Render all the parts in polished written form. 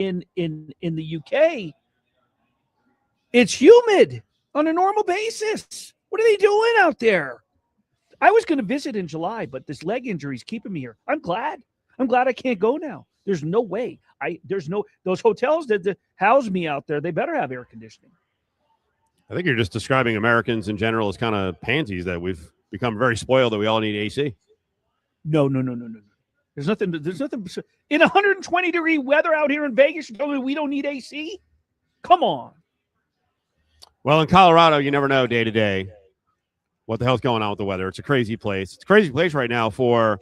in the UK, it's humid on a normal basis. What are they doing out there? I was going to visit in July, but this leg injury is keeping me here. I'm glad I can't go now. There's no way. Those hotels that house me out there, they better have air conditioning. I think you're just describing Americans in general as kind of pansies, that we've become very spoiled that we all need AC. No. There's nothing in 120-degree weather out here in Vegas. You tell me we don't need AC? Come on. Well, in Colorado, you never know day to day what the hell's going on with the weather. It's a crazy place. It's a crazy place right now for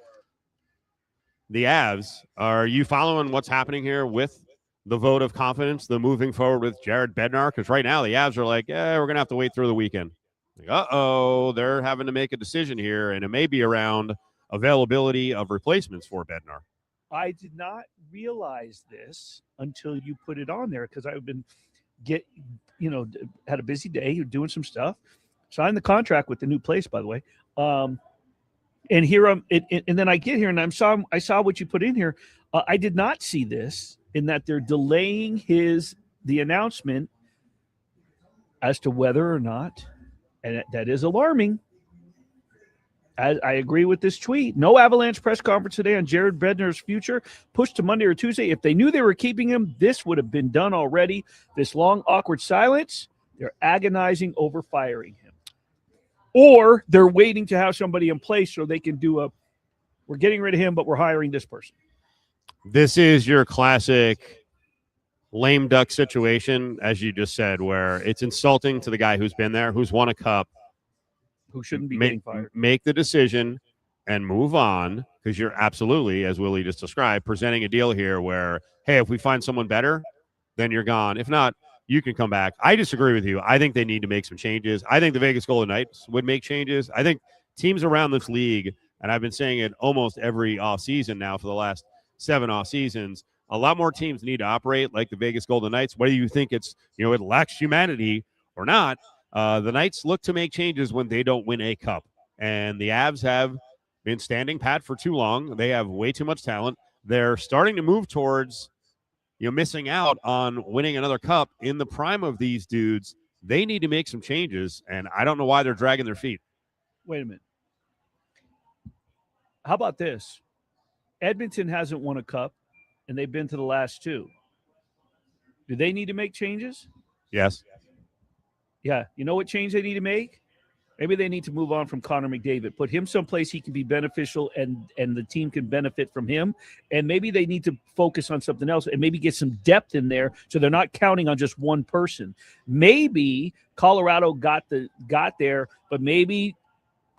the Avs. Are you following what's happening here with the vote of confidence, the moving forward with Jared Bednar? Because right now the Avs are like, we're going to have to wait through the weekend. Like, they're having to make a decision here, and it may be around availability of replacements for Bednar. I did not realize this until you put it on there, because I've been had a busy day doing some stuff. Signed the contract with the new place, by the way. And here and then I get here and I saw what you put in here. I did not see this, in that they're delaying the announcement as to whether or not, and that is alarming. I agree with this tweet. No Avalanche press conference today on Jared Bednar's future, pushed to Monday or Tuesday. If they knew they were keeping him, this would have been done already. This long, awkward silence, they're agonizing over firing him. Or they're waiting to have somebody in place so they can do we're getting rid of him, but we're hiring this person. This is your classic lame duck situation, as you just said, where it's insulting to the guy who's been there, who's won a cup, who shouldn't be getting fired. Make the decision and move on, because you're absolutely, as Willie just described, presenting a deal here where, hey, if we find someone better, then you're gone. If not, you can come back. I disagree with you. I think they need to make some changes. I think the Vegas Golden Knights would make changes. I think teams around this league, and I've been saying it almost every offseason now for the last 7 off seasons, a lot more teams need to operate like the Vegas Golden Knights. Whether you think it lacks humanity or not, the Knights look to make changes when they don't win a cup. And the Avs have been standing pat for too long. They have way too much talent. They're starting to move towards missing out on winning another cup. In the prime of these dudes, they need to make some changes, and I don't know why they're dragging their feet. Wait a minute. How about this? Edmonton hasn't won a cup, and they've been to the last 2. Do they need to make changes? Yes. Yeah. You know what change they need to make? Maybe they need to move on from Connor McDavid, put him someplace he can be beneficial and the team can benefit from him. And maybe they need to focus on something else and maybe get some depth in there so they're not counting on just one person. Maybe Colorado got there, but maybe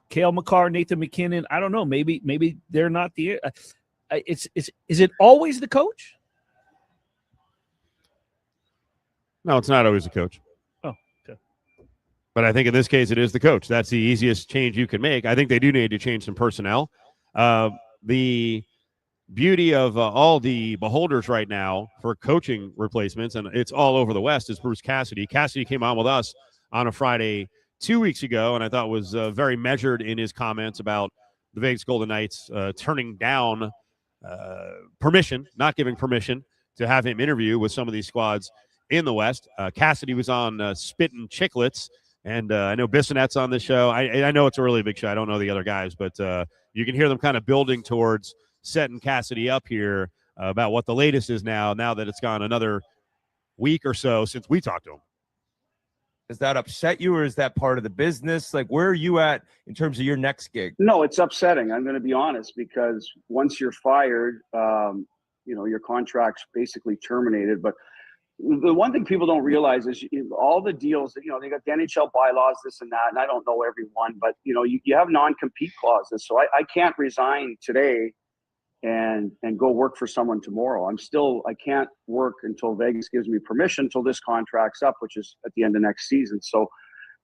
Cale Makar, Nathan McKinnon, I don't know. Maybe they're not the is it always the coach? No, it's not always the coach. But I think in this case, it is the coach. That's the easiest change you can make. I think they do need to change some personnel. The beauty of all the beholders right now for coaching replacements, and it's all over the West, is Bruce Cassidy. Cassidy came on with us on a Friday 2 weeks ago, and I thought was very measured in his comments about the Vegas Golden Knights turning down permission, not giving permission to have him interview with some of these squads in the West. Cassidy was on Spittin' Chicklets. And I know Bissonnette's on this show. I know it's a really big show. I don't know the other guys, but you can hear them kind of building towards setting Cassidy up here about what the latest is now that it's gone another week or so since we talked to him. Does that upset you, or is that part of the business? Like, where are you at in terms of your next gig? No, it's upsetting. I'm going to be honest, because once you're fired, your contract's basically terminated. But the one thing people don't realize is all the deals that, they got the NHL bylaws, this and that, and I don't know every one, but, you have non-compete clauses. So I can't resign today and go work for someone tomorrow. I can't work until Vegas gives me permission until this contract's up, which is at the end of next season. So,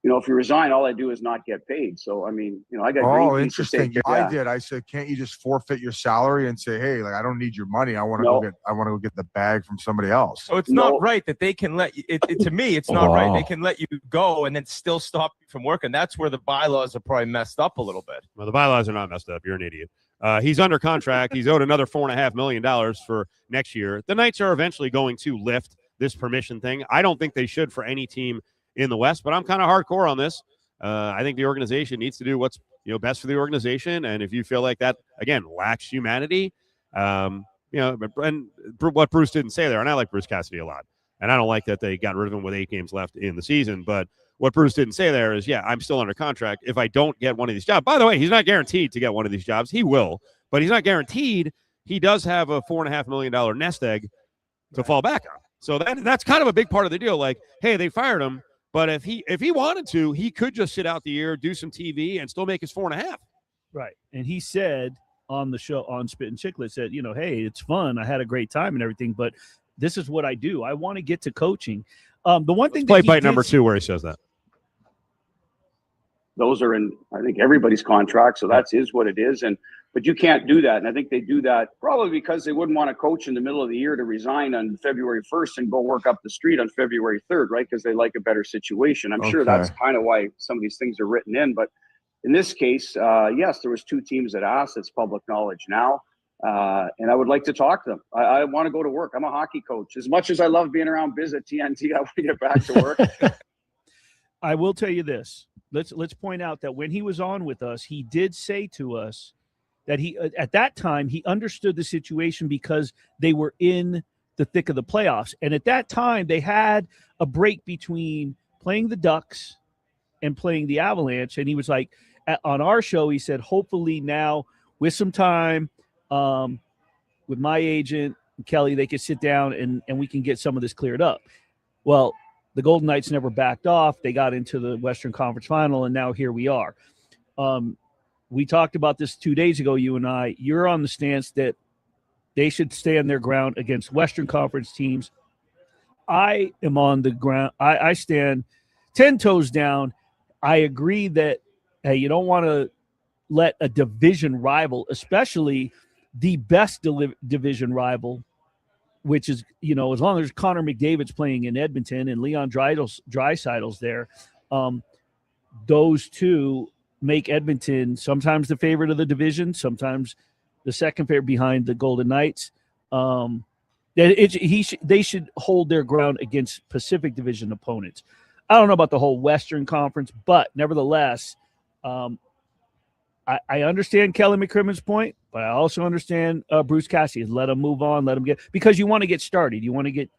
if you resign, all I do is not get paid. So, I got. Oh, interesting. I said, can't you just forfeit your salary and say, hey, I don't need your money. I want to go get the bag from somebody else. So it's not right that they can let you. To me, it's not right. They can let you go and then still stop you from working. That's where the bylaws are probably messed up a little bit. Well, the bylaws are not messed up. You're an idiot. He's under contract. He's owed another $4.5 million for next year. The Knights are eventually going to lift this permission thing. I don't think they should for any team in the West, but I'm kind of hardcore on this. I think the organization needs to do what's best for the organization, and if you feel like that again lacks humanity, and what Bruce didn't say there, and I like Bruce Cassidy a lot, and I don't like that they got rid of him with 8 games left in the season, but what Bruce didn't say there is, I'm still under contract. If I don't get one of these jobs, by the way, he's not guaranteed to get one of these jobs. He will, but he's not guaranteed. He does have a $4.5 million nest egg to fall back on. So that's kind of a big part of the deal. Like, hey, they fired him, but if he wanted to, he could just sit out the year, do some TV, and still make his 4.5. Right. And he said on the show on Spit and Chiclet, said, hey, it's fun. I had a great time and everything, but this is what I do. I want to get to coaching. The one thing play bite number 2 where he says that. Those are in, I think, everybody's contract, so that is what it is. But you can't do that, and I think they do that probably because they wouldn't want a coach in the middle of the year to resign on February 1st and go work up the street on February 3rd, right? Because they like a better situation. I'm sure that's kind of why some of these things are written in. But in this case, yes, there was 2 teams that asked. It's public knowledge now, and I would like to talk to them. I want to go to work. I'm a hockey coach. As much as I love being around biz at TNT, I want to get back to work. I will tell you this. Let's point out that when he was on with us, he did say to us that he at that time he understood the situation because they were in the thick of the playoffs, and at that time they had a break between playing the Ducks and playing the Avalanche, and he was like, on our show, he said, hopefully now with some time, with my agent Kelly, they could sit down and we can get some of this cleared up. Well, the Golden Knights never backed off. They got into the Western Conference Final, and now here we are. We talked about this 2 days ago, you and I. You're on the stance that they should stand their ground against Western Conference teams. I am on the ground. I stand 10 toes down. I agree that, hey, you don't want to let a division rival, especially the best division rival, which is, as long as Connor McDavid's playing in Edmonton and Leon Draisaitl's there, those two make Edmonton sometimes the favorite of the division, sometimes the second favorite behind the Golden Knights. They should hold their ground against Pacific Division opponents. I don't know about the whole Western Conference, but nevertheless, I understand Kelly McCrimmon's point, but I also understand Bruce Cassidy. Let him move on, let him because you want to get started, you want to get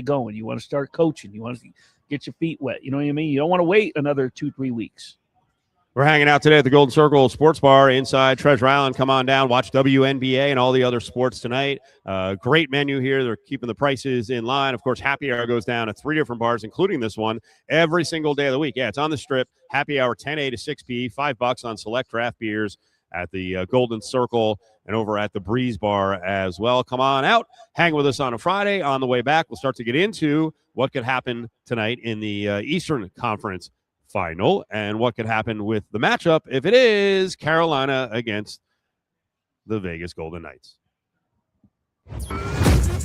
going, you want to start coaching, you want to get your feet wet. You know what I mean? You don't want to wait another 2-3 weeks. We're hanging out today at the Golden Circle Sports Bar inside Treasure Island. Come on down, watch WNBA and all the other sports tonight. Great menu here. They're keeping the prices in line. Of course, happy hour goes down at 3 different bars, including this one, every single day of the week. Yeah, it's on the Strip. Happy hour 10 a to 6 p. $5 on select draft beers at the Golden Circle and over at the Breeze Bar as well. Come on out. Hang with us on a Friday. On the way back, we'll start to get into what could happen tonight in the Eastern Conference Final and what could happen with the matchup if it is Carolina against the Vegas Golden Knights.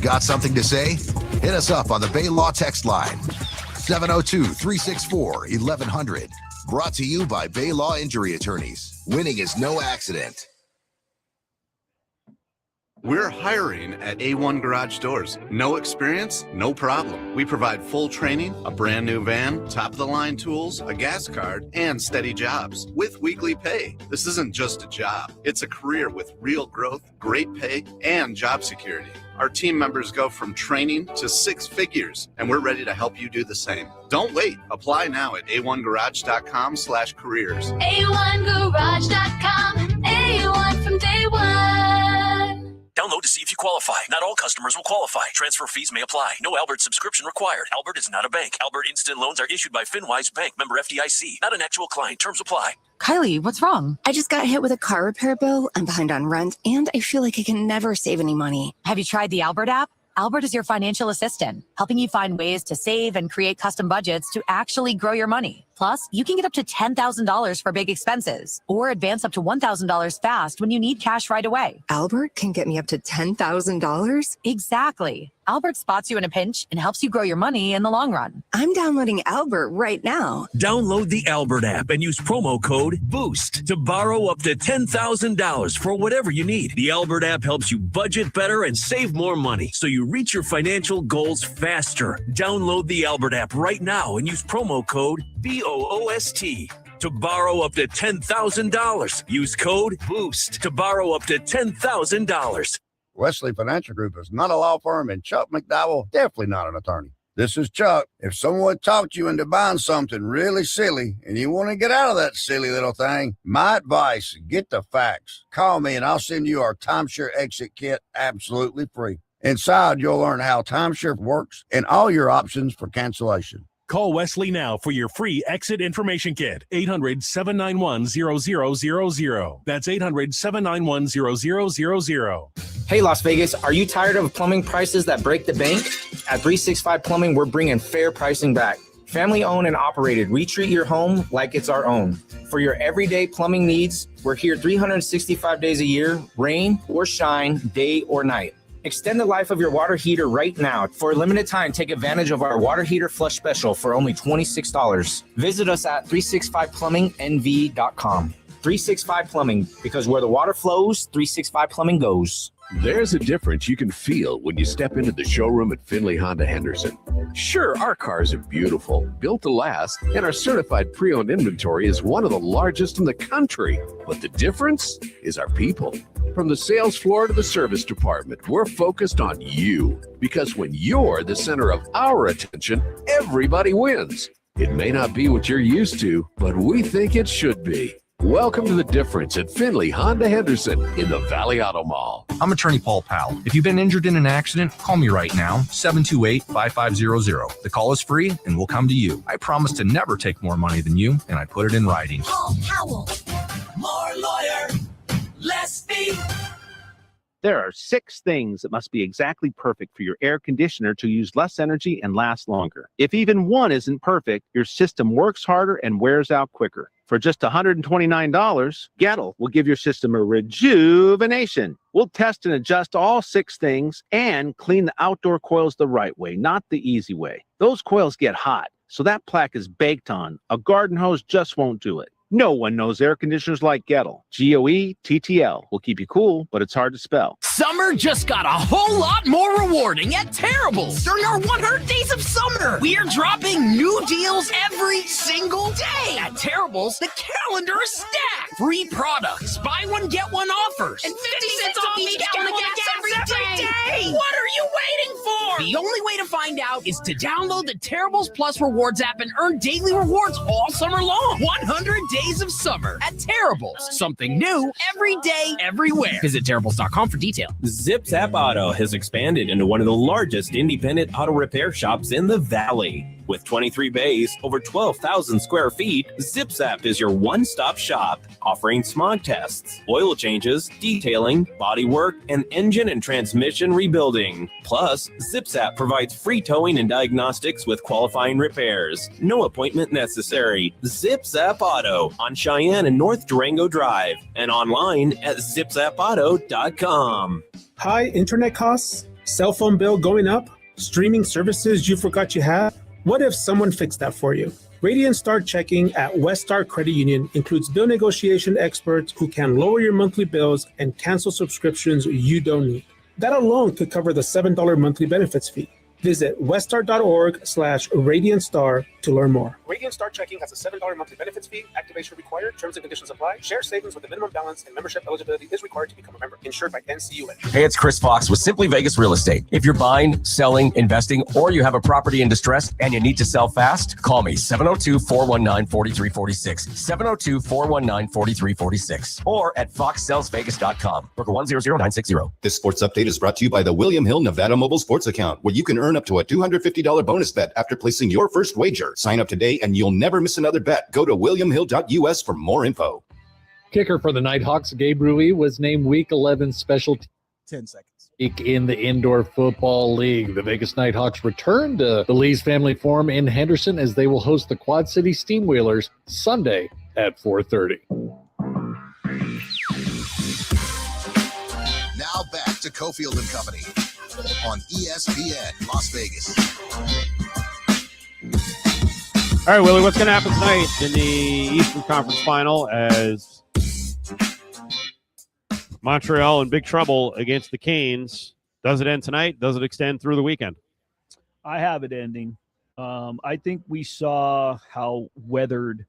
Got something to say? Hit us up on the Bay Law text line 702-364-1100. Brought to you by Bay Law Injury Attorneys. Winning is no accident. We're hiring at A1 Garage Doors. No experience? No problem. We provide full training, a brand new van, top-of-the-line tools, a gas card, and steady jobs with weekly pay. This isn't just a job. It's a career with real growth, great pay, and job security. Our team members go from training to 6 figures, and we're ready to help you do the same. Don't wait. Apply now at a1garage.com/careers. A1garage.com. A1 from day one. Download to see if you qualify. Not all customers will qualify. Transfer fees may apply. No Albert subscription required. Albert is not a bank. Albert Instant Loans are issued by FinWise Bank, member FDIC. Not an actual client. Terms apply. Kylie, what's wrong? I just got hit with a car repair bill. I'm behind on rent, and I feel like I can never save any money. Have you tried the Albert app? Albert is your financial assistant, helping you find ways to save and create custom budgets to actually grow your money. Plus, you can get up to $10,000 for big expenses or advance up to $1,000 fast when you need cash right away. Albert can get me up to $10,000? Exactly. Albert spots you in a pinch and helps you grow your money in the long run. I'm downloading Albert right now. Download the Albert app and use promo code BOOST to borrow up to $10,000 for whatever you need. The Albert app helps you budget better and save more money so you reach your financial goals faster. Download the Albert app right now and use promo code BOOST to borrow up to $10,000. Use code BOOST to borrow up to $10,000. Wesley Financial Group is not a law firm, and Chuck McDowell definitely not an attorney. This is Chuck. If someone talked you into buying something really silly and you want to get out of that silly little thing, my advice, get the facts. Call me and I'll send you our timeshare exit kit absolutely free. Inside, you'll learn how timeshare works and all your options for cancellation. Call Wesley now for your free exit information kit. 800-791-0000. That's 800-791-0000. Hey, Las Vegas, are you tired of plumbing prices that break the bank? At 365 Plumbing, we're bringing fair pricing back. Family owned and operated, we treat your home like it's our own. For your everyday plumbing needs, we're here 365 days a year, rain or shine, day or night. Extend the life of your water heater right now. For a limited time, take advantage of our water heater flush special for only $26. Visit us at 365plumbingnv.com. 365 Plumbing, because where the water flows, 365 Plumbing goes. There's a difference you can feel when you step into the showroom at Findlay Honda Henderson. Sure, our cars are beautiful, built to last, and our certified pre-owned inventory is one of the largest in the country. But the difference is our people. From the sales floor to the service department, we're focused on you. Because when you're the center of our attention, everybody wins. It may not be what you're used to, but we think it should be. Welcome to The Difference at Findlay Honda Henderson in the Valley Auto Mall. I'm attorney Paul Powell. If you've been injured in an accident, call me right now, 728-5500. The call is free and we'll come to you. I promise to never take more money than you, and I put it in writing. Paul Powell. More lawyer, less fee. There are 6 things that must be exactly perfect for your air conditioner to use less energy and last longer. If even one isn't perfect, your system works harder and wears out quicker. For just $129, Gettle will give your system a rejuvenation. We'll test and adjust all 6 things and clean the outdoor coils the right way, not the easy way. Those coils get hot, so that plaque is baked on. A garden hose just won't do it. No one knows air conditioners like Gettle. Goettl will keep you cool, but it's hard to spell. Summer just got a whole lot more rewarding at Terrible's. During our 100 days of summer, we are dropping new deals every single day. At Terrible's, the calendar is stacked. Free products, buy one, get one offers, and 50 cents off each gallon of gas every day. What are you waiting for? The only way to find out is to download the Terrible's Plus Rewards app and earn daily rewards all summer long. 100 days of summer at Terrible's. Something new every day, everywhere. Visit Terrible's.com for details. Zips App Auto has expanded into one of the largest independent auto repair shops in the Valley. With 23 bays, over 12,000 square feet, Zips App is your one-stop shop, offering smog tests, oil changes, detailing, body work, and engine and transmission rebuilding. Plus, Zips App provides free towing and diagnostics with qualifying repairs. No appointment necessary. Zips App Auto on Cheyenne and North Durango Drive, and online at zipsappauto.com. High internet costs, cell phone bill going up, streaming services you forgot you had. What if someone fixed that for you? Radiant Star Checking at Westar Credit Union includes bill negotiation experts who can lower your monthly bills and cancel subscriptions you don't need. That alone could cover the $7 monthly benefits fee. Visit westar.org/RadiantStar to learn more. Radiant Star Checking has a $7 monthly benefits fee. Activation required. Terms and conditions apply. Share savings with a minimum balance and membership eligibility is required to become a member. Insured by NCUA. Hey, it's Chris Fox with Simply Vegas Real Estate. If you're buying, selling, investing, or you have a property in distress and you need to sell fast, call me 702-419-4346. 702-419-4346. Or at foxsellsvegas.com. Broker 100960. This sports update is brought to you by the William Hill Nevada Mobile Sports Account, where you can earn up to a $250 bonus bet after placing your first wager. Sign up today and you'll never miss another bet. Go to williamhill.us for more info. Kicker for the Nighthawks, Gabe Rui, was named Week 11 Special 10 seconds. In the Indoor Football League. The Vegas Nighthawks return to the Lee's Family Forum in Henderson as they will host the Quad City Steamwheelers Sunday at 4:30. Now back to Cofield and Company. on ESPN Las Vegas. All right, Willie, what's going to happen tonight in the Eastern Conference Final as Montreal in big trouble against the Canes? Does it end tonight? Does it extend through the weekend? I have it ending. I think we saw how weathered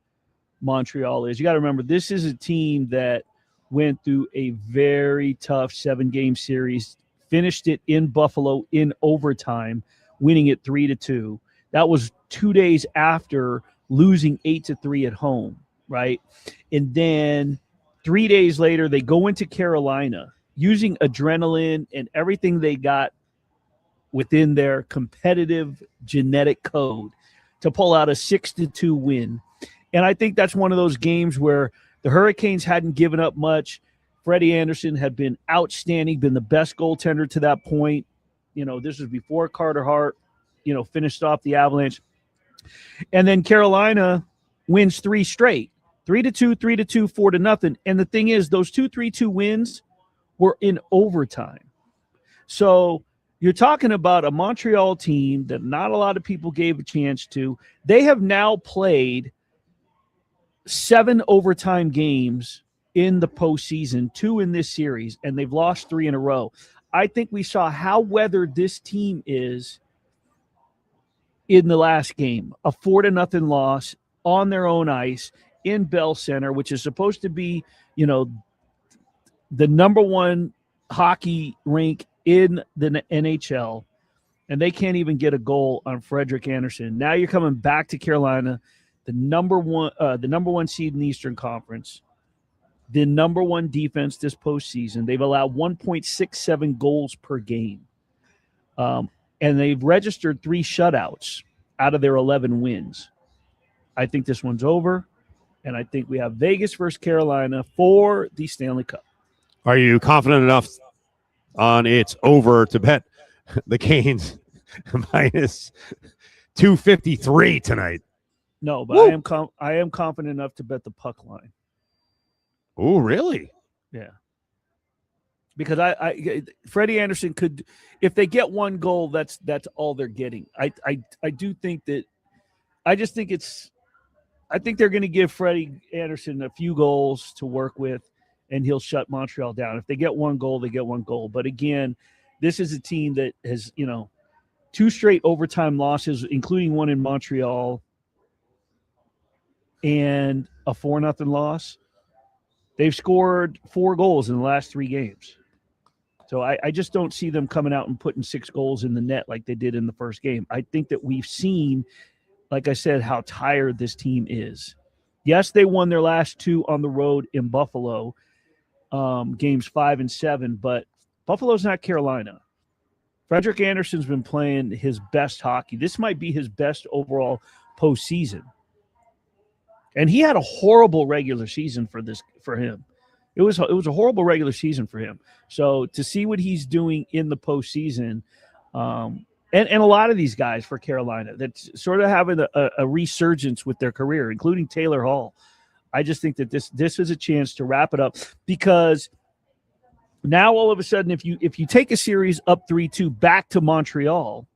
Montreal is. You got to remember, this is a team that went through a very tough 7-game series, finished it in Buffalo in overtime, winning it 3-2. That was 2 days after losing 8-3 at home, right? And then 3 days later, they go into Carolina using adrenaline and everything they got within their competitive genetic code to pull out a 6-2 win. And I think that's one of those games where the Hurricanes hadn't given up much. Freddie Anderson had been outstanding, been the best goaltender to that point. You know, this was before Carter Hart, finished off the Avalanche. And then Carolina wins 3 straight, 3-2, 3-2, 4-0. And the thing is, those 2 3-2 wins were in overtime. So you're talking about a Montreal team that not a lot of people gave a chance to. They have now played 7 overtime games in the postseason, 2 in this series, and they've lost 3 in a row. I think we saw how weathered this team is in the last game, a 4-0 loss on their own ice in Bell Center, which is supposed to be, the number 1 hockey rink in the NHL, and they can't even get a goal on Frederik Andersen. Now you're coming back to Carolina, the number one seed in the Eastern Conference, the number 1 defense this postseason. They've allowed 1.67 goals per game. And they've registered 3 shutouts out of their 11 wins. I think this one's over, and I think we have Vegas versus Carolina for the Stanley Cup. Are you confident enough on it's over to bet the Canes minus 253 tonight? No, but I am confident enough to bet the puck line. Oh, really? Yeah. Because Freddie Anderson could, if they get 1 goal, that's all they're getting. I do think that, I think they're going to give Freddie Anderson a few goals to work with, and he'll shut Montreal down. If they get 1 goal, they get 1 goal. But again, this is a team that has, 2 straight overtime losses, including one in Montreal, and a 4-0 loss. They've scored 4 goals in the last 3 games. So I just don't see them coming out and putting 6 goals in the net like they did in the first game. I think that we've seen, like I said, how tired this team is. Yes, they won their last 2 on the road in Buffalo, games 5 and 7, but Buffalo's not Carolina. Frederik Andersen's been playing his best hockey. This might be his best overall postseason. And he had a horrible regular season for him. It was a horrible regular season for him. So to see what he's doing in the postseason, and a lot of these guys for Carolina that's sort of having a resurgence with their career, including Taylor Hall. I just think that this is a chance to wrap it up, because now all of a sudden, if you take a series up 3-2 back to Montreal,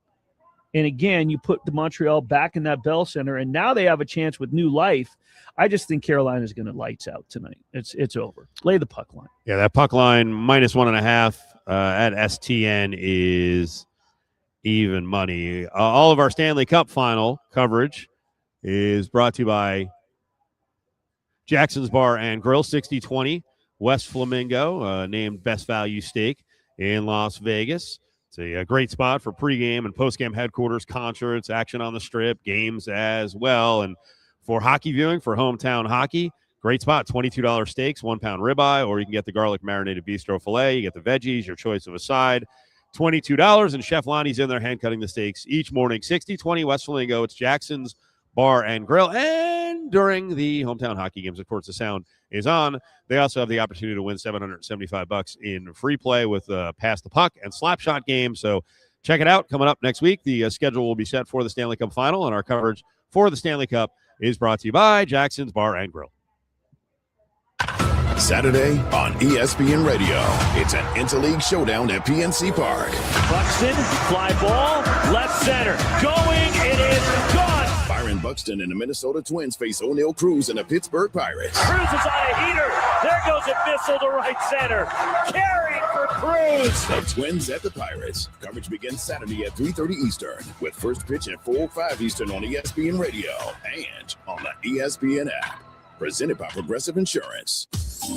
and again you put the Montreal back in that Bell Center, and now they have a chance with new life. I just think Carolina's going to lights out tonight. It's over. Lay the puck line. Yeah, that puck line minus 1.5 at STN is even money. All of our Stanley Cup final coverage is brought to you by Jackson's Bar and Grill, 6020 West Flamingo, named Best Value Steak in Las Vegas. It's a great spot for pregame and postgame headquarters, concerts, action on the strip, games as well. And for hockey viewing, for hometown hockey, great spot, $22 steaks, 1 pound ribeye, or you can get the garlic marinated bistro filet. You get the veggies, your choice of a side, $22. And Chef Lonnie's in there hand cutting the steaks each morning, 6020 West Flamingo. It's Jackson's Bar and Grill. And during the hometown hockey games, of course, the sound is on. They also have the opportunity to win $775 in free play with Pass the Puck and Slapshot game. So check it out. Coming up next week, the schedule will be set for the Stanley Cup final, and our coverage for the Stanley Cup is brought to you by Jackson's Bar and Grill. Saturday on ESPN Radio. It's an interleague showdown at PNC Park. Buxton, fly ball, left center. Going, it is gone. Byron Buxton and the Minnesota Twins face O'Neal Cruz and the Pittsburgh Pirates. Cruz is on a heater. There goes a missile to right center. Carrying for Cruz. The Twins at the Pirates. Coverage begins Saturday at 3:30 Eastern with first pitch at 4:05 Eastern on ESPN Radio and on the ESPN app. Presented by Progressive Insurance.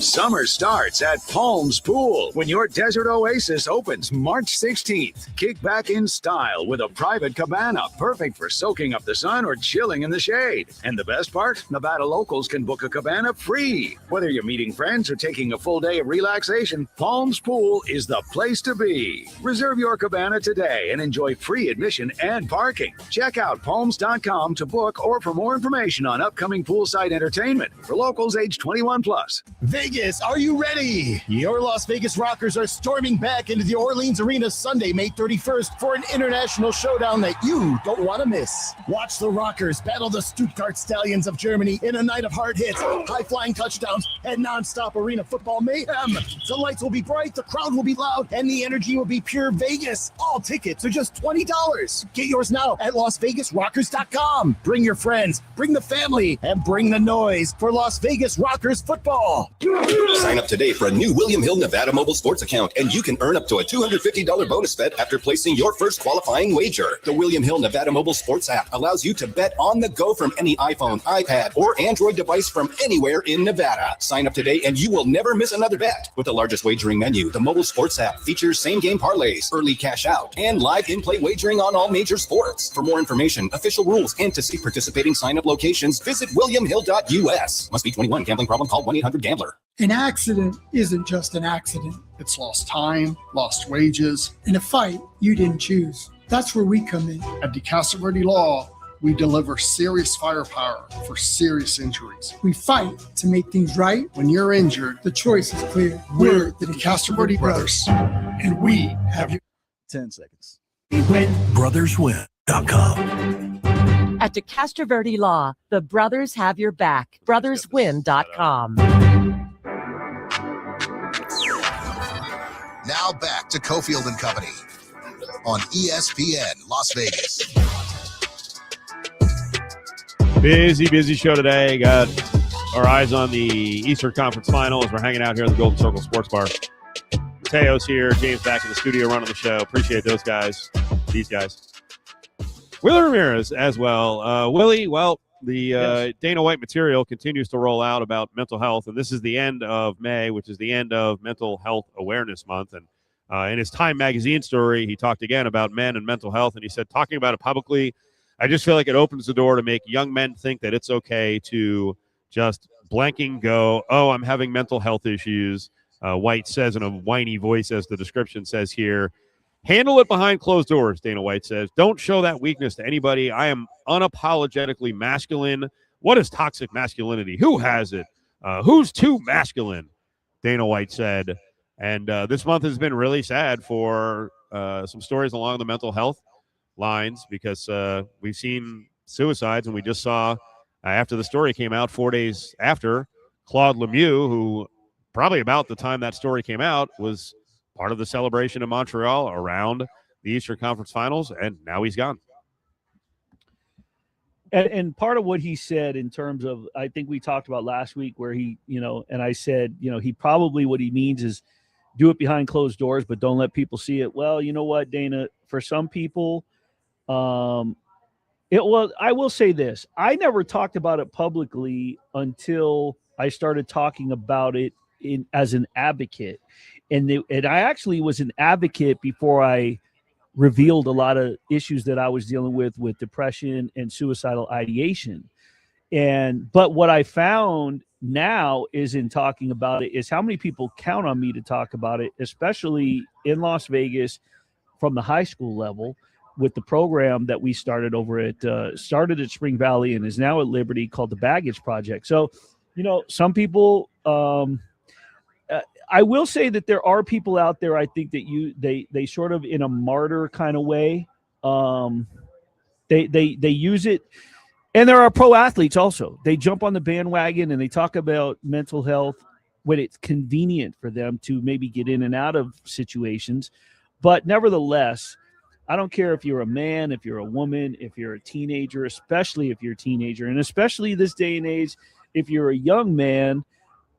Summer starts at Palms Pool when your desert oasis opens March 16th. Kick back in style with a private cabana, perfect for soaking up the sun or chilling in the shade. And the best part, Nevada locals can book a cabana free. Whether you're meeting friends or taking a full day of relaxation, Palms Pool is the place to be. Reserve your cabana today and enjoy free admission and parking. Check out palms.com to book or for more information on upcoming poolside entertainment for locals age 21 plus. Vegas, are you ready? Your Las Vegas Rockers are storming back into the Orleans Arena Sunday, May 31st for an international showdown that you don't want to miss. Watch the Rockers battle the Stuttgart Stallions of Germany in a night of hard hits, high-flying touchdowns, and non-stop arena football mayhem. The lights will be bright, the crowd will be loud, and the energy will be pure Vegas. All tickets are just $20. Get yours now at LasVegasRockers.com. Bring your friends, bring the family, and bring the noise for Las Vegas Rockers football. Sign up today for a new William Hill Nevada mobile sports account, and you can earn up to a $250 bonus bet after placing your first qualifying wager. The William Hill Nevada mobile sports app allows you to bet on the go from any iPhone, iPad, or Android device from anywhere in Nevada. Sign up today and you will never miss another bet. With the largest wagering menu, the mobile sports app features same-game parlays, early cash out, and live in-play wagering on all major sports. For more information, official rules, and to see participating sign-up locations, visit williamhill.us. Must be 21. Gambling problem? Call 1-800-GAMBLER. An accident isn't just an accident. It's lost time, lost wages, and a fight you didn't choose. That's where we come in. At DeCastro Verde Law, we deliver serious firepower for serious injuries. We fight to make things right. When you're injured, the choice is clear. We're the DeCastro Verde Brothers, and we have you. 10 seconds. BrothersWin.com. At DeCastro Verde Law, the brothers have your back. BrothersWin.com. Now back to Cofield and Company on ESPN Las Vegas. Busy show today. Got our eyes on the Eastern Conference Finals. We're hanging out here in the Golden Circle Sports Bar. Mateo's here. James back in the studio running the show. Appreciate those guys. These guys. Willie Ramirez as well. Willie, well, the Dana White material continues to roll out about mental health, and this is the end of May, which is the end of Mental Health Awareness Month. And in his Time magazine story, he talked again about men and mental health, and he said, talking about it publicly, I just feel like it opens the door to make young men think that it's okay to just blanking go, oh, I'm having mental health issues. White says in a whiny voice, as the description says here, handle it behind closed doors, Dana White says. Don't show that weakness to anybody. I am unapologetically masculine. What is toxic masculinity? Who has it? Who's too masculine? Dana White said. And this month has been really sad for some stories along the mental health lines because we've seen suicides, and we just saw after the story came out 4 days after, Claude Lemieux, who probably about the time that story came out was part of the celebration in Montreal around the Eastern Conference Finals, and now he's gone. And part of what he said in terms of, I think we talked about last week where he, and I said, he probably what he means is do it behind closed doors, but don't let people see it. Well, you know what, Dana, for some people, I will say this. I never talked about it publicly until I started talking about it as an advocate. And I actually was an advocate before I revealed a lot of issues that I was dealing with depression and suicidal ideation. But what I found now is in talking about it is how many people count on me to talk about it, especially in Las Vegas from the high school level with the program that we started over at Spring Valley and is now at Liberty called the Baggage Project. So, some people, I will say that there are people out there, I think that they sort of in a martyr kind of way, they use it. And there are pro athletes also. They jump on the bandwagon and they talk about mental health when it's convenient for them to maybe get in and out of situations. But nevertheless, I don't care if you're a man, if you're a woman, if you're a teenager, especially if you're a teenager, and especially this day and age, if you're a young man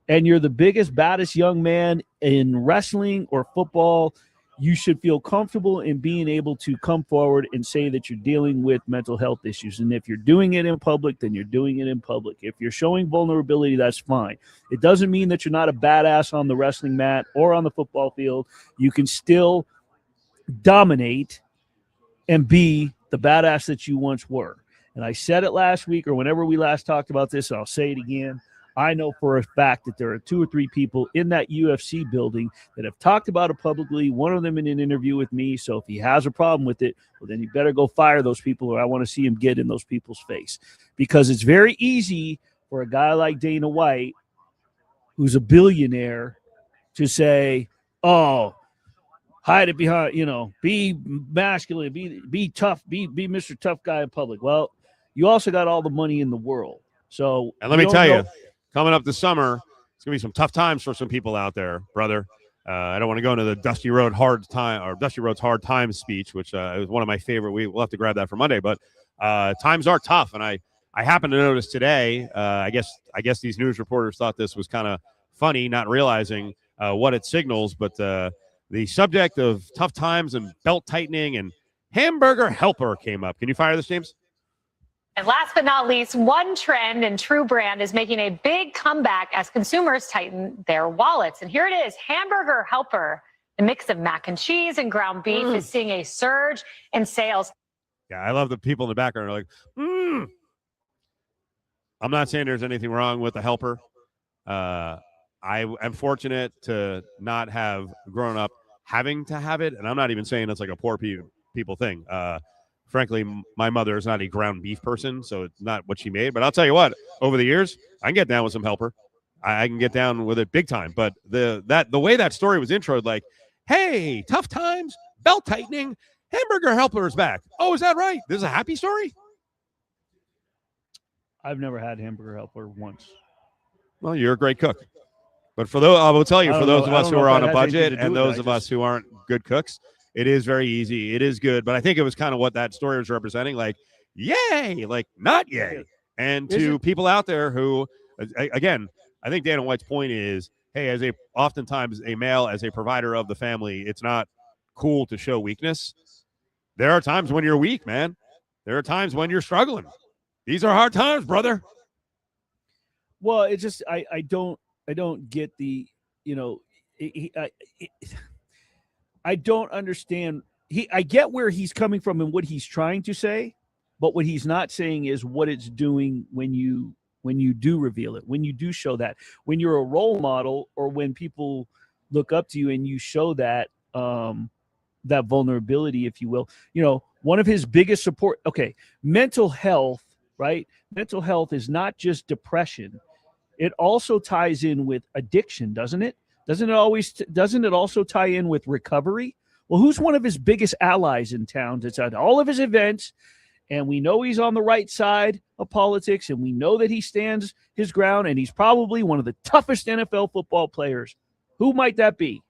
and you're the biggest, baddest young man in wrestling or football, you should feel comfortable in being able to come forward and say that you're dealing with mental health issues. And if you're doing it in public, then you're doing it in public. If you're showing vulnerability, that's fine. It doesn't mean that you're not a badass on the wrestling mat or on the football field. You can still dominate and be the badass that you once were. And I said it last week or whenever we last talked about this, and I'll say it again. I know for a fact that there are 2 or 3 people in that UFC building that have talked about it publicly, one of them in an interview with me. So if he has a problem with it, well, then you better go fire those people, or I want to see him get in those people's face. Because it's very easy for a guy like Dana White, who's a billionaire, to say, oh, hide it behind, be masculine, be tough, be Mr. Tough Guy in public. Well, you also got all the money in the world. So, and let me tell you, coming up this summer, it's going to be some tough times for some people out there, brother. I don't want to go into the Dusty Road's Hard Times speech, which is one of my favorite. We'll have to grab that for Monday, but times are tough. And I happened to notice today, I guess these news reporters thought this was kind of funny, not realizing what it signals. But the subject of tough times and belt tightening and hamburger helper came up. Can you fire this, James? And last but not least, one trend in True Brand is making a big comeback as consumers tighten their wallets. And here it is, Hamburger Helper. The mix of mac and cheese and ground beef is seeing a surge in sales. Yeah, I love the people in the background are like, I'm not saying there's anything wrong with the Helper. I am fortunate to not have grown up having to have it. And I'm not even saying it's like a poor people thing. Frankly, my mother is not a ground beef person, so it's not what she made. But I'll tell you what, over the years, I can get down with some Helper. I can get down with it big time. But the way that story was introed, like, hey, tough times, belt tightening, Hamburger Helper is back. Oh, is that right? This is a happy story? I've never had Hamburger Helper once. Well, you're a great cook. But for those, I will tell you, for those of us who are on a budget and those of us who aren't good cooks, it is very easy. It is good. But I think it was kind of what that story was representing. Like, yay, like not yay. And to people out there who, again, I think Dana White's point is, hey, oftentimes a male, as a provider of the family, it's not cool to show weakness. There are times when you're weak, man. There are times when you're struggling. These are hard times, brother. Well, it's just I don't get the, I don't understand. I get where he's coming from and what he's trying to say, but what he's not saying is what it's doing when you do reveal it, when you do show that, when you're a role model, or when people look up to you and you show that that vulnerability, if you will. One of his biggest support. Okay, mental health, right? Mental health is not just depression. It also ties in with addiction, doesn't it? Doesn't it also tie in with recovery? Well, who's one of his biggest allies in town that's at all of his events? And we know he's on the right side of politics, and we know that he stands his ground, and he's probably one of the toughest NFL football players. Who might that be?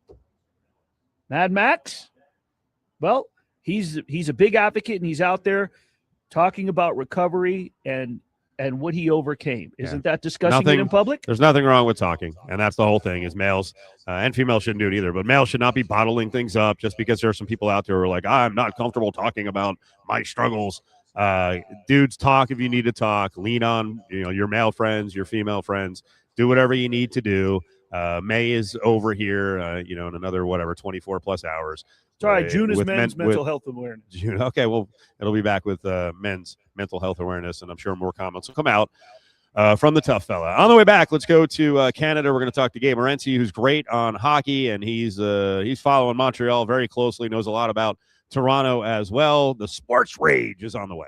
Mad Max? Well, he's a big advocate, and he's out there talking about recovery and what he overcame. Isn't that discussing it in public? There's nothing wrong with talking, and that's the whole thing, is males and females shouldn't do it either, but males should not be bottling things up just because there are some people out there who are like, I'm not comfortable talking about my struggles. Dudes, talk if you need to talk. Lean on your male friends, your female friends. Do whatever you need to do. May is over here, in another 24 plus hours. Sorry, June is men's mental health awareness. June, okay, well, it'll be back with men's mental health awareness, and I'm sure more comments will come out from the tough fella. On the way back, let's go to Canada. We're going to talk to Gabe Morency, who's great on hockey, and he's following Montreal very closely, knows a lot about Toronto as well. The sports rage is on the way.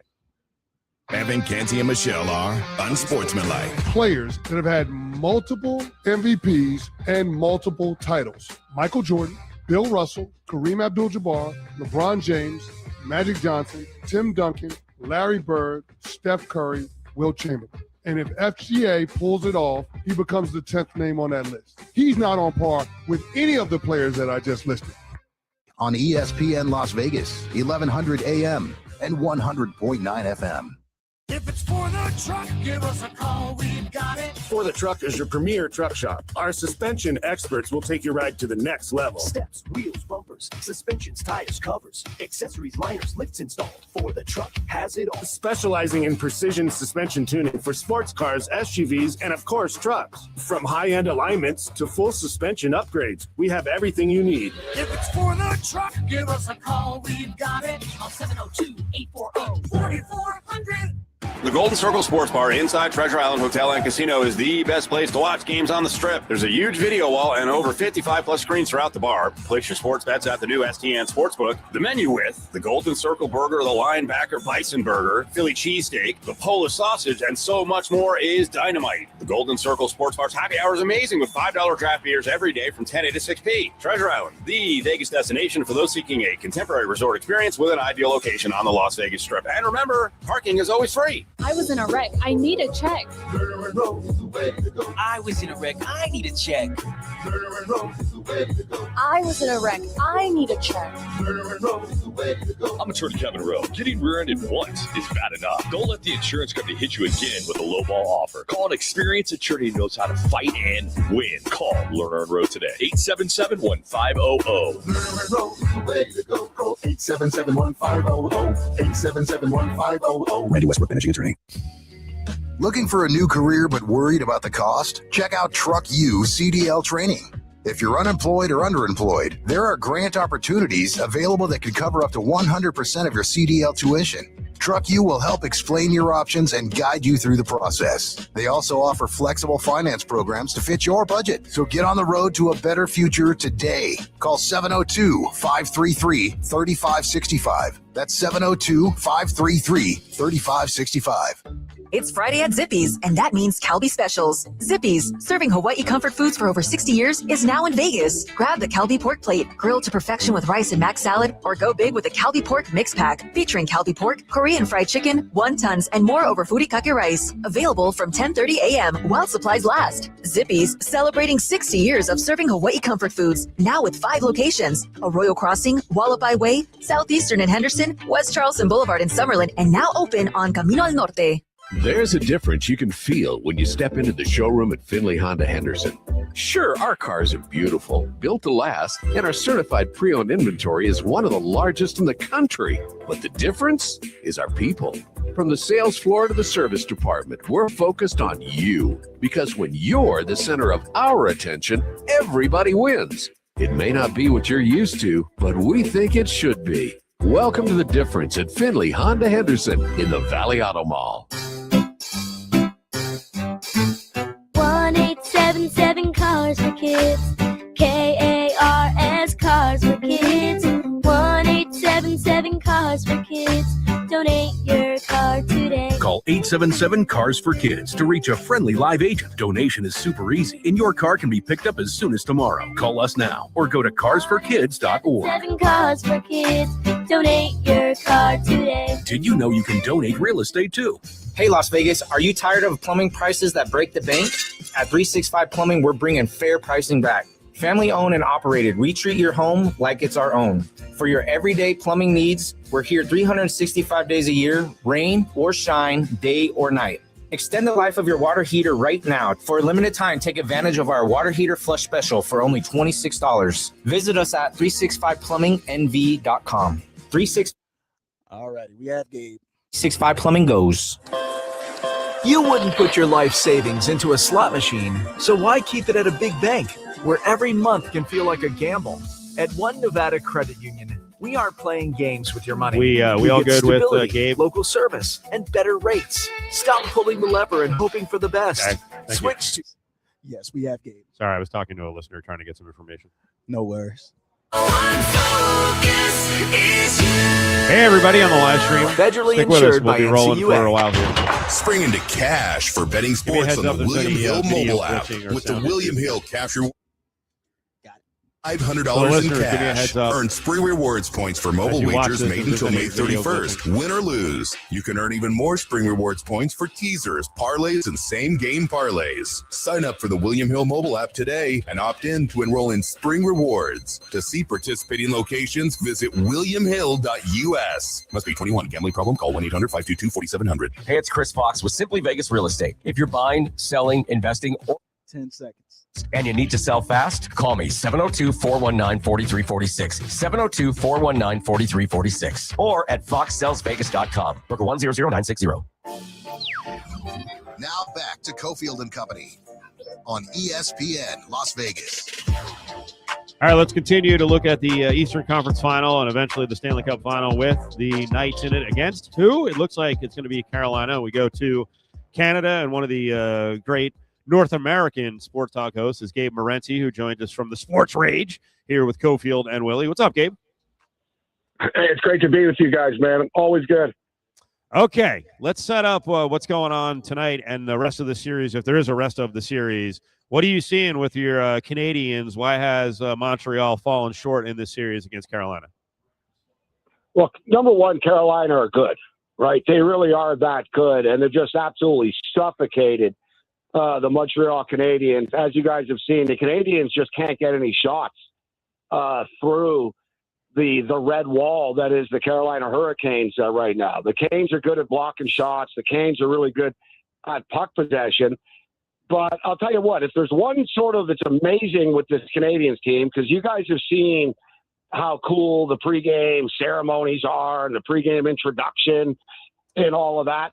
Evan, Canty, and Michelle are unsportsmanlike. Players that have had multiple MVPs and multiple titles. Michael Jordan, Bill Russell, Kareem Abdul-Jabbar, LeBron James, Magic Johnson, Tim Duncan, Larry Bird, Steph Curry, Wilt Chamberlain. And if FCA pulls it off, he becomes the 10th name on that list. He's not on par with any of the players that I just listed. On ESPN Las Vegas, 1100 AM and 100.9 FM. If it's for the truck, give us a call. We've got it. For the Truck is your premier truck shop. Our suspension experts will take your ride to the next level. Steps, wheels, bumpers, suspensions, tires, covers, accessories, liners, lifts installed. For the Truck has it all. Specializing in precision suspension tuning for sports cars, SUVs, and of course, trucks. From high-end alignments to full suspension upgrades, we have everything you need. If it's for the truck, give us a call. We've got it. On 702-840-4400. The Golden Circle Sports Bar inside Treasure Island Hotel and Casino is the best place to watch games on the Strip. There's a huge video wall and over 55-plus screens throughout the bar. Place your sports bets at the new STN Sportsbook. The menu with the Golden Circle Burger, the Linebacker Bison Burger, Philly Cheesesteak, the Polish Sausage, and so much more is dynamite. The Golden Circle Sports Bar's happy hour is amazing with $5 draft beers every day from 10 a to 6 p. Treasure Island, the Vegas destination for those seeking a contemporary resort experience with an ideal location on the Las Vegas Strip. And remember, parking is always free. I was in a wreck. I need a check. I was in a wreck. I need a check. I was in a wreck. I need a check. I'm Attorney Kevin Rowe. Getting rear-ended once is bad enough. Don't let the insurance company hit you again with a lowball offer. Call an experienced attorney who knows how to fight and win. Call Lerner and Rowe today. 877-1500. 877-1500. 877-1500. Randy Westbrook, managing attorney. Looking for a new career but worried about the cost? Check out Truck U CDL training. If you're unemployed or underemployed, there are grant opportunities available that could cover up to 100% of your CDL tuition. Truck U will help explain your options and guide you through the process. They also offer flexible finance programs to fit your budget. So get on the road to a better future today. Call 702-533-3565. That's 702-533-3565. It's Friday at Zippy's, and that means Calbee Specials. Zippy's, serving Hawaii comfort foods for over 60 years, is now in Vegas. Grab the Calbee Pork Plate, grilled to perfection with rice and mac salad, or go big with the Calbee Pork Mix Pack, featuring Calbee Pork, Korean fried chicken, wontons, and more over furikake rice. Available from 10:30 a.m. while supplies last. Zippy's, celebrating 60 years of serving Hawaii comfort foods, now with 5 locations: Arroyo Crossing, Wallapai Way, Southeastern in Henderson, West Charleston Boulevard in Summerlin, and now open on Camino al Norte. There's a difference you can feel when you step into the showroom at Finley Honda Henderson. Sure, our cars are beautiful, built to last, and our certified pre-owned inventory is one of the largest in the country. But the difference is our people. From the sales floor to the service department, we're focused on you. Because when you're the center of our attention, everybody wins. It may not be what you're used to, but we think it should be. Welcome to the difference at Finley Honda Henderson in the Valley Auto Mall. 1877 Cars for Kids. KARS Cars for Kids. 1877 Cars for Kids. Donate your car today. Call 877-CARS-FOR-KIDS to reach a friendly live agent. Donation is super easy, and your car can be picked up as soon as tomorrow. Call us now or go to carsforkids.org. 7 Cars for Kids. Donate your car today. Did you know you can donate real estate too? Hey, Las Vegas, are you tired of plumbing prices that break the bank? At 365 Plumbing, we're bringing fair pricing back. Family owned and operated, we treat your home like it's our own. For your everyday plumbing needs, we're here 365 days a year, rain or shine, day or night. Extend the life of your water heater right now. For a limited time, take advantage of our water heater flush special for only $26. Visit us at 365plummingnv.com. 365. All right, we have Gabe. 65 Plumbing goes. You wouldn't put your life savings into a slot machine, so why keep it at a big bank where every month can feel like a gamble? At One Nevada Credit Union, we aren't playing games with your money. We all good with Gabe? Local service, and better rates. Stop pulling the lever and hoping for the best. Okay, Switch to... Yes, we have Gabe. Sorry, I was talking to a listener trying to get some information. No worries. Hey, everybody on the live stream. Federally Stick with us. insured We'll by be rolling NCUA. for a while here. Spring into cash for betting sports on the William Hill mobile app with the William Hill Capture. $500 in give me a cash. heads up. Earn Spring Rewards points for mobile As you watch wagers this, made if there's until any May video 31st. Win or lose, you can earn even more Spring Rewards points for teasers, parlays, and same-game parlays. Sign up for the William Hill mobile app today and opt in to enroll in Spring Rewards. To see participating locations, visit williamhill.us. Must be 21. Gambling problem? Call 1-800-522-4700. Hey, it's Chris Fox with Simply Vegas Real Estate. If you're buying, selling, investing, or 10 seconds. and you need to sell fast, call me 702-419-4346. 702-419-4346. Or at foxsellsvegas.com. Broker 100960. Now back to Cofield and Company on ESPN Las Vegas. All right, let's continue to look at the Eastern Conference Final and eventually the Stanley Cup Final with the Knights in it against who? It looks like it's going to be Carolina. We go to Canada, and one of the great North American Sports Talk hosts is Gabe Morency, who joined us from the Sports Rage here with Cofield and Willie. What's up, Gabe? Hey, it's great to be with you guys, man. Always good. Okay, let's set up what's going on tonight and the rest of the series, if there is a rest of the series. What are you seeing with your Canadiens? Why has Montreal fallen short in this series against Carolina? Well, number one, Carolina are good, right? They really are that good, and they've just absolutely suffocated the Montreal Canadiens. As you guys have seen, the Canadiens just can't get any shots through the red wall that is the Carolina Hurricanes right now. The Canes are good at blocking shots. The Canes are really good at puck possession. But I'll tell you what, if there's one sort of that's amazing with this Canadiens team, because you guys have seen how cool the pregame ceremonies are and the pregame introduction and all of that.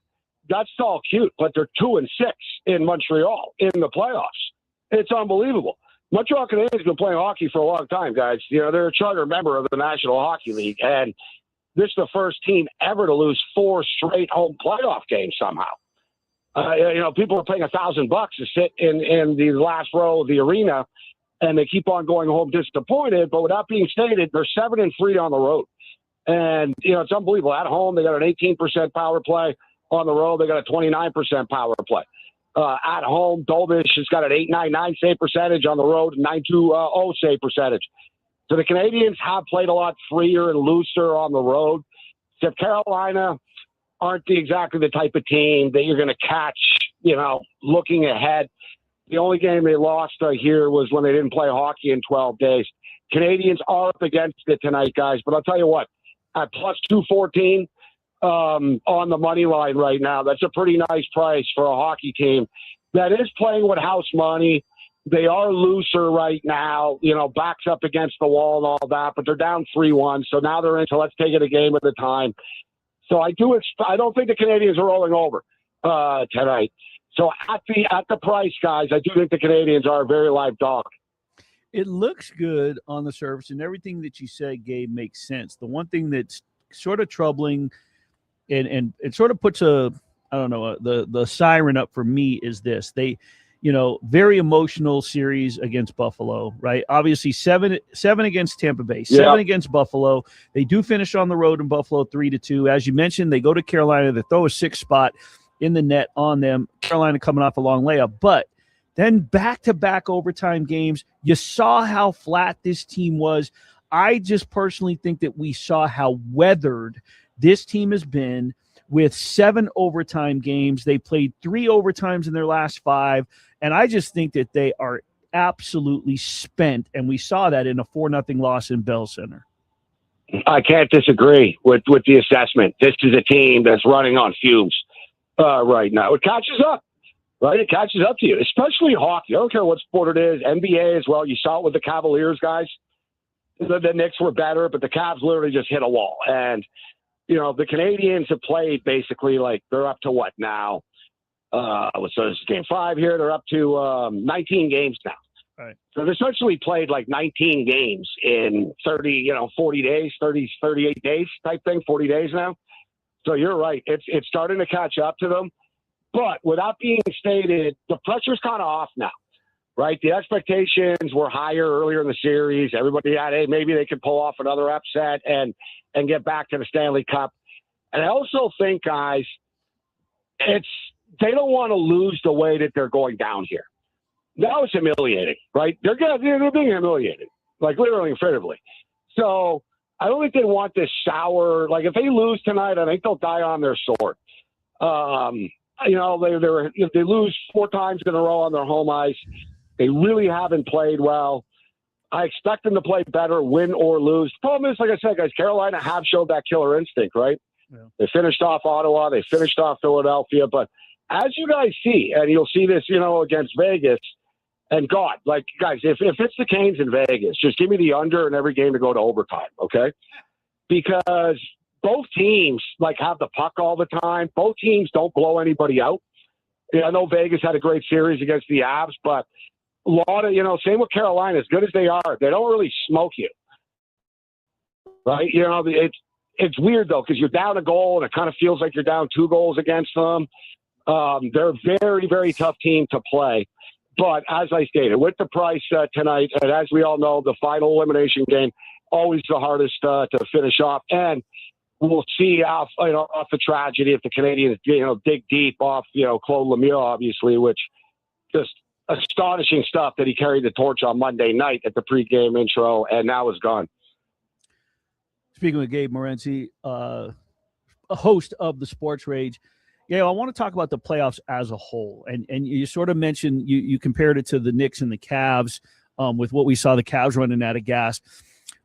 That's all cute, but they're 2-6 in Montreal in the playoffs. It's unbelievable. Montreal Canadiens have been playing hockey for a long time, guys. You know, they're a charter member of the National Hockey League, and this is the first team ever to lose 4 straight home playoff games somehow. You know, people are paying $1,000 to sit in the last row of the arena, and they keep on going home disappointed. But with that being stated, they're 7-3 on the road. And, you know, it's unbelievable. At home, they got an 18% power play. On the road, they got a 29% power play. At home, Dolbish has got an 8.99 save percentage. On the road, 9.20 save percentage. So the Canadiens have played a lot freer and looser on the road. Except Carolina aren't exactly the type of team that you're going to catch, you know, looking ahead. The only game they lost here was when they didn't play hockey in 12 days. Canadiens are up against it tonight, guys. But I'll tell you what, at plus 214 on the money line right now, that's a pretty nice price for a hockey team that is playing with house money. They are looser right now, you know, backs up against the wall and all that, but they're down 3-1. So now they're into let's take it a game at a time. So I don't think the Canadiens are rolling over tonight. So at the price, guys, I do think the Canadiens are a very live dog. It looks good on the surface, and everything that you said, Gabe, makes sense. The one thing that's sort of troubling and it sort of puts the siren up for me is this. They, you know, very emotional series against Buffalo, right? Obviously 7 against Tampa Bay, 7 against Buffalo. They do finish on the road in Buffalo 3-2. As you mentioned, they go to Carolina, they throw a 6 spot in the net on them. Carolina coming off a long layup, but then back-to-back overtime games, you saw how flat this team was. I just personally think that we saw how weathered this team has been with 7 overtime games. They played 3 overtimes in their last 5, and I just think that they are absolutely spent, and we saw that in a 4-0 loss in Bell Center. I can't disagree with the assessment. This is a team that's running on fumes right now. It catches up, right? It catches up to you, especially hockey. I don't care what sport it is, NBA as well. You saw it with the Cavaliers, guys. The Knicks were better, but the Cavs literally just hit a wall. And, you know, the Canadiens have played basically like they're up to what now? So this is game 5 here. They're up to 19 games now. Right. So they essentially played like 19 games in 40 days, 38 days type thing, 40 days now. So you're right. It's starting to catch up to them. But with that being stated, the pressure's kind of off now, right? The expectations were higher earlier in the series. Everybody had, hey, maybe they could pull off another upset and get back to the Stanley Cup. And I also think, guys, they don't want to lose the way that they're going down here. Now it's humiliating, right? They're being humiliated. like literally and figuratively. So I don't think they want this sour. Like if they lose tonight, I think they'll die on their sword. You know, if they lose 4 times in a row on their home ice, they really haven't played well. I expect them to play better, win or lose. The problem is, like I said, guys, Carolina have showed that killer instinct, right? Yeah. They finished off Ottawa. They finished off Philadelphia. But as you guys see, and you'll see this, you know, against Vegas, and God, like, guys, if it's the Canes in Vegas, just give me the under in every game to go to overtime, okay? Because both teams, like, have the puck all the time. Both teams don't blow anybody out. I know Vegas had a great series against the Avs, but a lot of, you know, same with Carolina, as good as they are, they don't really smoke you, right? You know, it's weird, though, because you're down a goal, and it kind of feels like you're down 2 goals against them. They're a very, very tough team to play. But as I stated, with the price tonight, and as we all know, the final elimination game, always the hardest to finish off. And we'll see off the tragedy if the Canadians, you know, dig deep off, you know, Claude Lemieux, obviously, which just astonishing stuff that he carried the torch on Monday night at the pregame intro, and now is gone. Speaking with Gabe Morency, a host of the Sports Rage. Yeah, I want to talk about the playoffs as a whole. And you sort of mentioned, you compared it to the Knicks and the Cavs with what we saw the Cavs running out of gas.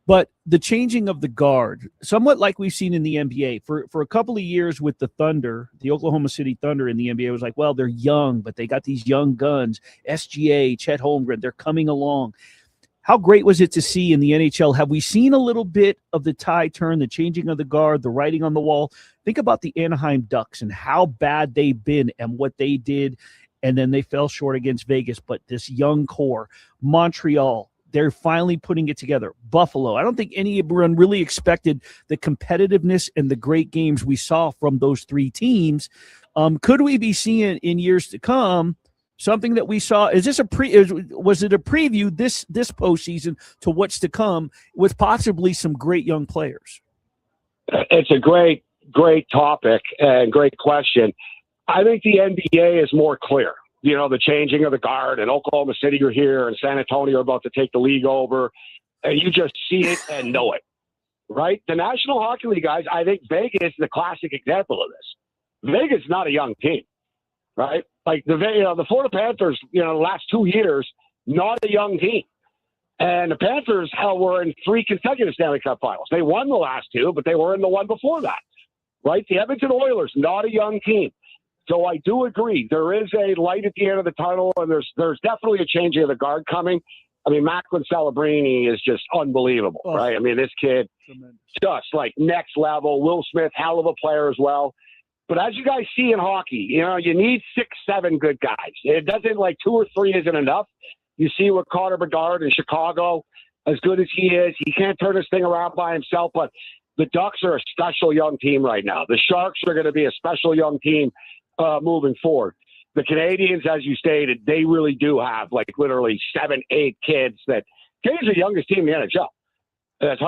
But the changing of the guard, somewhat like we've seen in the NBA, for a couple of years with the Thunder, the Oklahoma City Thunder in the NBA was like, well, they're young, but they got these young guns, SGA, Chet Holmgren, they're coming along. How great was it to see in the NHL? Have we seen a little bit of the tide turn, the changing of the guard, the writing on the wall? Think about the Anaheim Ducks and how bad they've been and what they did, and then they fell short against Vegas. But this young core, Montreal, they're finally putting it together. Buffalo, I don't think anyone really expected the competitiveness and the great games we saw from those 3 teams. Could we be seeing in years to come something that we saw? Is this was it a preview this postseason to what's to come with possibly some great young players? It's a great topic and great question. I think the NBA is more clear. You know, the changing of the guard, and Oklahoma City are here, and San Antonio are about to take the league over, and you just see it and know it, right? The National Hockey League, guys, I think Vegas is the classic example of this. Vegas is not a young team, right? Like the Florida Panthers, you know, the last 2 years, not a young team. And the Panthers, were in 3 consecutive Stanley Cup finals. They won the last 2, but they were in the one before that, right? The Edmonton Oilers, not a young team. So I do agree. There is a light at the end of the tunnel, and there's definitely a changing of the guard coming. I mean, Macklin Celebrini is just unbelievable, right? I mean, this kid, just like next level. Will Smith, hell of a player as well. But as you guys see in hockey, you know, you need 6, 7 good guys. It doesn't, like 2 or 3 isn't enough. You see what Connor Bedard in Chicago, as good as he is, he can't turn this thing around by himself. But the Ducks are a special young team right now. The Sharks are going to be a special young team moving forward. The Canadians, as you stated, they really do have like literally 7, 8 kids. That Canadians are the youngest team in the NHL. That's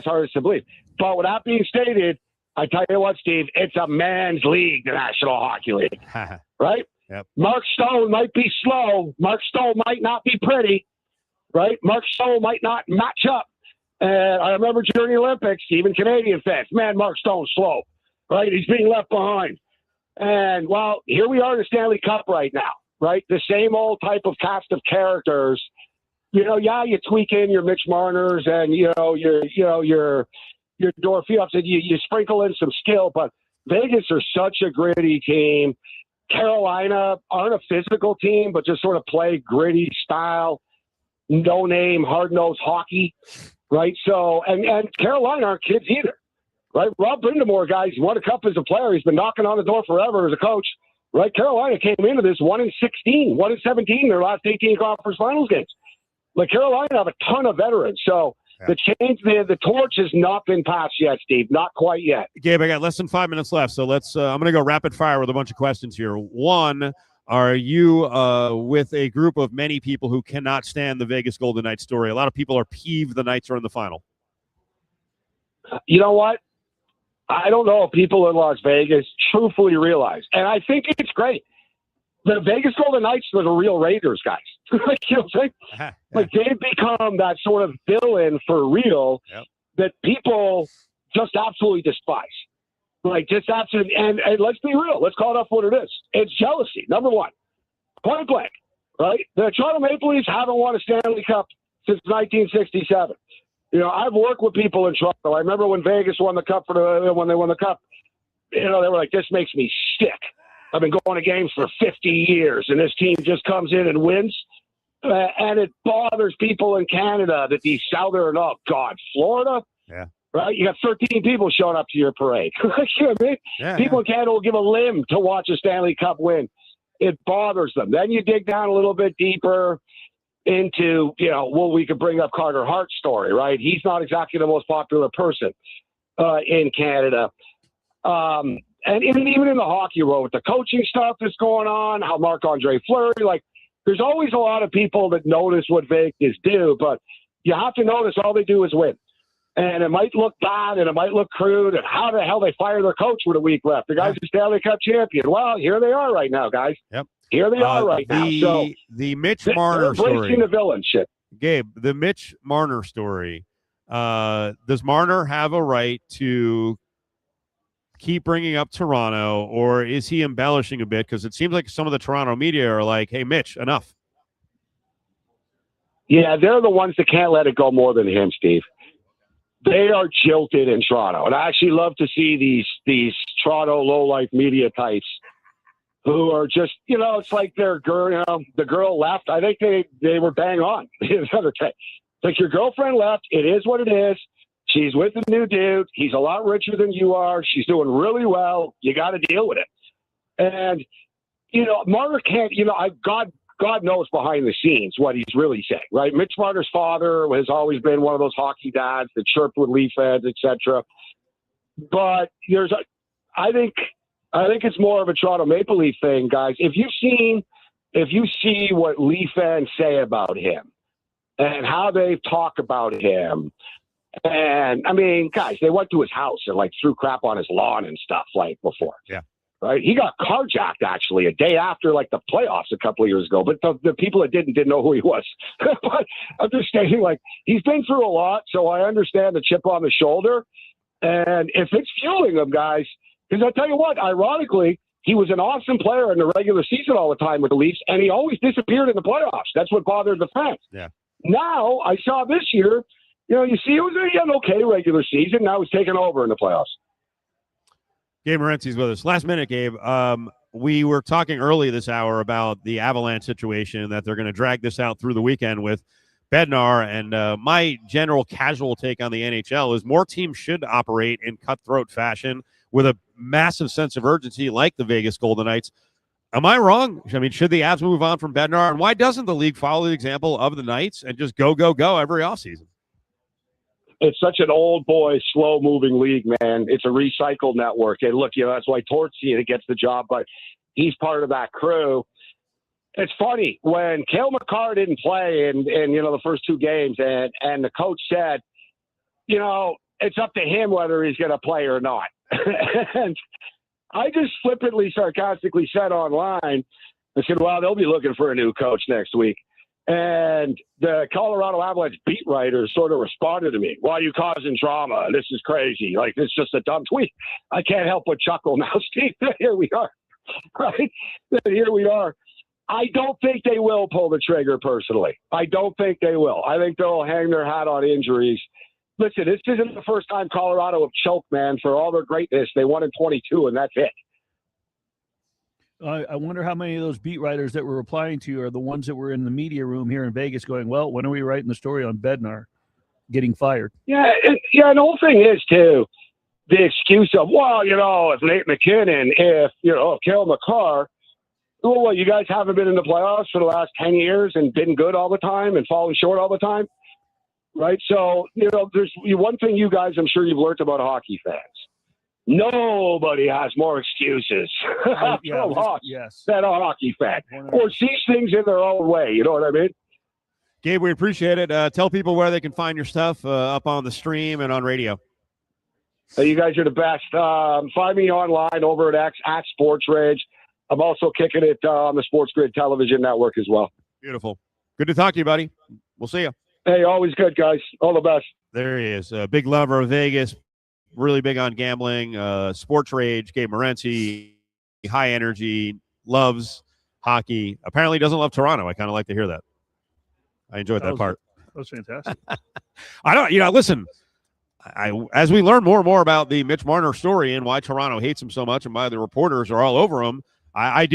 hard to believe. But with that being stated, I tell you what, Steve, it's a man's league, the National Hockey League, right? Yep. Mark Stone might be slow. Mark Stone might not be pretty, right? Mark Stone might not match up. And I remember during the Olympics, even Canadian fans, man, Mark Stone's slow, right? He's being left behind. And, well, here we are in the Stanley Cup right now, right? The same old type of cast of characters. You know, yeah, you tweak in your Mitch Marners and, your Dorfields, and you sprinkle in some skill, but Vegas are such a gritty team. Carolina aren't a physical team, but just sort of play gritty style, no-name, hard-nosed hockey, right? So, and Carolina aren't kids either. Right, Rob Brindamore, guys, won a cup as a player. He's been knocking on the door forever as a coach. Right, Carolina came into this 1-16, 1-17 in their last 18 conference finals games. Like Carolina have a ton of veterans, so the torch has not been passed yet, Steve. Not quite yet. Gabe, I got less than 5 minutes left, so let's. I'm going to go rapid fire with a bunch of questions here. One, are you with a group of many people who cannot stand the Vegas Golden Knights story? A lot of people are peeved the Knights are in the final. You know what? I don't know if people in Las Vegas truthfully realize, and I think it's great. The Vegas Golden Knights were the real Raiders, guys. Like, you know what I'm saying? Like, they've become that sort of villain for real that people just absolutely despise. Like, just absolutely. And let's be real. Let's call it up what it is. It's jealousy, number one. Point blank, right? The Toronto Maple Leafs haven't won a Stanley Cup since 1967. You know, I've worked with people in Toronto. I remember when Vegas won the Cup when they won the Cup. You know, they were like, "This makes me sick. I've been going to games for 50 years, and this team just comes in and wins." And it bothers people in Canada that these southern, Florida, right? You got 13 people showing up to your parade. You know what I mean? People in Canada will give a limb to watch a Stanley Cup win. It bothers them. Then you dig down a little bit deeper into, we could bring up Carter Hart's story, right? He's not exactly the most popular person in Canada. And even in the hockey world, with the coaching stuff that's going on, how Marc-Andre Fleury, there's always a lot of people that notice what Vegas do, but you have to notice all they do is win. And it might look bad and it might look crude, and how the hell they fire their coach with a week left. The guy's a Stanley Cup champion. Well, here they are right now, guys. Yep. Here they are right now. So the Mitch Marner story. The villain shit. Gabe, the Mitch Marner story. Does Marner have a right to keep bringing up Toronto, or is he embellishing a bit? Because it seems like some of the Toronto media are like, "Hey, Mitch, enough." Yeah, they're the ones that can't let it go more than him, Steve. They are jilted in Toronto, and I actually love to see these Toronto low-life media types who are just, it's like their girl, the girl left. I think they were bang on. It's like your girlfriend left. It is what it is. She's with a new dude. He's a lot richer than you are. She's doing really well. You got to deal with it. And, Marner can't, God knows behind the scenes what he's really saying, right? Mitch Marner's father has always been one of those hockey dads that chirped with Leaf fans, etc. But I think it's more of a Toronto Maple Leaf thing, guys. If you see what Leaf fans say about him and how they talk about him, and I mean, guys, they went to his house and threw crap on his lawn and stuff before. Yeah. Right. He got carjacked actually a day after the playoffs a couple of years ago. But the people that didn't know who he was. But understanding he's been through a lot, so I understand the chip on the shoulder. And if it's fueling him, guys, because I tell you what, ironically, he was an awesome player in the regular season all the time with the Leafs, and he always disappeared in the playoffs. That's what bothered the fans. Yeah. Now I saw this year, you see, it was an okay regular season. Now he's taking over in the playoffs. Gabe Morency's with us. Last minute, Gabe. We were talking early this hour about the Avalanche situation, that they're going to drag this out through the weekend with Bednar. And my general casual take on the NHL is more teams should operate in cutthroat fashion with a massive sense of urgency like the Vegas Golden Knights. Am I wrong? I mean, should the Avs move on from Bednar? And why doesn't the league follow the example of the Knights and just go every offseason? It's such an old boy, slow-moving league, man. It's a recycled network. And look, that's why Tortsy gets the job, but he's part of that crew. It's funny, when Cale Makar didn't play in the first two games, and the coach said, it's up to him whether he's going to play or not. And I just flippantly, sarcastically said online, I said, well, they'll be looking for a new coach next week. And the Colorado Avalanche beat writers sort of responded to me, why are you causing drama? This is crazy. It's just a dumb tweet. I can't help but chuckle now, Steve. Here we are. Right? Here we are. I don't think they will pull the trigger, personally. I don't think they will. I think they'll hang their hat on injuries. Listen, this isn't the first time Colorado have choked, man. For all their greatness, they won in 22, and that's it. I wonder how many of those beat writers that were replying to you are the ones that were in the media room here in Vegas going, well, when are we writing the story on Bednar getting fired? Yeah, and the whole thing is, too, the excuse of, if Nate McKinnon, if Cale Makar, well, you guys haven't been in the playoffs for the last 10 years and been good all the time and falling short all the time, right? So, there's one thing you guys, I'm sure you've learned about hockey fans. Nobody has more excuses than a hockey fan, or sees things in their own way. You know what I mean? Gabe, we appreciate it. Tell people where they can find your stuff up on the stream and on radio. You guys are the best. Find me online over at X @SportsRage. I'm also kicking it on the Sports Grid television network as well. Beautiful. Good to talk to you, buddy. We'll see you. Hey, always good, guys. All the best. There he is. A big lover of Vegas, really big on gambling, sports rage, Gabe Morency, high energy, loves hockey. Apparently doesn't love Toronto. I kind of like to hear that. I enjoyed that part. That was fantastic. I don't, listen, as we learn more and more about the Mitch Marner story and why Toronto hates him so much and why the reporters are all over him, I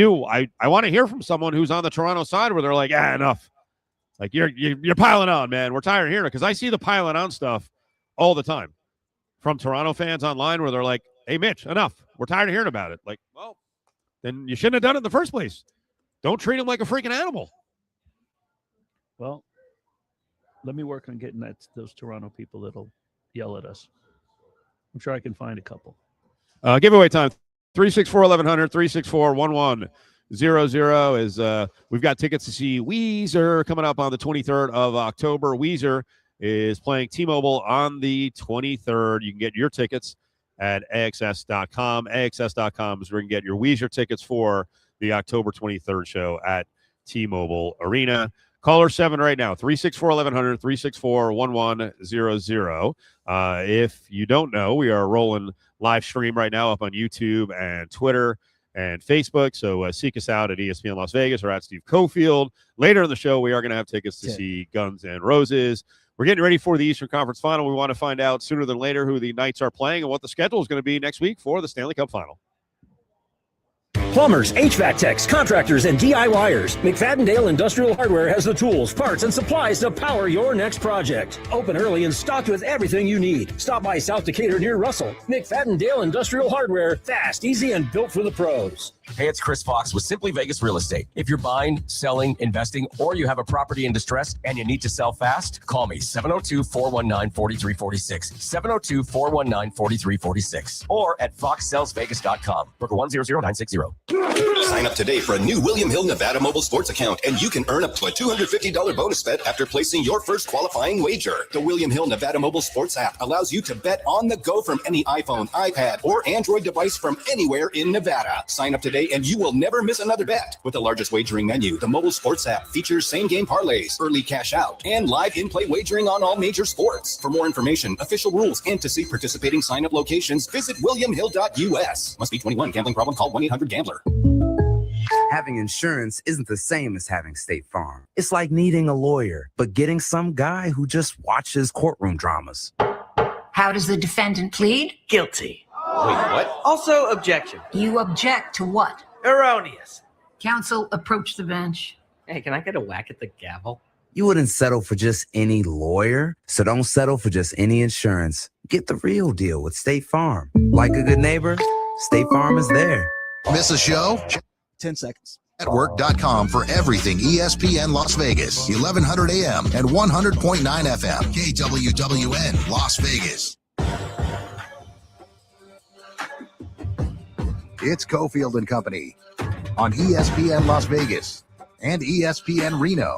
want to hear from someone who's on the Toronto side where they're like, enough. Like, you're piling on, man. We're tired of hearing it, because I see the piling on stuff all the time from Toronto fans online where they're like, hey, Mitch, enough. We're tired of hearing about it. Like, well, then you shouldn't have done it in the first place. Don't treat him like a freaking animal. Well, let me work on getting those Toronto people that'll yell at us. I'm sure I can find a couple. Giveaway time, 364-1100, 364-1100 is we've got tickets to see Weezer coming up on the 23rd of October. Weezer is playing T-Mobile on the 23rd. You can get your tickets at AXS.com. AXS.com is where you can get your Weezer tickets for the October 23rd show at T-Mobile Arena. Caller 7 right now, 364-1100, 364-1100. If you don't know, we are rolling live stream right now up on YouTube and Twitter and Facebook. So seek us out at ESPN Las Vegas or at Steve Cofield. Later in the show, we are going to have tickets to see Guns N' Roses. We're getting ready for the Eastern Conference Final. We want to find out sooner than later who the Knights are playing and what the schedule is going to be next week for the Stanley Cup Final. Plumbers, HVAC techs, contractors, and DIYers. McFadden-Dale Industrial Hardware has the tools, parts, and supplies to power your next project. Open early and stocked with everything you need. Stop by South Decatur near Russell. McFadden-Dale Industrial Hardware. Fast, easy, and built for the pros. Hey, it's Chris Fox with Simply Vegas Real Estate. If you're buying, selling, investing, or you have a property in distress and you need to sell fast, call me 702-419-4346. 702-419-4346. Or at foxsellsvegas.com. Broker 100960. Sign up today for a new William Hill Nevada mobile sports account, and you can earn up to a $250 bonus bet after placing your first qualifying wager. The William Hill Nevada mobile sports app allows you to bet on the go from any iPhone, iPad, or Android device from anywhere in Nevada. Sign up today and you will never miss another bet. With the largest wagering menu, the mobile sports app features same-game parlays, early cash out, and live in-play wagering on all major sports. For more information, official rules, and to see participating sign-up locations, visit williamhill.us. Must be 21. Gambling problem? Call 1-800-GAMBLER. Having insurance isn't the same as having State Farm. It's like needing a lawyer, but getting some guy who just watches courtroom dramas. How does the defendant plead? Guilty. Wait, what? Also, objection. You object to what? Erroneous. Counsel, approach the bench. Hey, can I get a whack at the gavel? You wouldn't settle for just any lawyer, so don't settle for just any insurance. Get the real deal with State Farm. Like a good neighbor, State Farm is there. Miss a show? 10 seconds. Network.com for everything ESPN Las Vegas, 1100 AM and 100.9 FM, KWWN Las Vegas. It's Cofield and Company on ESPN Las Vegas and ESPN Reno.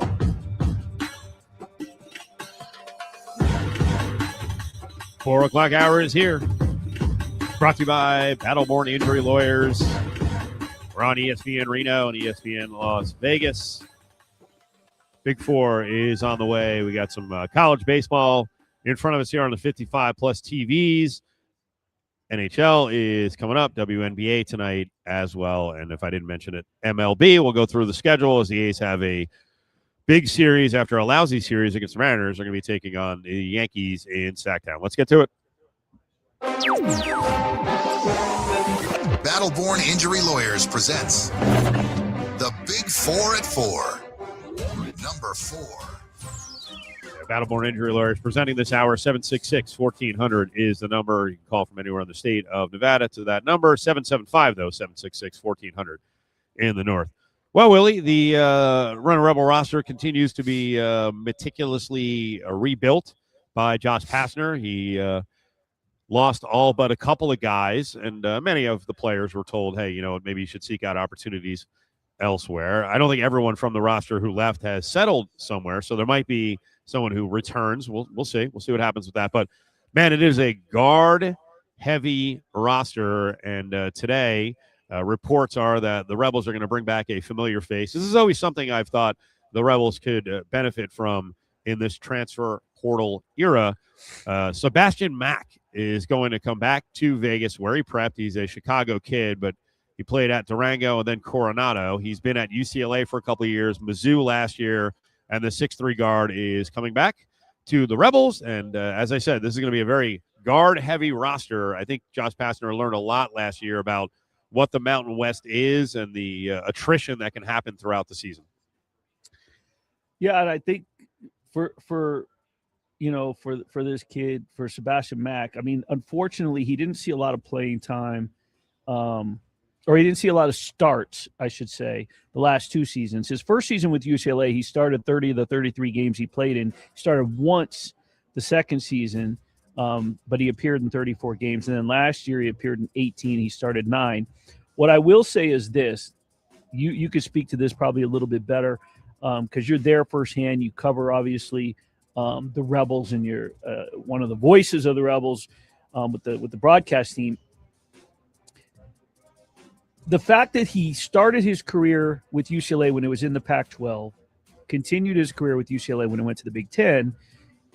Four o'clock hour is here. Brought to you by Battleborn Injury Lawyers. We're on ESPN Reno and ESPN Las Vegas. Big Four is on the way. We got some college baseball in front of us here on the 55-plus TVs. NHL is coming up, WNBA tonight as well. And if I didn't mention it, MLB, we'll go through the schedule as the A's have a big series after a lousy series against the Mariners. They're going to be taking on the Yankees in Sacktown. Let's get to it. Battleborn Injury Lawyers presents the Big Four at 4. Number 4. Battleborn Injury Lawyers presenting this hour. 766-1400 is the number. You can call from anywhere in the state of Nevada to that number. 775, though, 766-1400 in the north. Well, Willie, the Running Rebel roster continues to be meticulously rebuilt by Josh Pastner. He lost all but a couple of guys, and many of the players were told, hey, you know, maybe you should seek out opportunities elsewhere. I don't think everyone from the roster who left has settled somewhere, so there might be someone who returns. We'll see. We'll see what happens with that. But, man, it is a guard-heavy roster, and today reports are that the Rebels are going to bring back a familiar face. This is always something I've thought the Rebels could benefit from in this transfer portal era. Sebastian Mack is going to come back to Vegas where he prepped. He's a Chicago kid, but he played at Durango and then Coronado. He's been at UCLA for a couple of years, Mizzou last year, and the 6'3" guard is coming back to the Rebels. And as I said, this is going to be a very guard-heavy roster. I think Josh Pastner learned a lot last year about what the Mountain West is and the attrition that can happen throughout the season. Yeah, and I think for this kid, for Sebastian Mack, I mean, unfortunately, he didn't see a lot of playing time, or he didn't see a lot of starts, I should say, the last 2 seasons. His first season with UCLA, he started 30 of the 33 games he played in. He started once the second season, but he appeared in 34 games. And then last year, he appeared in 18. He started 9. What I will say is this. You could speak to this probably a little bit better because you're there firsthand. You cover, obviously, the Rebels, and you're one of the voices of the Rebels with the broadcast team. The fact that he started his career with UCLA when it was in the Pac-12, continued his career with UCLA when it went to the Big Ten,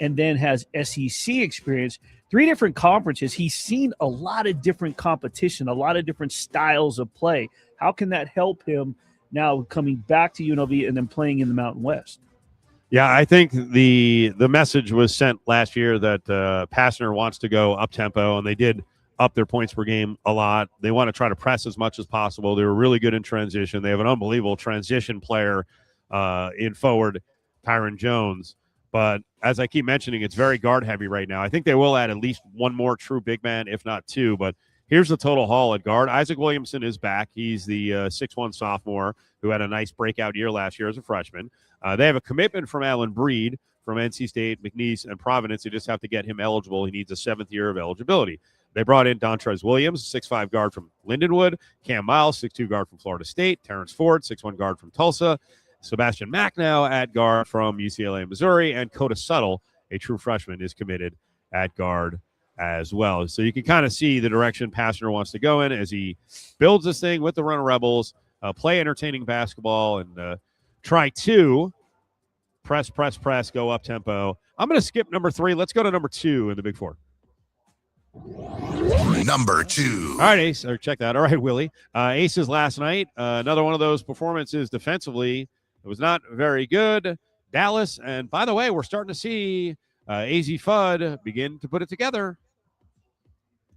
and then has SEC experience, 3 different conferences. He's seen a lot of different competition, a lot of different styles of play. How can that help him now coming back to UNLV and then playing in the Mountain West? Yeah, I think the message was sent last year that Pastner wants to go up-tempo, and they did up their points per game a lot. They want to try to press as much as possible. They were really good in transition. They have an unbelievable transition player in forward, Tyron Jones. But as I keep mentioning, it's very guard-heavy right now. I think they will add at least one more true big man, if not 2. But here's the total haul at guard. Isaac Williamson is back. He's the 6'1" sophomore who had a nice breakout year last year as a freshman. They have a commitment from Allen Breed from NC State, McNeese, and Providence. They just have to get him eligible. He needs a 7th year of eligibility. They brought in Dontrez Williams, 6'5" guard from Lindenwood, Cam Miles, 6'2" guard from Florida State, Terrence Ford, 6'1" guard from Tulsa, Sebastian Mack now at guard from UCLA, Missouri, and Coda Suttle, a true freshman, is committed at guard as well. So you can kind of see the direction Pastner wants to go in as he builds this thing with the Runner Rebels, play entertaining basketball, and try to press, go up tempo. I'm going to skip number 3. Let's go to number 2 in the Big Four. Number 2. All right, Ace, or check that. All right, Willie. Aces last night. Another one of those performances defensively. It was not very good. Dallas, and by the way, we're starting to see AZ Fudd begin to put it together.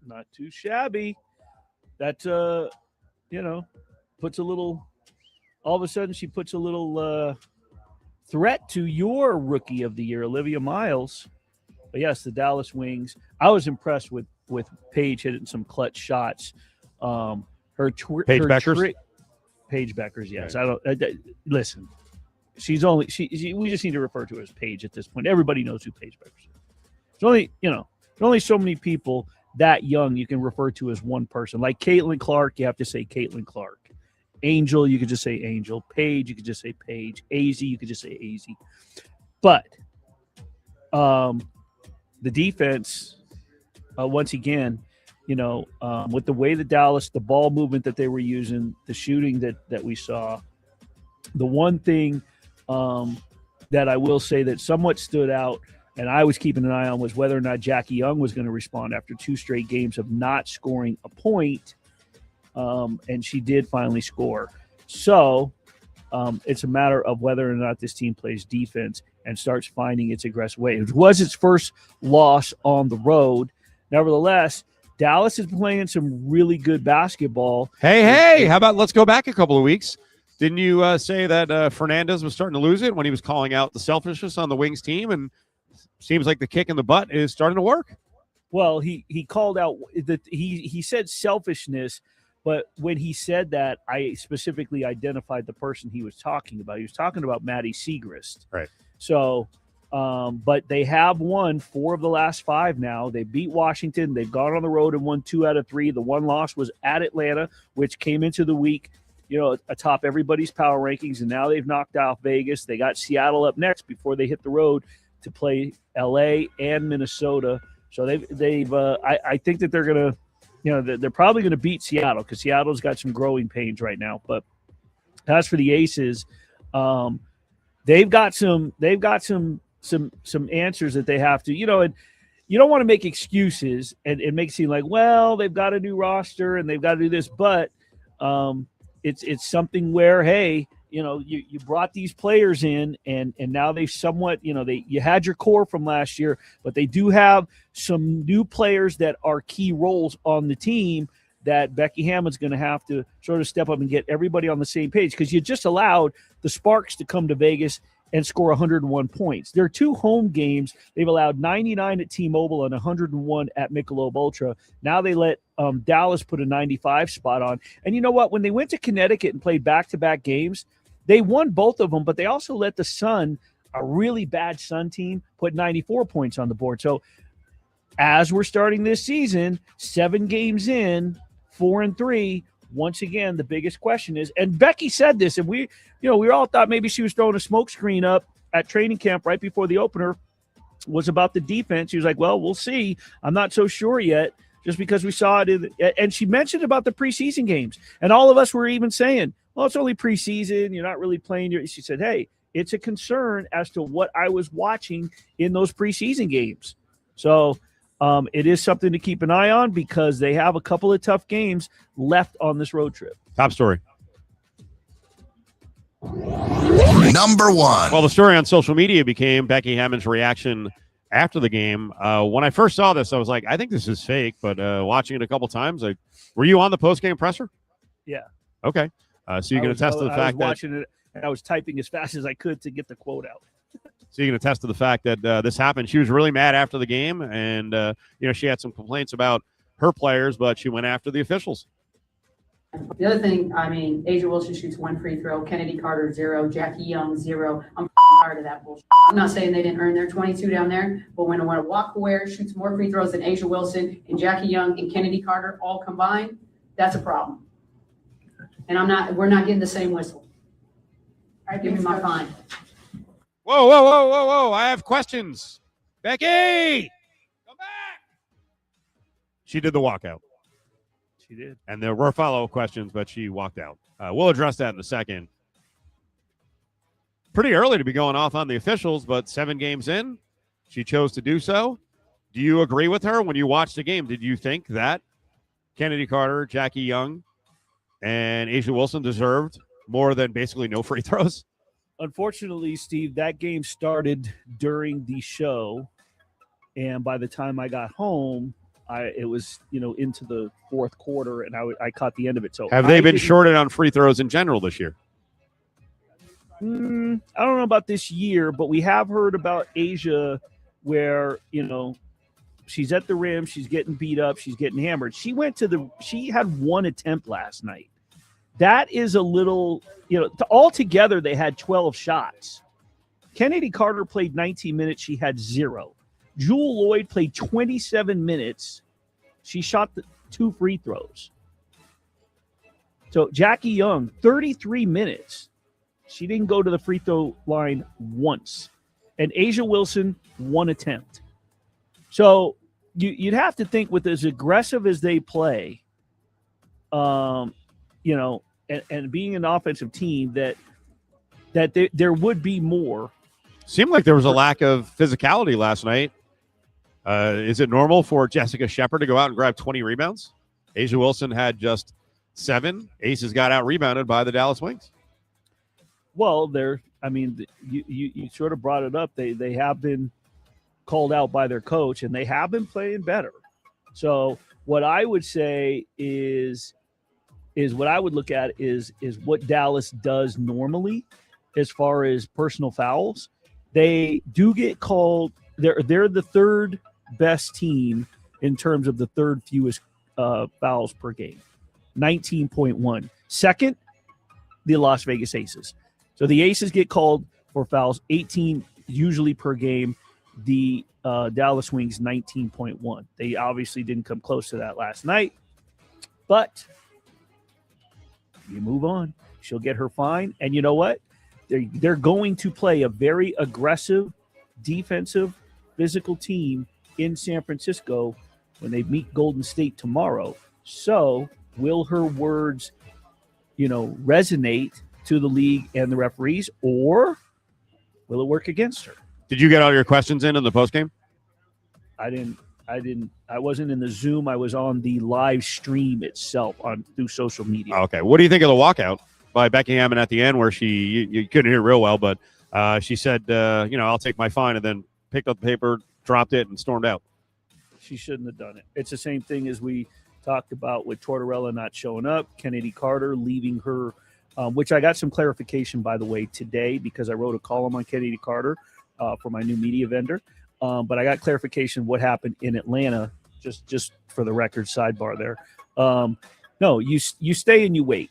Not too shabby. That, puts a little, all of a sudden she puts a little threat to your rookie of the year, Olivia Miles. But yes, the Dallas Wings. I was impressed with Paige hitting some clutch shots. Paige Beckers? Paige Beckers, yes. Right. Listen, she's only we just need to refer to her as Paige at this point. Everybody knows who Paige Beckers is. There's only so many people that young you can refer to as one person. Like Caitlin Clark, you have to say Caitlin Clark. Angel, you could just say Angel. Paige, you could just say Paige. AZ, you could just say AZ. But the defense, once again, with the way that Dallas, the ball movement that they were using, the shooting that we saw, the one thing that I will say that somewhat stood out, and I was keeping an eye on, was whether or not Jackie Young was going to respond after 2 straight games of not scoring a point, and she did finally score. So it's a matter of whether or not this team plays defense and starts finding its aggressive way. It was its first loss on the road. Nevertheless, Dallas is playing some really good basketball. Hey, how about let's go back a couple of weeks. Didn't you say that Fernandez was starting to lose it when he was calling out the selfishness on the Wings team? And seems like the kick in the butt is starting to work. Well, he called out that he said selfishness, but when he said that, I specifically identified the person he was talking about. He was talking about Maddie Siegrist. Right. So, but they have won 4 of the last 5 now. They beat Washington. They've gone on the road and won 2 out of 3. The one loss was at Atlanta, which came into the week, atop everybody's power rankings, and now they've knocked out Vegas. They got Seattle up next before they hit the road to play LA and Minnesota. So I think that they're going to, they're probably going to beat Seattle because Seattle's got some growing pains right now. But as for the Aces, they've got some answers that they have to, and you don't want to make excuses and make it seem like, well, they've got a new roster and they've got to do this, but it's something where, hey, you brought these players in and now they somewhat, you had your core from last year, but they do have some new players that are key roles on the team that Becky Hammond's going to have to sort of step up and get everybody on the same page, because you just allowed the Sparks to come to Vegas and score 101 points. There are 2 home games. They've allowed 99 at T-Mobile and 101 at Michelob Ultra. Now they let Dallas put a 95 spot on. And you know what? When they went to Connecticut and played back-to-back games, they won both of them, but they also let the Sun, a really bad Sun team, put 94 points on the board. So as we're starting this season, 7 games in, 4-3, once again, the biggest question is, and Becky said this, and we all thought maybe she was throwing a smoke screen up at training camp right before the opener, was about the defense. She was like, well, we'll see. I'm not so sure yet, just because we saw it. And she mentioned about the preseason games. And all of us were even saying, well, it's only preseason. You're not really playing. She said, hey, it's a concern as to what I was watching in those preseason games. So it is something to keep an eye on, because they have a couple of tough games left on this road trip. Top story. Number 1. Well, the story on social media became Becky Hammond's reaction after the game. When I first saw this, I was like, I think this is fake, but watching it a couple times, were you on the post-game presser? Yeah. Okay. So you can attest to the fact that I was watching it, and I was typing as fast as I could to get the quote out. So you can attest to the fact that this happened. She was really mad after the game, and she had some complaints about her players, but she went after the officials. The other thing, Asia Wilson shoots 1 free throw, Kennedy Carter 0, Jackie Young 0. I'm tired of that bullshit. I'm not saying they didn't earn their 22 down there, but when Walker Ware shoots more free throws than Asia Wilson and Jackie Young and Kennedy Carter all combined, that's a problem. And we're not getting the same whistle. All right, give me my fine. Whoa. I have questions. Becky! Come back! She did the walkout. She did. And there were follow-up questions, but she walked out. We'll address that in a second. Pretty early to be going off on the officials, but 7 games in, she chose to do so. Do you agree with her when you watched the game? Did you think that Kennedy Carter, Jackie Young, and Asia Wilson deserved more than basically no free throws? Unfortunately, Steve, that game started during the show, and by the time I got home, it was into the fourth quarter, and I caught the end of it. So have they been shorted on free throws in general this year? I don't know about this year, but we have heard about Asia, where she's at the rim, she's getting beat up, she's getting hammered. She had 1 attempt last night. That is a little, altogether they had 12 shots. Kennedy Carter played 19 minutes. She had 0. Jewel Lloyd played 27 minutes. She shot 2 free throws. So Jackie Young, 33 minutes. She didn't go to the free throw line once. And Asia Wilson, 1 attempt. So you'd have to think, with as aggressive as they play, and being an offensive team, that there would be more. Seemed like there was a lack of physicality last night. Is it normal for Jessica Shepard to go out and grab 20 rebounds? Asia Wilson had just 7. Aces got out rebounded by the Dallas Wings. Well, you sort of brought it up. They have been called out by their coach, and they have been playing better. So what I would say is what I would look at is what Dallas does normally as far as personal fouls. They do get called. They're the 3rd best team in terms of the 3rd fewest fouls per game, 19.1. Second, the Las Vegas Aces. So the Aces get called for fouls 18 usually per game. The Dallas Wings 19.1. They obviously didn't come close to that last night, but you move on. She'll get her fine, and you know what? They're going to play a very aggressive, defensive, physical team in San Francisco when they meet Golden State tomorrow. So will her words, resonate to the league and the referees, or will it work against her? Did you get all your questions in the postgame? I wasn't in the Zoom. I was on the live stream itself through social media. Okay. What do you think of the walkout by Becky Hammon at the end where you couldn't hear real well, but she said, I'll take my fine, and then picked up the paper, dropped it, and stormed out. She shouldn't have done it. It's the same thing as we talked about with Tortorella not showing up, Kennedy Carter leaving her, which I got some clarification, by the way, today because I wrote a column on Kennedy Carter for my new media vendor. But I got clarification what happened in Atlanta, just for the record, sidebar there. No, you stay and you wait.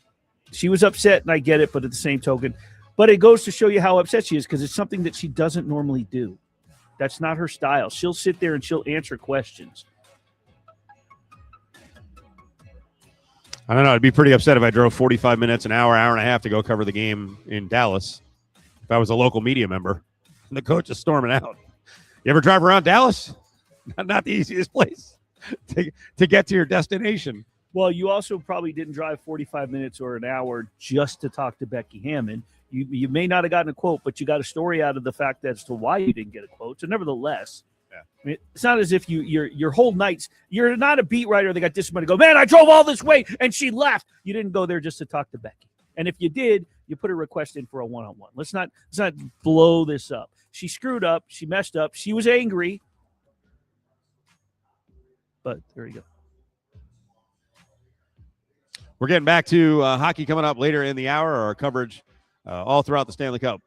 She was upset, and I get it, but at the same token, but it goes to show you how upset she is because it's something that she doesn't normally do. That's not her style. She'll sit there and she'll answer questions. I don't know. I'd be pretty upset if I drove 45 minutes, an hour and a half to go cover the game in Dallas. If I was a local media member and the coach is storming out. You ever drive around Dallas? Not the easiest place to get to your destination. Well, you also probably didn't drive 45 minutes or an hour just to talk to Becky Hammon. You may not have gotten a quote, but you got a story out of the fact as to why you didn't get a quote. So nevertheless, I mean, it's not as if your whole nights, you're not a beat writer that got disciplined to go, man, I drove all this way and she left. You didn't go there just to talk to Becky. And if you did, you put a request in for a one-on-one. Let's not blow this up. She screwed up. She messed up. She was angry. But there you go. We're getting back to hockey coming up later in the hour. Our coverage all throughout the Stanley Cup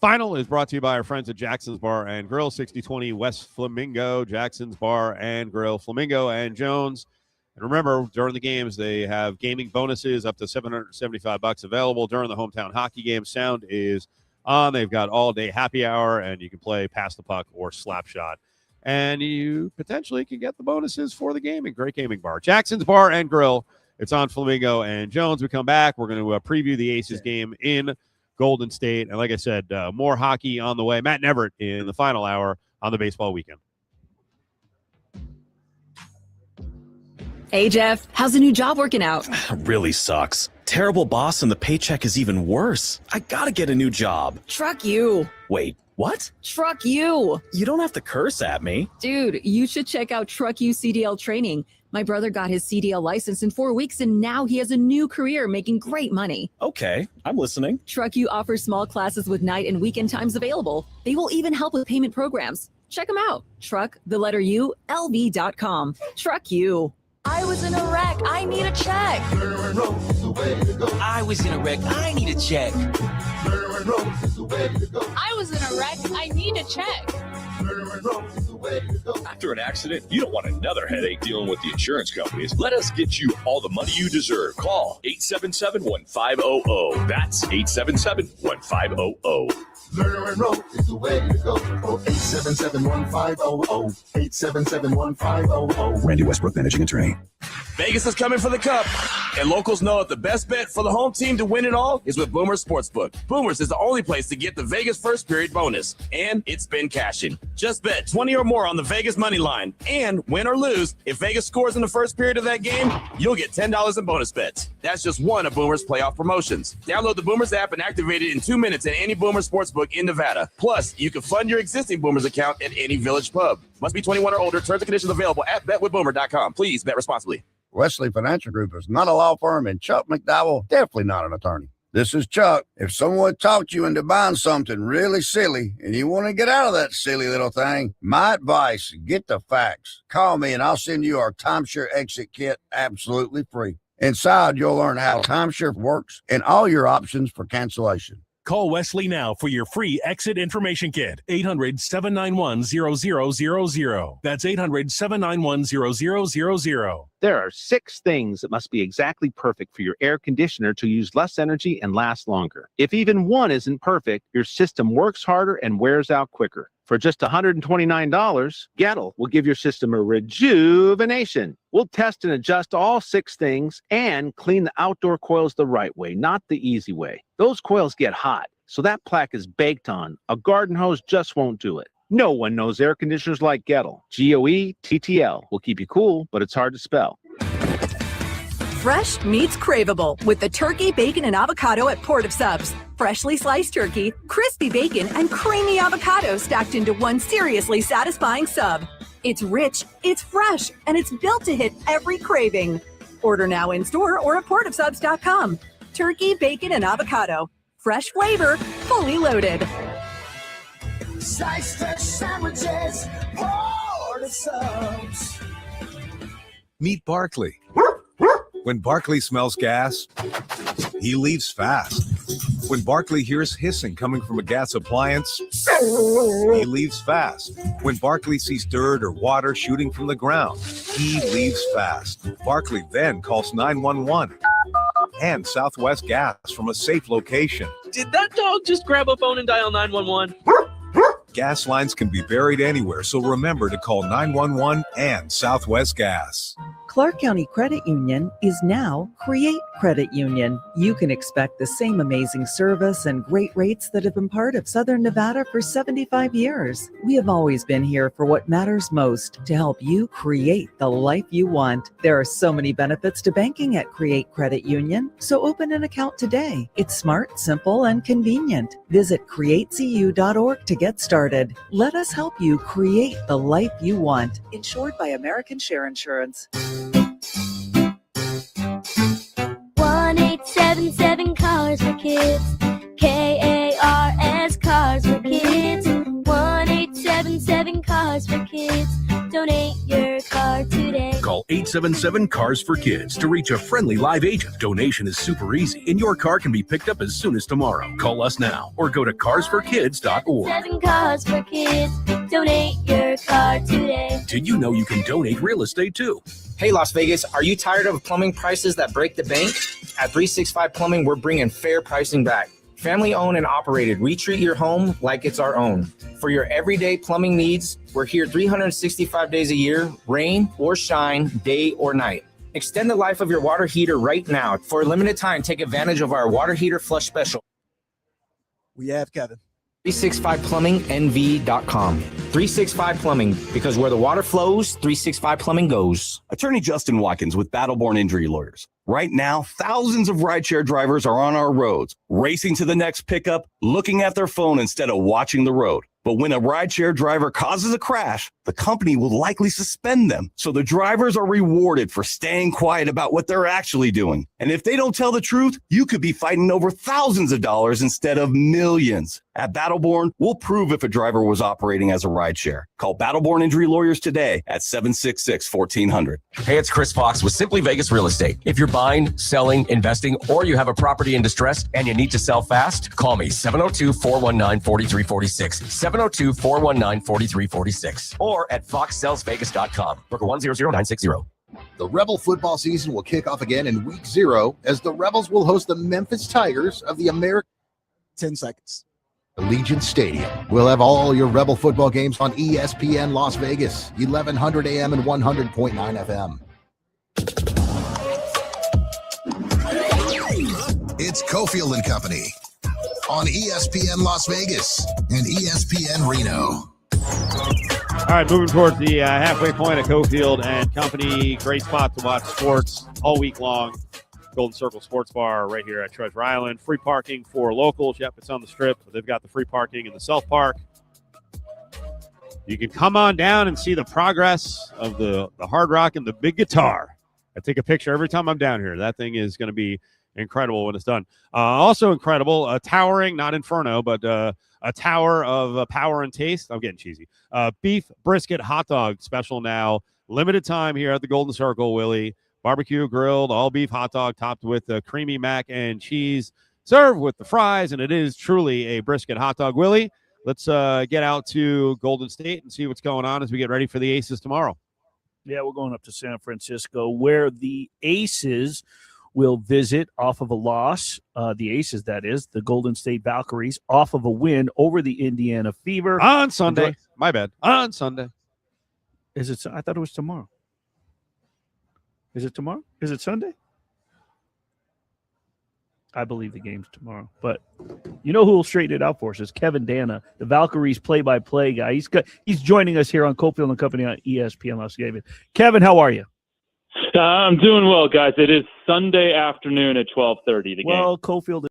Final is brought to you by our friends at Jackson's Bar and Grill, 6020 West Flamingo. Jackson's Bar and Grill, Flamingo and Jones. And remember, during the games, they have gaming bonuses up to $775 available during the hometown hockey game. Sound is on. They've got all-day happy hour, and you can play pass the puck or slap shot. And you potentially can get the bonuses for the gaming. Great gaming bar. Jackson's Bar and Grill. It's on Flamingo and Jones. We come back. We're going to preview the Aces game in Golden State. And like I said, more hockey on the way. Matt Neverett in the final hour on the baseball weekend. Hey, Jeff, how's the new job working out? Really sucks. Terrible boss, and the paycheck is even worse. I gotta get a new job. Truck you. Wait, what? Truck you. You don't have to curse at me. Dude, you should check out Truck You CDL training. My brother got his CDL license in 4 weeks, and now he has a new career making great money. Okay, I'm listening. Truck You offers small classes with night and weekend times available. They will even help with payment programs. Check them out. Truck, the letter U, LV.com. Truck You. I was in a wreck. I need a check. I was in a wreck. I need a check. I was in a wreck. I need a check. After an accident, you don't want another headache dealing with the insurance companies. Let us get you all the money you deserve. Call 877-1500. That's 877-1500. Lerner & Rowe is the way to go. 877-1500. 877-1500. Randy Westbrook, managing attorney. Vegas is coming for the Cup, and locals know that the best bet for the home team to win it all is with Boomers Sportsbook. Boomers is the only place to get the Vegas first period bonus, and it's been cashing. Just bet 20 or more on the Vegas money line, and win or lose, if Vegas scores in the first period of that game, you'll get $10 in bonus bets. That's just one of Boomers' playoff promotions. Download the Boomers app and activate it in 2 minutes at any Boomers Sportsbook in Nevada. Plus, you can fund your existing Boomers account at any Village pub. Must be 21 or older. Terms and conditions available at betwithboomer.com. Please bet responsibly. Wesley Financial Group is not a law firm, and Chuck McDowell definitely not an attorney. This is Chuck. If someone talked you into buying something really silly and you want to get out of that silly little thing, my advice, get the facts. Call me and I'll send you our timeshare exit kit absolutely free. Inside, you'll learn how timeshare works and all your options for cancellation. Call Wesley now for your free exit information kit. 800-791-0000. That's 800-791-0000. There are 6 things that must be exactly perfect for your air conditioner to use less energy and last longer. If even one isn't perfect, your system works harder and wears out quicker. For just $129, Gettle will give your system a rejuvenation. We'll test and adjust all 6 things and clean the outdoor coils the right way, not the easy way. Those coils get hot, so that plaque is baked on. A garden hose just won't do it. No one knows air conditioners like Gettle. Goettl will keep you cool, but it's hard to spell. Fresh meets craveable with the turkey, bacon, and avocado at Port of Subs. Freshly sliced turkey, crispy bacon, and creamy avocado stacked into one seriously satisfying sub. It's rich, it's fresh, and it's built to hit every craving. Order now in-store or at portofsubs.com. Turkey, bacon, and avocado. Fresh flavor, fully loaded. Sliced fresh sandwiches, Port of Subs. Meet Barkley. When Barkley smells gas, he leaves fast. When Barkley hears hissing coming from a gas appliance, he leaves fast. When Barkley sees dirt or water shooting from the ground, he leaves fast. Barkley then calls 911 and Southwest Gas from a safe location. Did that dog just grab a phone and dial 911? Gas lines can be buried anywhere, so remember to call 911 and Southwest Gas. Clark County Credit Union is now Create Credit Union. You can expect the same amazing service and great rates that have been part of Southern Nevada for 75 years. We have always been here for what matters most, to help you create the life you want. There are so many benefits to banking at Create Credit Union, so open an account today. It's smart, simple, and convenient. Visit createcu.org to get started. Let us help you create the life you want. Insured by American Share Insurance. 1-877 Cars for Kids. KARS Cars for Kids. 1-877 Cars for Kids. Donate your car today. Call 877 Cars for Kids to reach a friendly live agent. Donation is super easy, and your car can be picked up as soon as tomorrow. Call us now or go to carsforkids.org. 7 Cars for Kids. Donate your car today. Did you know you can donate real estate too? Hey, Las Vegas, are you tired of plumbing prices that break the bank? At 365 Plumbing, we're bringing fair pricing back. Family owned and operated, we treat your home like it's our own. For your everyday plumbing needs, we're here 365 days a year, rain or shine, day or night. Extend the life of your water heater right now. For a limited time, take advantage of our water heater flush special. We have Kevin. 365plumbingnv.com. 365 Plumbing, because where the water flows, 365 Plumbing goes. Attorney Justin Watkins with Battleborn Injury Lawyers. Right now, thousands of rideshare drivers are on our roads, racing to the next pickup, looking at their phone instead of watching the road. But when a rideshare driver causes a crash, the company will likely suspend them. So the drivers are rewarded for staying quiet about what they're actually doing. And if they don't tell the truth, you could be fighting over thousands of dollars instead of millions. At Battleborn, we'll prove if a driver was operating as a rideshare. Call Battleborn Injury Lawyers today at 766-1400. Hey, it's Chris Fox with Simply Vegas Real Estate. If you're buying, selling, investing, or you have a property in distress and you need to sell fast, call me 702-419-4346. 702-419-4346 or at foxsellsvegas.com. Broker 100960. The Rebel football season will kick off again in week 0 as the Rebels will host the Memphis Tigers of the American 10 seconds. Allegiant Stadium. We'll have all your Rebel football games on ESPN Las Vegas, 1100 AM and 100.9 FM. It's Cofield and Company on ESPN Las Vegas and ESPN Reno. All right, moving towards the halfway point at Cofield and Company. Great spot to watch sports all week long. Golden Circle Sports Bar right here at Treasure Island. Free parking for locals. Yep, it's on the Strip. They've got the free parking in the South Park. You can come on down and see the progress of the Hard Rock and the big guitar. I take a picture every time I'm down here. That thing is going to be incredible when it's done. Also incredible, towering, not Inferno, but a tower of power and taste. I'm getting cheesy. Beef brisket hot dog special now. Limited time here at the Golden Circle, Willie. Barbecue grilled, all beef hot dog topped with creamy mac and cheese. Served with the fries, and it is truly a brisket hot dog. Willie, let's get out to Golden State and see what's going on as we get ready for the Aces tomorrow. Yeah, we're going up to San Francisco where the Aces will visit off of a loss. The Aces, that is, the Golden State Valkyries, off of a win over the Indiana Fever. On Sunday. My bad. On Sunday. Is it? I thought it was tomorrow. Is it tomorrow? Is it Sunday? I believe the game's tomorrow. But you know who will straighten it out for us is Kevin Dana, the Valkyries play-by-play guy. He's joining us here on Cofield and Company on ESPN Las Vegas. Kevin, how are you? I'm doing well, guys. It is Sunday afternoon at 12:30. The game. Well, Cofield.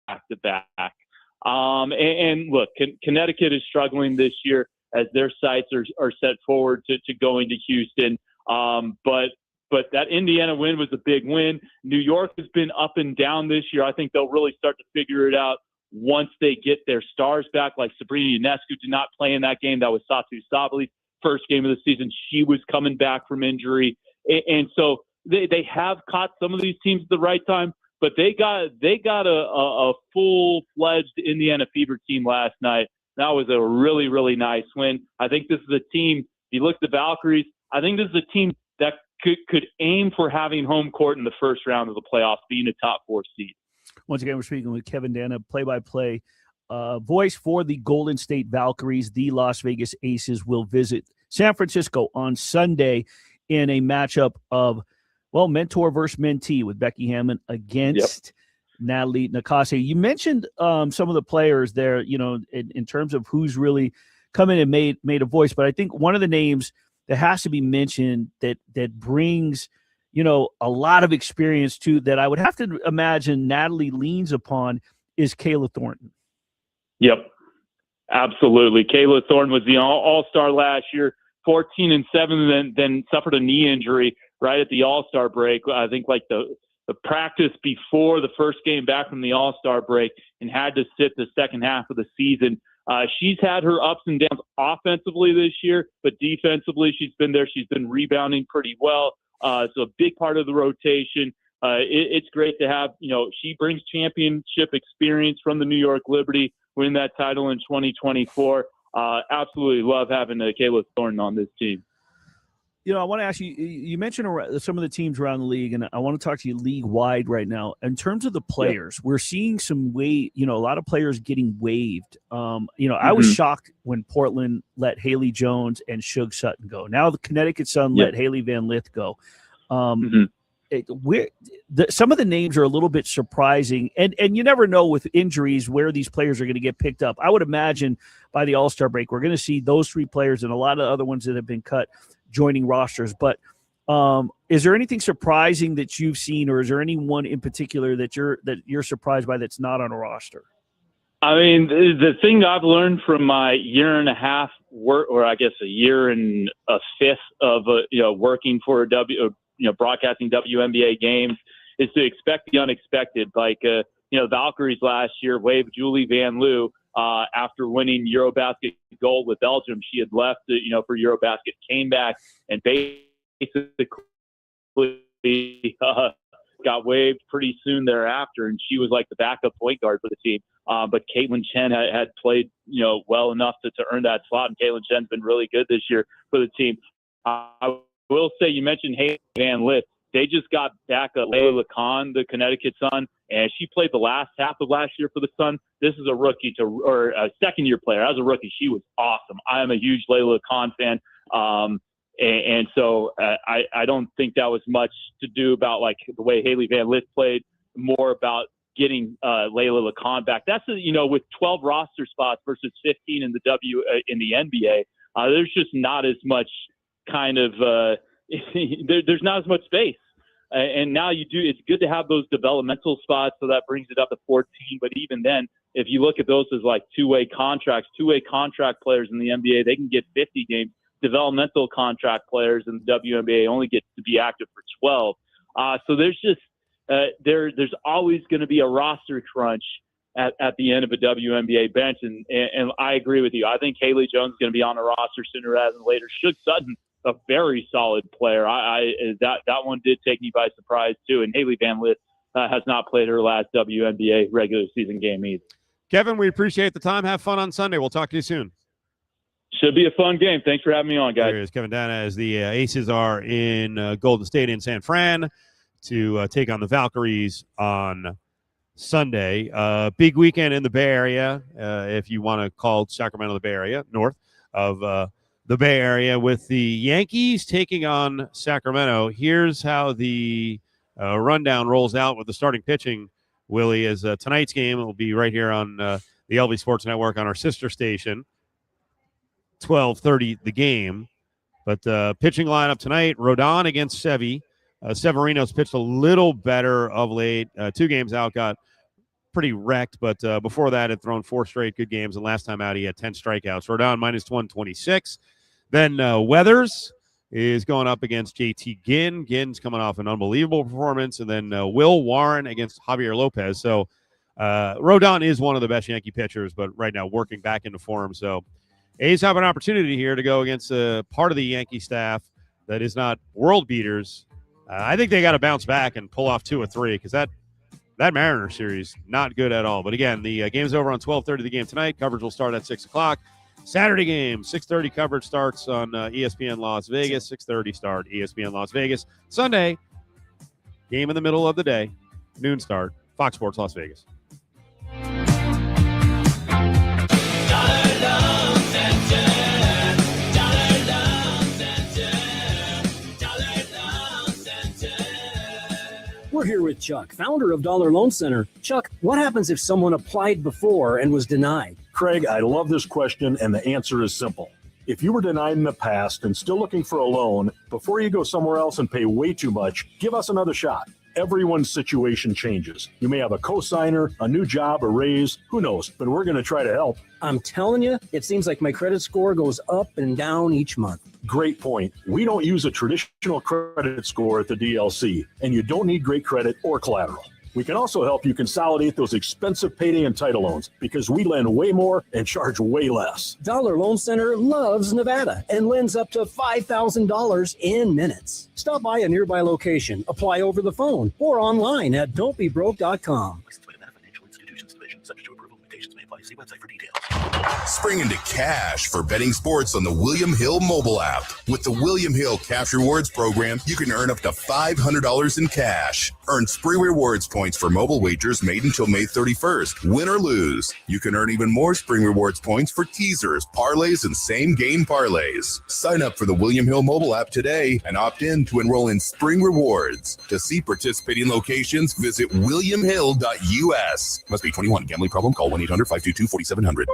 Back to back. And look, Connecticut is struggling this year as their sights are set forward to going to Houston. But that Indiana win was a big win. New York has been up and down this year. I think they'll really start to figure it out once they get their stars back, like Sabrina Ionescu did not play in that game. That was Satu Sabali's first game of the season. She was coming back from injury. And so they have caught some of these teams at the right time, but they got a full-fledged Indiana Fever team last night. That was a really, really nice win. I think this is a team, if you look at the Valkyries, I think this is a team that could aim for having home court in the first round of the playoffs, being a top 4 seed. Once again, we're speaking with Kevin Dana, play-by-play voice for the Golden State Valkyries. The Las Vegas Aces will visit San Francisco on Sunday in a matchup of, well, mentor versus mentee with Becky Hammon against Natalie Nakase. You mentioned some of the players there, you know, in terms of who's really come in and made a voice. But I think one of the names that has to be mentioned that brings, you know, a lot of experience to that I would have to imagine Natalie leans upon is Kayla Thornton. Yep, absolutely. Kayla Thornton was the all-star last year, 14-7, then suffered a knee injury right at the all-star break. I think like the practice before the first game back from the all-star break, and had to sit the second half of the season. She's had her ups and downs offensively this year, but defensively she's been there. She's been rebounding pretty well. So a big part of the rotation. It's great to have, you know, she brings championship experience from the New York Liberty, win that title in 2024. Absolutely love having Kayla Thornton on this team. You know, I want to ask you, you mentioned some of the teams around the league, and I want to talk to you league-wide right now. In terms of the players, we're seeing some a lot of players getting waived. I was shocked when Portland let Haley Jones and Shug Sutton go. Now the Connecticut Sun let Haley Van Lith go. Some of the names are a little bit surprising, and you never know with injuries where these players are going to get picked up. I would imagine by the All-Star break, we're going to see those 3 players and a lot of other ones that have been cut joining rosters. But is there anything surprising that you've seen, or is there anyone in particular that you're surprised by that's not on a roster? I mean, the thing I've learned from my year and a half work, or I guess a year and a fifth of working for broadcasting WNBA games, is to expect the unexpected. Like Valkyries last year waived Julie Van Loo after winning Eurobasket gold with Belgium. She had left, for Eurobasket, came back, and basically got waived pretty soon thereafter, and she was like the backup point guard for the team. But Caitlin Chen had played, well enough to earn that slot, and Caitlin Chen's been really good this year for the team. I will say, you mentioned Haley Van Lith. They just got back Layla Khan, the Connecticut Sun, and she played the last half of last year for the Sun. This is a rookie or a second-year player. As a rookie, she was awesome. I am a huge Layla Khan fan. And so I don't think that was much to do about like the way Haley Van Lith played, more about getting Layla Khan back. That's with 12 roster spots versus 15 in the NBA. There's just not as much kind of there's not as much space. And now it's good to have those developmental spots, so that brings it up to 14. But even then, if you look at those as like two-way contract players in the NBA, they can get 50 games. Developmental contract players in the WNBA only get to be active for 12. So there's just there's always going to be a roster crunch at the end of a WNBA bench, and I agree with you. I think Haley Jones is going to be on the roster sooner rather than later. Shug Sutton, a very solid player. That one did take me by surprise too. And Haley Van Lith has not played her last WNBA regular season game either. Kevin, we appreciate the time. Have fun on Sunday. We'll talk to you soon. Should be a fun game. Thanks for having me on, guys. There is Kevin Dana as the Aces are in Golden State in San Fran to take on the Valkyries on Sunday. Big weekend in the Bay Area, if you want to call Sacramento the Bay Area, north of the Bay Area, with the Yankees taking on Sacramento. Here's how the rundown rolls out with the starting pitching, Willie, as tonight's game will be right here on the LV Sports Network on our sister station. 12:30 the game. But pitching lineup tonight, Rodon against Sevy. Severino's pitched a little better of late. 2 games out, got pretty wrecked, but before that had thrown 4 straight good games, and last time out he had 10 strikeouts. Rodon -126. Then Weathers is going up against JT Ginn. Ginn's coming off an unbelievable performance. And then Will Warren against Javier Lopez. So Rodon is one of the best Yankee pitchers, but right now working back into form. So A's have an opportunity here to go against part of the Yankee staff that is not world beaters. I think they got to bounce back and pull off 2 or 3 because that Mariner series, not good at all. But again, the game's over on 12:30 the game tonight. Coverage will start at 6 o'clock. Saturday game, 6:30 coverage starts on ESPN Las Vegas. 6:30 start, ESPN Las Vegas. Sunday, game in the middle of the day, noon start, Fox Sports Las Vegas. We're here with Chuck, founder of Dollar Loan Center. Chuck, what happens if someone applied before and was denied? Craig, I love this question, and the answer is simple. If you were denied in the past and still looking for a loan, before you go somewhere else and pay way too much, give us another shot. Everyone's situation changes. You may have a cosigner, a new job, a raise, who knows, but we're going to try to help. I'm telling you, it seems like my credit score goes up and down each month. Great point. We don't use a traditional credit score at the DLC, and you don't need great credit or collateral. We can also help you consolidate those expensive payday and title loans because we lend way more and charge way less. Dollar Loan Center loves Nevada and lends up to $5,000 in minutes. Stop by a nearby location, apply over the phone, or online at don'tbebroke.com. See website for details. Spring into cash for betting sports on the William Hill mobile app. With the William Hill Cash Rewards program, you can earn up to $500 in cash. Earn Spree Rewards points for mobile wagers made until May 31st. Win or lose, you can earn even more Spring Rewards points for teasers, parlays, and same-game parlays. Sign up for the William Hill mobile app today and opt in to enroll in Spring Rewards. To see participating locations, visit williamhill.us. Must be 21. Gambling problem? Call 1-800-522-4700.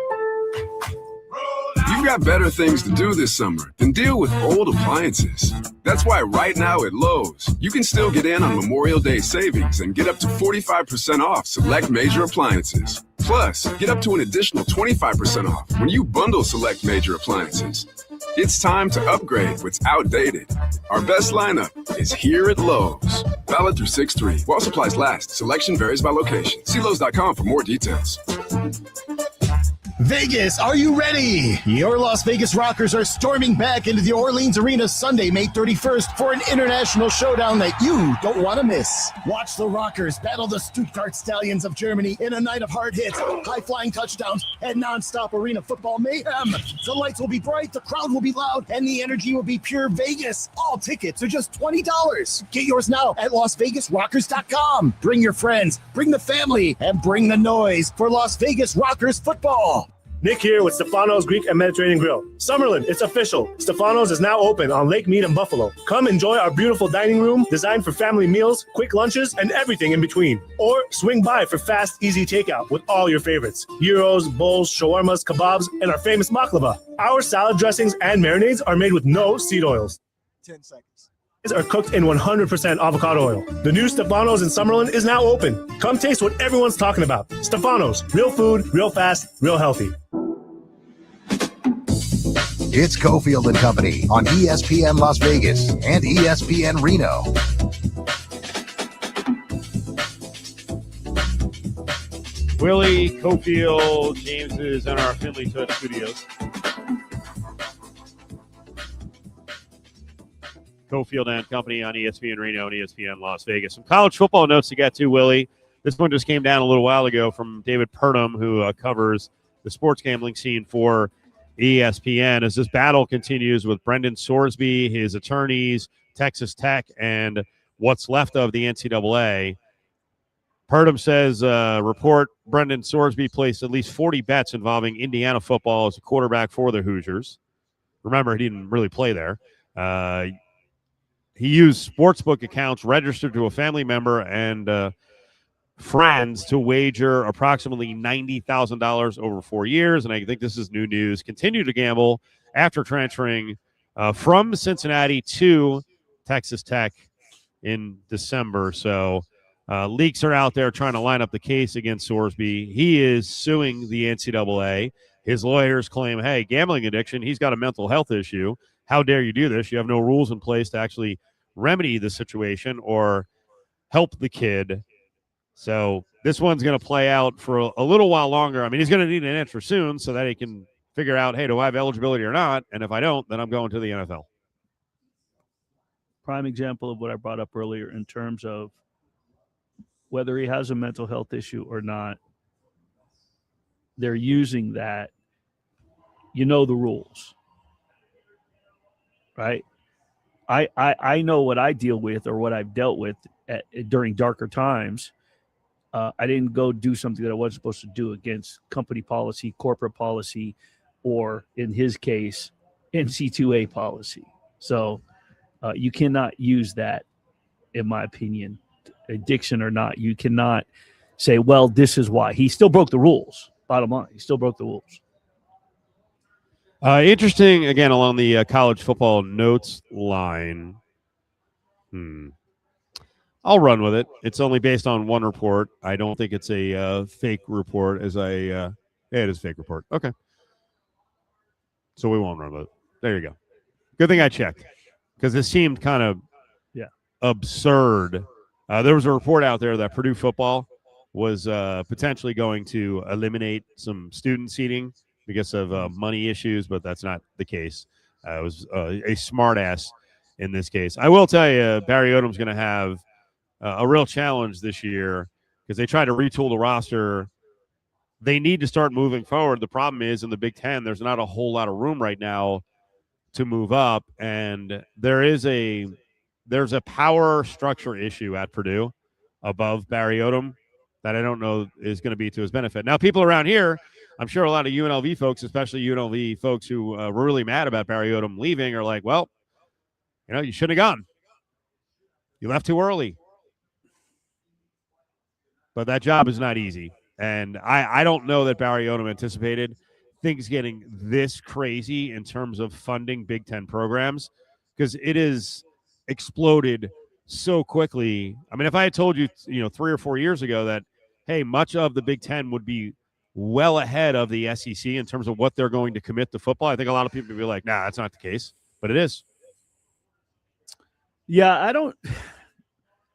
You've got better things to do this summer than deal with old appliances. That's why right now at Lowe's, you can still get in on Memorial Day savings and get up to 45% off select major appliances. Plus, get up to an additional 25% off when you bundle select major appliances. It's time to upgrade what's outdated. Our best lineup is here at Lowe's. Valid through 6/3. While supplies last, selection varies by location. See Lowe's.com for more details. Vegas, are you ready? Your Las Vegas Rockers are storming back into the Orleans Arena Sunday, May 31st for an international showdown that you don't want to miss. Watch the Rockers battle the Stuttgart Stallions of Germany in a night of hard hits, high-flying touchdowns, and non-stop arena football mayhem. The lights will be bright, the crowd will be loud, and the energy will be pure Vegas. All tickets are just $20. Get yours now at LasVegasRockers.com. Bring your friends, bring the family, and bring the noise for Las Vegas Rockers football. Nick here with Stefano's Greek and Mediterranean Grill. Summerlin, it's official. Stefano's is now open on Lake Mead in Buffalo. Come enjoy our beautiful dining room designed for family meals, quick lunches, and everything in between. Or swing by for fast, easy takeout with all your favorites. Gyros, bowls, shawarmas, kebabs, and our famous baklava. Our salad dressings and marinades are made with no seed oils. 10 seconds. Are cooked in 100% avocado oil. The new Stefano's in Summerlin is now open. Come taste what everyone's talking about. Stefano's, real food, real fast, real healthy. It's Cofield and Company on ESPN Las Vegas and ESPN Reno. Willie, Cofield, James is in our Finley Touch Studios. Cofield and Company on ESPN Reno and ESPN Las Vegas. Some college football notes to get to, Willie. This one just came down a little while ago from David Purdom, who covers the sports gambling scene for ESPN. As this battle continues with Brendan Sorsby, his attorneys, Texas Tech, and what's left of the NCAA. Purdom says, report Brendan Sorsby placed at least 40 bets involving Indiana football as a quarterback for the Hoosiers. Remember, he didn't really play there. He used sportsbook accounts registered to a family member and friends to wager approximately $90,000 over 4 years. And I think this is new news. Continued to gamble after transferring from Cincinnati to Texas Tech in December. So leaks are out there trying to line up the case against Sorsby. He is suing the NCAA. His lawyers claim, hey, gambling addiction, he's got a mental health issue. How dare you do this? You have no rules in place to actually remedy the situation or help the kid. So this one's going to play out for a little while longer. I mean, he's going to need an answer soon so that he can figure out, hey, do I have eligibility or not? And if I don't, then I'm going to the NFL. Prime example of what I brought up earlier in terms of whether he has a mental health issue or not. They're using that. You know the rules, right? I know what I deal with or what I've dealt with during darker times. I didn't go do something that I wasn't supposed to do against company policy, corporate policy, or in his case, NC2A policy. So you cannot use that, in my opinion, addiction or not. You cannot say, well, this is why. He still broke the rules. Bottom line, he still broke the rules. Interesting, again, along the college football notes line. I'll run with it. It's only based on one report. I don't think it's a fake report. It is a fake report. Okay. So we won't run with it. There you go. Good thing I checked, because this seemed kind of absurd. There was a report out there that Purdue football was potentially going to eliminate some student seating because of money issues, but that's not the case. It was a smart ass in this case. I will tell you, Barry Odom's going to have a real challenge this year because they try to retool the roster. They need to start moving forward. The problem is in the Big Ten, there's not a whole lot of room right now to move up, and there's a power structure issue at Purdue above Barry Odom that I don't know is going to be to his benefit. Now, people around here, I'm sure a lot of UNLV folks, especially UNLV folks who were really mad about Barry Odom leaving, are like, well, you shouldn't have gone. You left too early. But that job is not easy. And I don't know that Barry Odom anticipated things getting this crazy in terms of funding Big Ten programs, because it is exploded so quickly. I mean, if I had told you, 3 or 4 years ago that, hey, much of the Big Ten would be well ahead of the SEC in terms of what they're going to commit to football, I think a lot of people would be like, nah, that's not the case. But it is. Yeah, I don't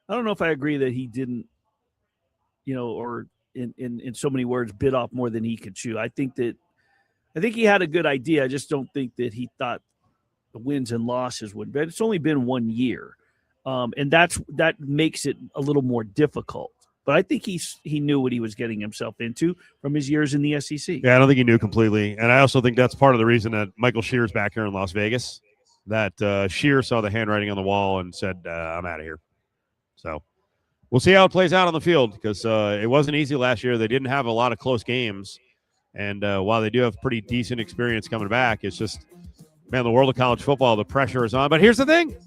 know if I agree that he didn't, or in so many words, bit off more than he could chew. I think he had a good idea. I just don't think that he thought the wins and losses would. But it's only been 1 year, and that makes it a little more difficult. But I think he knew what he was getting himself into from his years in the SEC. Yeah, I don't think he knew completely, and I also think that's part of the reason that Michael Scheer's back here in Las Vegas. That Scheer saw the handwriting on the wall and said, "I'm out of here." So we'll see how it plays out on the field, because it wasn't easy last year. They didn't have a lot of close games. And while they do have pretty decent experience coming back, it's just, man, the world of college football, the pressure is on. But here's the thing.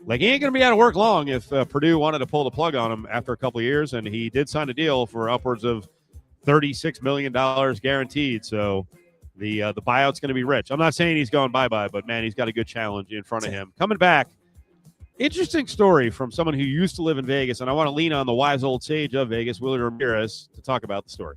He ain't going to be out of work long if Purdue wanted to pull the plug on him after a couple of years. And he did sign a deal for upwards of $36 million guaranteed. So the buyout's going to be rich. I'm not saying he's going bye-bye, but, man, he's got a good challenge in front of him. Coming back, interesting story from someone who used to live in Vegas, and I want to lean on the wise old sage of Vegas, Willie Ramirez, to talk about the story.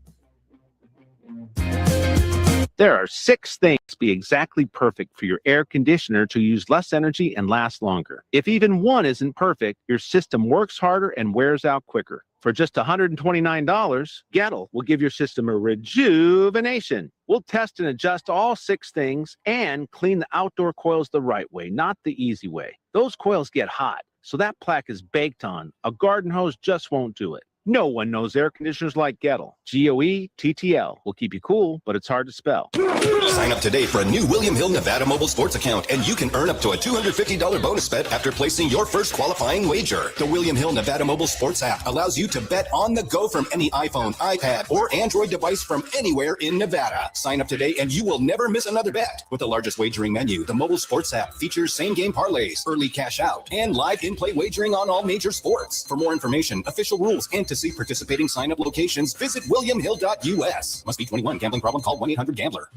There are 6 things to be exactly perfect for your air conditioner to use less energy and last longer. If even one isn't perfect, your system works harder and wears out quicker. For just $129, Gettle will give your system a rejuvenation. We'll test and adjust all 6 things and clean the outdoor coils the right way, not the easy way. Those coils get hot, so that plaque is baked on. A garden hose just won't do it. No one knows air conditioners like Gettle. Goettl will keep you cool, but it's hard to spell. Sign up today for a new William Hill Nevada mobile sports account, and you can earn up to a $250 bonus bet after placing your first qualifying wager. The William Hill Nevada mobile sports app allows you to bet on the go from any iPhone, iPad, or Android device from anywhere in Nevada. Sign up today and you will never miss another bet. With the largest wagering menu, the mobile sports app features same-game parlays, early cash out, and live in-play wagering on all major sports. For more information, official rules, and to see participating sign-up locations, visit williamhill.us. Must be 21. Gambling problem? Call 1-800-GAMBLER.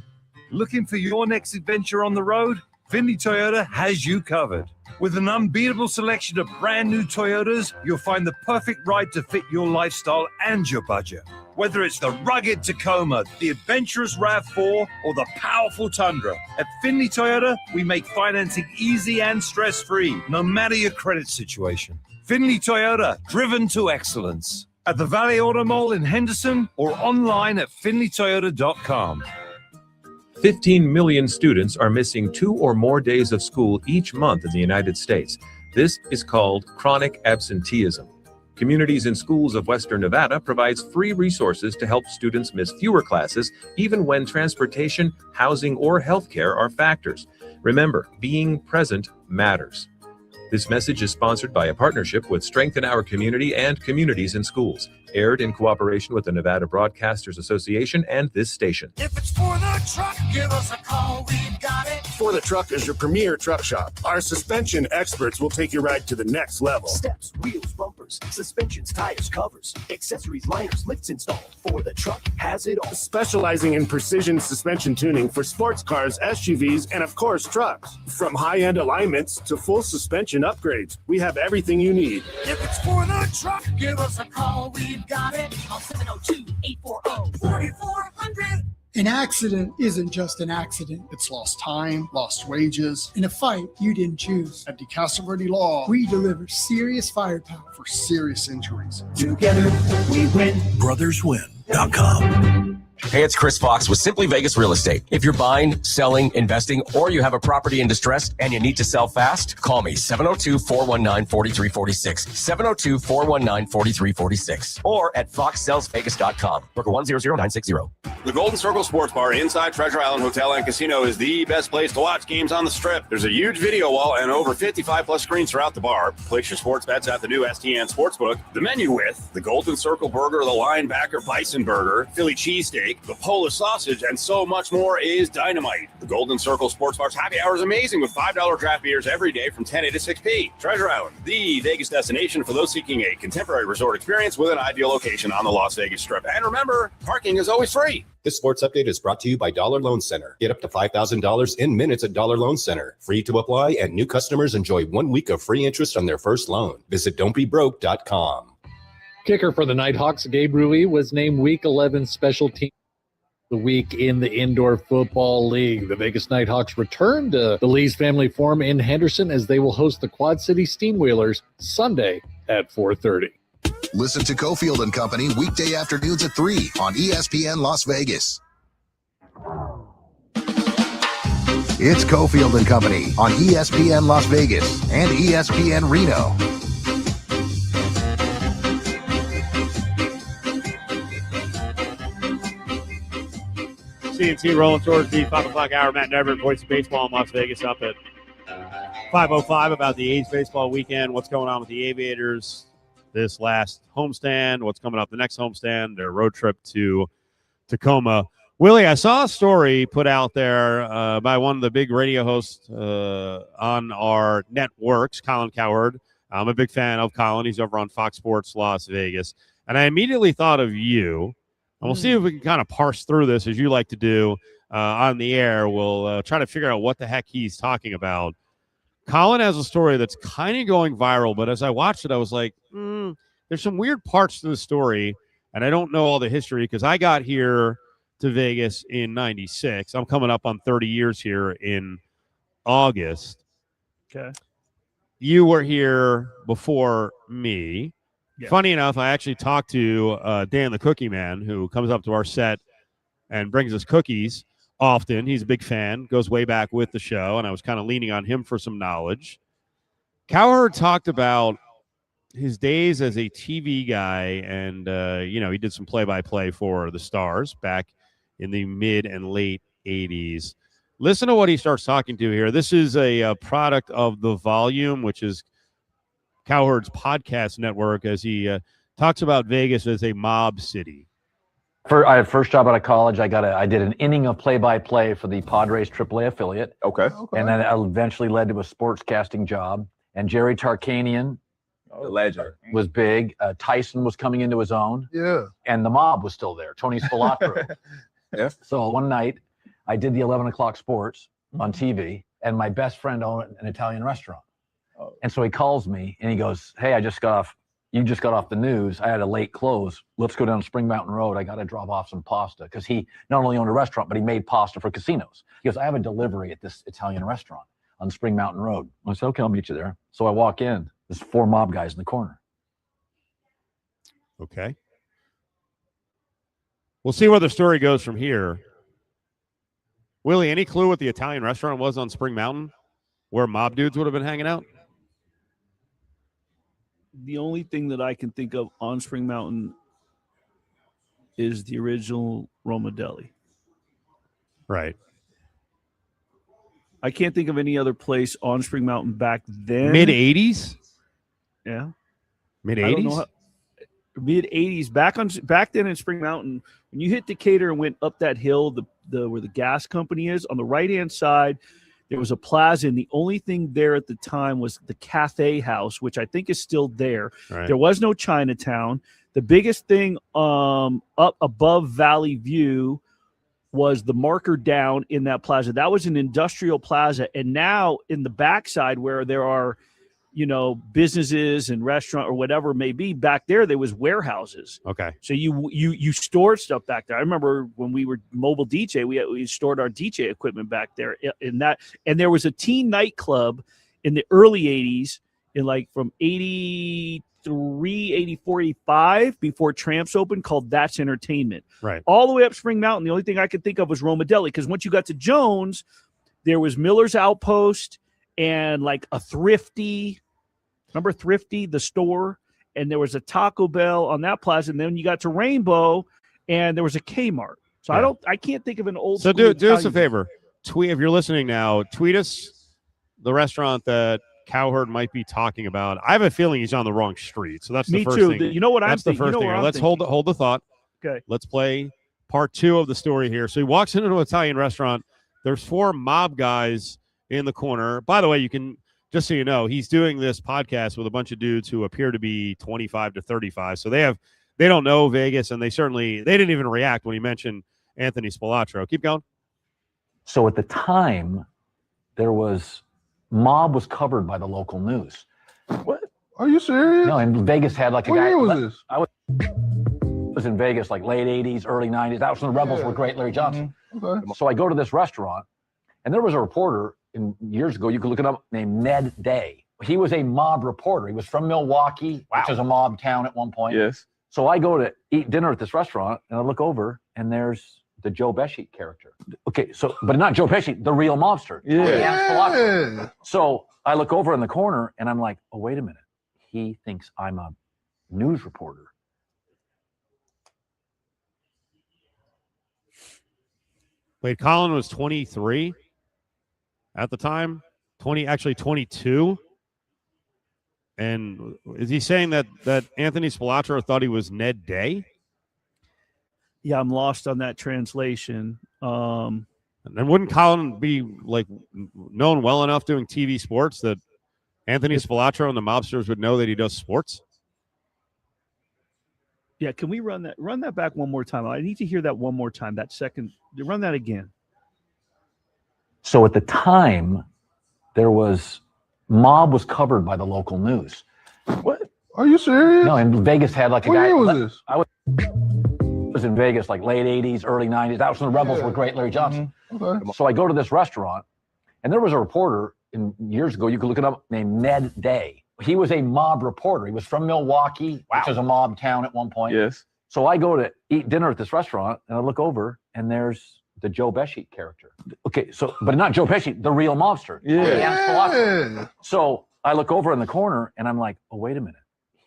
Looking for your next adventure on the road? Findlay Toyota has you covered. With an unbeatable selection of brand new Toyotas, you'll find the perfect ride to fit your lifestyle and your budget. Whether it's the rugged Tacoma, the adventurous RAV4, or the powerful Tundra, at Findlay Toyota, we make financing easy and stress-free, no matter your credit situation. Findlay Toyota, driven to excellence. at the Valley Auto Mall in Henderson or online at finleytoyota.com. 15 million students are missing 2 or more days of school each month in the United States. This is called chronic absenteeism. Communities and Schools of Western Nevada provides free resources to help students miss fewer classes, even when transportation, housing, or healthcare are factors. Remember, being present matters. This message is sponsored by a partnership with Strengthen Our Community and Communities in Schools, aired in cooperation with the Nevada Broadcasters Association and this station. If it's for the truck, give us a call. We've got it. For the Truck is your premier truck shop. Our suspension experts will take your ride to the next level. Steps, wheels, bumpers, suspensions, tires, covers, accessories, liners, lifts installed. For the Truck has it all. Specializing in precision suspension tuning for sports cars, SUVs, and of course trucks. From high-end alignments to full suspension upgrades, we have everything you need. If it's for the truck, give us a call. We've got it. Call 702-840-4400. An accident isn't just an accident. It's lost time, lost wages, in a fight you didn't choose. At DeCastro Law, we deliver serious firepower for serious injuries. Together, we win. Brotherswin.com. Hey, it's Chris Fox with Simply Vegas Real Estate. If you're buying, selling, investing, or you have a property in distress and you need to sell fast, call me 702-419-4346, 702-419-4346, or at foxsellsvegas.com. Broker 100960. The Golden Circle Sports Bar inside Treasure Island Hotel and Casino is the best place to watch games on the Strip. There's a huge video wall and over 55 plus screens throughout the bar. Place your sports bets at the new STN Sportsbook. The menu with the Golden Circle Burger, the Linebacker Bison Burger, Philly Cheesesteak, the Polish Sausage, and so much more is dynamite. The Golden Circle Sports Bar's happy hour is amazing with $5 draft beers every day from 10 a to 6 p. Treasure Island, the Vegas destination for those seeking a contemporary resort experience with an ideal location on the Las Vegas Strip. And remember, parking is always free. This sports update is brought to you by Dollar Loan Center. Get up to $5,000 in minutes at Dollar Loan Center. Free to apply, and new customers enjoy 1 week of free interest on their first loan. Visit don'tbebroke.com. Kicker for the Nighthawks, Gabe Rui, was named Week 11 Special Team of the Week in the Indoor Football League. The Vegas Nighthawks return to the Lee's Family Forum in Henderson as they will host the Quad City Steamwheelers Sunday at 4:30. Listen to Cofield and Company weekday afternoons at 3 on ESPN Las Vegas. It's Cofield and Company on ESPN Las Vegas and ESPN Reno. CNC rolling towards the 5 o'clock hour. Matt Nevert, voice of baseball in Las Vegas, up at 5:05 about the A's baseball weekend. What's going on with the Aviators this last homestand? What's coming up the next homestand? Their road trip to Tacoma. Willie, I saw a story put out there by one of the big radio hosts on our networks, Colin Cowherd. I'm a big fan of Colin. He's over on Fox Sports Las Vegas. And I immediately thought of you. And we'll see if we can kind of parse through this as you like to do on the air. We'll try to figure out what the heck he's talking about. Colin has a story that's kind of going viral, but as I watched it, I was like, there's some weird parts to the story, and I don't know all the history because I got here to Vegas in 96. I'm coming up on 30 years here in August. Okay. You were here before me. Yeah. Funny enough, I actually talked to Dan the Cookie Man, who comes up to our set and brings us cookies often. He's a big fan, goes way back with the show, and I was kind of leaning on him for some knowledge. Cowherd talked about his days as a TV guy, and, he did some play-by-play for the Stars back in the mid and late 80s. Listen to what he starts talking to here. This is a product of The Volume, which is Cowherd's podcast network, as he talks about Vegas as a mob city. I had first job out of college. I did an inning of play-by-play for the Padres AAA affiliate. Okay. And then it eventually led to a sportscasting job. And Jerry Tarkanian legend was big. Tyson was coming into his own. Yeah. And the mob was still there. Tony Spilotro. Yeah. So one night, I did the 11 o'clock sports on TV, and my best friend owned an Italian restaurant. Oh. And so he calls me, and he goes, "Hey, you just got off the news. I had a late close. Let's go down Spring Mountain Road. I got to drop off some pasta." Because he not only owned a restaurant, but he made pasta for casinos. He goes, "I have a delivery at this Italian restaurant on Spring Mountain Road." I said, "Okay, I'll meet you there." So I walk in. There's 4 mob guys in the corner. Okay. We'll see where the story goes from here. Willie, any clue what the Italian restaurant was on Spring Mountain where mob dudes would have been hanging out? The only thing that I can think of on Spring Mountain is the original Roma Deli. Right. I can't think of any other place on Spring Mountain back then. Mid-'80s? Yeah. Mid-'80s? Mid-'80s. Back then in Spring Mountain, when you hit Decatur and went up that hill, the where the gas company is, on the right-hand side, there was a plaza, and the only thing there at the time was the Cafe House, which I think is still there. Right. There was no Chinatown. The biggest thing up above Valley View was the Marker Down in that plaza. That was an industrial plaza. And now in the backside where there are, businesses and restaurant or whatever it may be, back there was warehouses. Okay. So you stored stuff back there. I remember when we were mobile DJ, we stored our DJ equipment back there in that. And there was a teen nightclub in the early 80s, from 83, 84, 85, before Tramps opened, called That's Entertainment. Right. All the way up Spring Mountain, the only thing I could think of was Roma Deli, because once you got to Jones, there was Miller's Outpost and a Thrifty. Remember Thrifty, the store? And there was a Taco Bell on that plaza. And then you got to Rainbow, and there was a Kmart. So Yeah. I can't think of an old. So school do us a Italian- favor. Tweet, if you're listening now, tweet us the restaurant that Cowherd might be talking about. I have a feeling he's on the wrong street. So that's Me the first too. thing. You know what I'm That's the thinking? first thing. what I'm Let's thinking. hold the thought. Okay. Let's play part 2 of the story here. So he walks into an Italian restaurant. There's 4 mob guys in the corner. By the way, you can, just so you know, he's doing this podcast with a bunch of dudes who appear to be 25 to 35. So they don't know Vegas, and they didn't even react when he mentioned Anthony Spilotro. Keep going. So at the time, mob was covered by the local news. What? Are you serious? No, and Vegas had a What guy. year was this? I was in Vegas late 80s, early 90s. That was when the Rebels were great, Larry Johnson. Okay. So I go to this restaurant, and there was a reporter years ago, you could look it up, named Ned Day. He was a mob reporter. He was from Milwaukee, which was a mob town at one point. Yes. So I go to eat dinner at this restaurant, and I look over, and there's the Joe Pesci character. Okay, but not Joe Pesci, the real mobster. Yeah. So I look over in the corner, and I'm like, oh, wait a minute. He thinks I'm a news reporter. Wait, Colin was 23 at the time, 22. And is he saying that Anthony Spilotro thought he was Ned Day? Yeah, I'm lost on that translation. And wouldn't Colin be known well enough doing TV sports that Anthony Spilotro and the mobsters would know that he does sports? Yeah, can we run that back one more time? I need to hear that one more time. That second, run that again. So at the time, mob was covered by the local news. What? Are you serious? No, and Vegas had a What guy. year was this? I was in Vegas late 80s, early 90s. That was when the Rebels were great, Larry Johnson. Okay. So I go to this restaurant, and there was a reporter years ago, you could look it up, named Ned Day. He was a mob reporter. He was from Milwaukee, which was a mob town at one point. Yes. So I go to eat dinner at this restaurant, and I look over, and there's the Joe Pesci character. Okay, but not Joe Pesci, the real mobster. Yeah. So I look over in the corner, and I'm like, oh, wait a minute.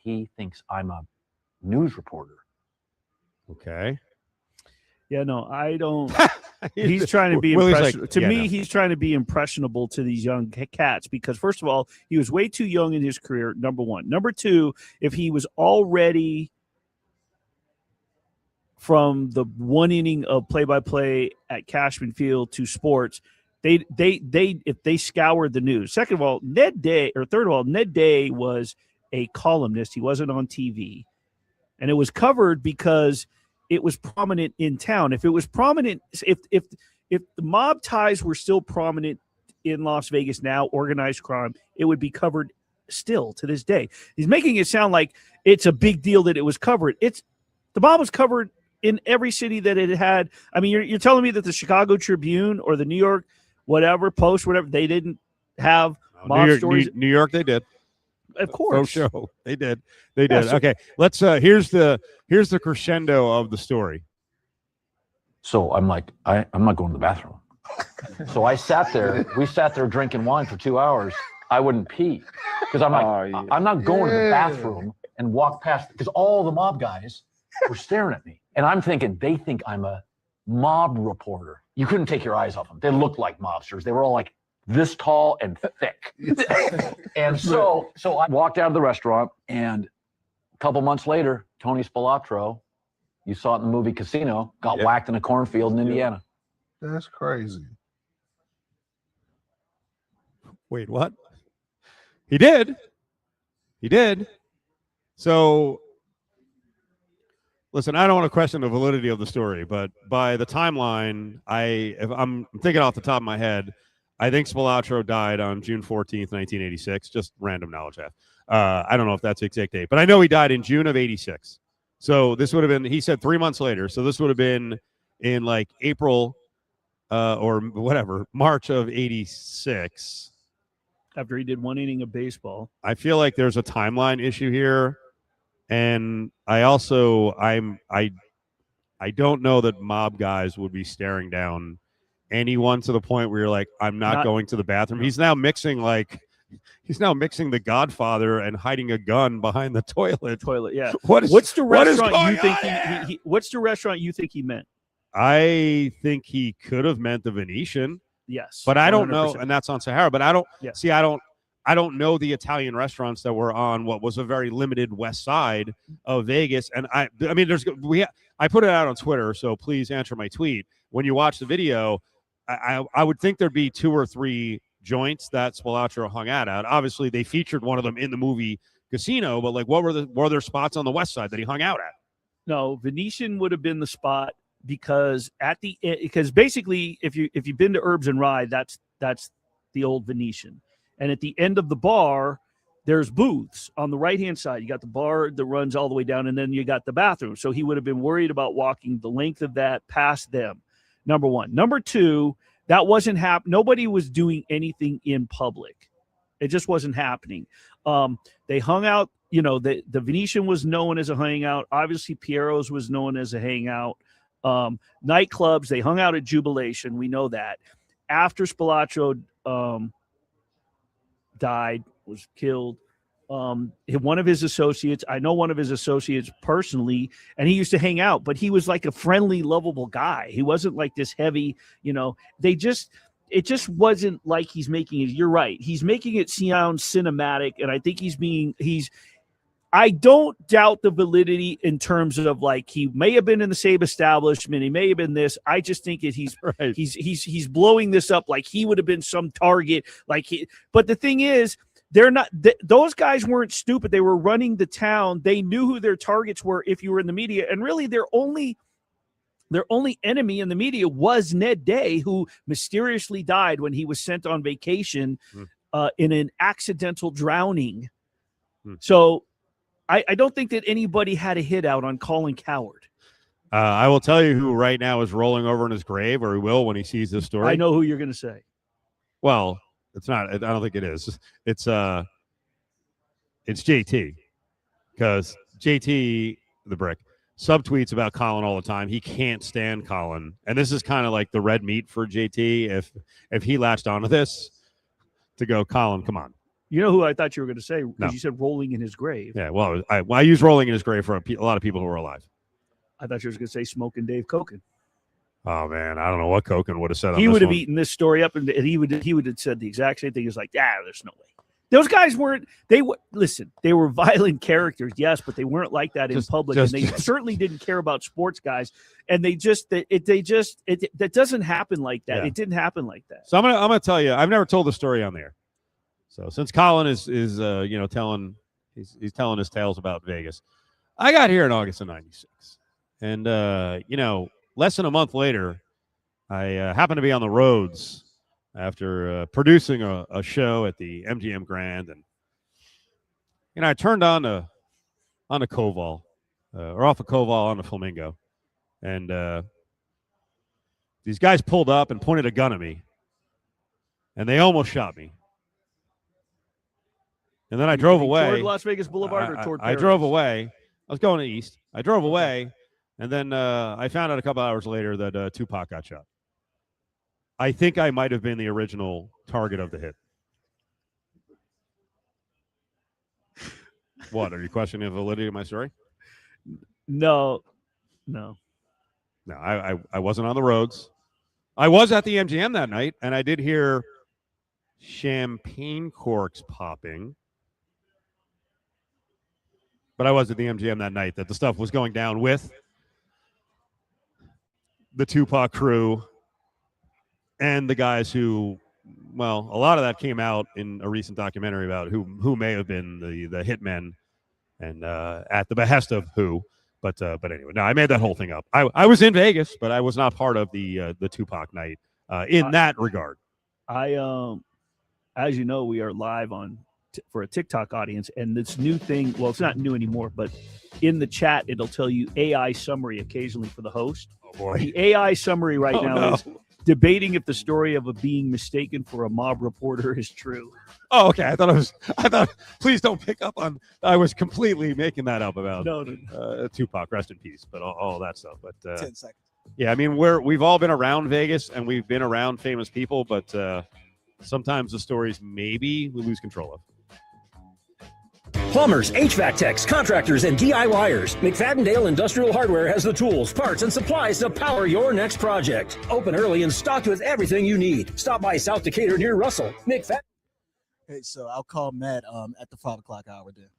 He thinks I'm a news reporter. Okay. Yeah, no, I don't. He's trying to be Willie's impressionable. He's trying to be impressionable to these young cats because, first of all, he was way too young in his career, number one. Number two, if he was already from the one inning of play-by-play at Cashman Field to sports, if they scoured the news. Second of all, Ned Day was a columnist. He wasn't on TV. And it was covered because it was prominent in town. If it was prominent, if the mob ties were still prominent in Las Vegas now, organized crime, it would be covered still to this day. He's making it sound like it's a big deal that it was covered. The mob was covered in every city that it had. I mean, you're telling me that the Chicago Tribune or the New York Post, they didn't have mob stories. New York, they did. Of course. show. They did. They did. Yeah, so- Okay. Let's here's the crescendo of the story. So I'm like, I'm not going to the bathroom. So I sat there. We sat there drinking wine for 2 hours. I wouldn't pee because I'm like, I'm not going to the bathroom and walk past because all the mob guys were staring at me. And I'm thinking, they think I'm a mob reporter. You couldn't take your eyes off them. They looked like mobsters. They were all like this tall and thick. And so I walked out of the restaurant, and a couple months later, Tony Spilatro, you saw it in the movie Casino, got whacked in a cornfield in Indiana. That's crazy. Wait, what? He did. He did. So, listen, I don't want to question the validity of the story, but by the timeline, if I'm thinking off the top of my head, I think Spilatro died on June 14th, 1986. Just random knowledge. I don't know if that's the exact date, but I know he died in June of 86. So this would have been, he said 3 months later. So this would have been in like April or whatever, March of 86. After he did one inning of baseball. I feel like there's a timeline issue here. And I don't know that mob guys would be staring down anyone to the point where you're like, I'm not going to the bathroom. He's now mixing The Godfather and hiding a gun behind the toilet. Yeah. What's the restaurant you think what's the restaurant you think he meant? I think he could have meant the Venetian. Yes. But I don't 100%. know, and that's on Sahara. But I don't know the Italian restaurants that were on what was a very limited west side of Vegas. And I mean, I put it out on Twitter, so please answer my tweet. When you watch the video, I would think there'd be 2 or 3 joints that Spilatro hung out at. Obviously, they featured one of them in the movie Casino, but like, were there spots on the west side that he hung out at? No, Venetian would have been the spot because basically, if you've been to Herbs and Rye, that's the old Venetian. And at the end of the bar, there's booths on the right-hand side. You got the bar that runs all the way down, and then you got the bathroom. So he would have been worried about walking the length of that past them, number one. Number two, that wasn't happening. Nobody was doing anything in public. It just wasn't happening. They hung out. You know, the Venetian was known as a hangout. Obviously, Piero's was known as a hangout. Nightclubs, they hung out at Jubilation. We know that. After Spilatro died, was killed, one of his associates, I know one of his associates personally, and he used to hang out, but he was like a friendly, lovable guy. He wasn't like this heavy, it just wasn't like he's making it. You're right. He's making it sound cinematic, and I think I don't doubt the validity in terms of like he may have been in the same establishment, he may have been this. I just think that he's blowing this up like he would have been some target. But the thing is, they're not. Those guys weren't stupid. They were running the town. They knew who their targets were. If you were in the media, and really their only enemy in the media was Ned Day, who mysteriously died when he was sent on vacation in an accidental drowning. So. I don't think that anybody had a hit out on Colin Cowherd. I will tell you who right now is rolling over in his grave, or he will when he sees this story. I know who you're going to say. Well, it's not. I don't think it is. It's JT, because JT the Brick subtweets about Colin all the time. He can't stand Colin, and this is kind of like the red meat for JT. If he latched onto this to go, Colin, come on. You know who I thought you were going to say? Because No. you said rolling in his grave. Yeah, well, I use rolling in his grave for a lot of people who are alive. I thought you were going to say smoking Dave Koken. Oh man, I don't know what Koken would have said. He on would this have one. eaten this story up, and he would have said the exact same thing. He's like, there's no way. Those guys weren't. They were violent characters, yes, but they weren't like that in public, and they certainly didn't care about sports guys. And that doesn't happen like that. Yeah. It didn't happen like that. So I'm gonna tell you. I've never told the story on there. So since Colin is telling he's telling his tales about Vegas, I got here in August of '96, and less than a month later, I happened to be on the roads after producing a show at the MGM Grand, and I turned on a Koval or off a Koval on the Flamingo, and these guys pulled up and pointed a gun at me, and they almost shot me. And then I drove away. Toward Las Vegas Boulevard or toward I drove away. I was going east. I drove away, and then I found out a couple hours later that Tupac got shot. I think I might have been the original target of the hit. What, are you questioning the validity of my story? No. No, I wasn't on the roads. I was at the MGM that night, and I did hear champagne corks popping. But I was at the MGM that night that the stuff was going down with the Tupac crew and the guys who, well, a lot of that came out in a recent documentary about who may have been the hitmen and at the behest of who. But anyway, no, I made that whole thing up. I was in Vegas, but I was not part of the Tupac night in that regard. As you know, we are live on for a TikTok audience, and this new thing, well, it's not new anymore, but in the chat, it'll tell you AI summary occasionally for the host. Oh, boy. The AI summary now is debating if the story of a being mistaken for a mob reporter is true. Oh, okay. I thought, please don't pick up on, I was completely making that up about Tupac, rest in peace, but all that stuff. But 10 seconds. Yeah, I mean, we've all been around Vegas and we've been around famous people, but sometimes the stories maybe we lose control of. Plumbers, HVAC techs, contractors, and DIYers. McFadden Industrial Hardware has the tools, parts, and supplies to power your next project. Open early and stocked with everything you need. Stop by South Decatur near Russell. McFadden. Hey, so I'll call Matt at the 5 o'clock hour then.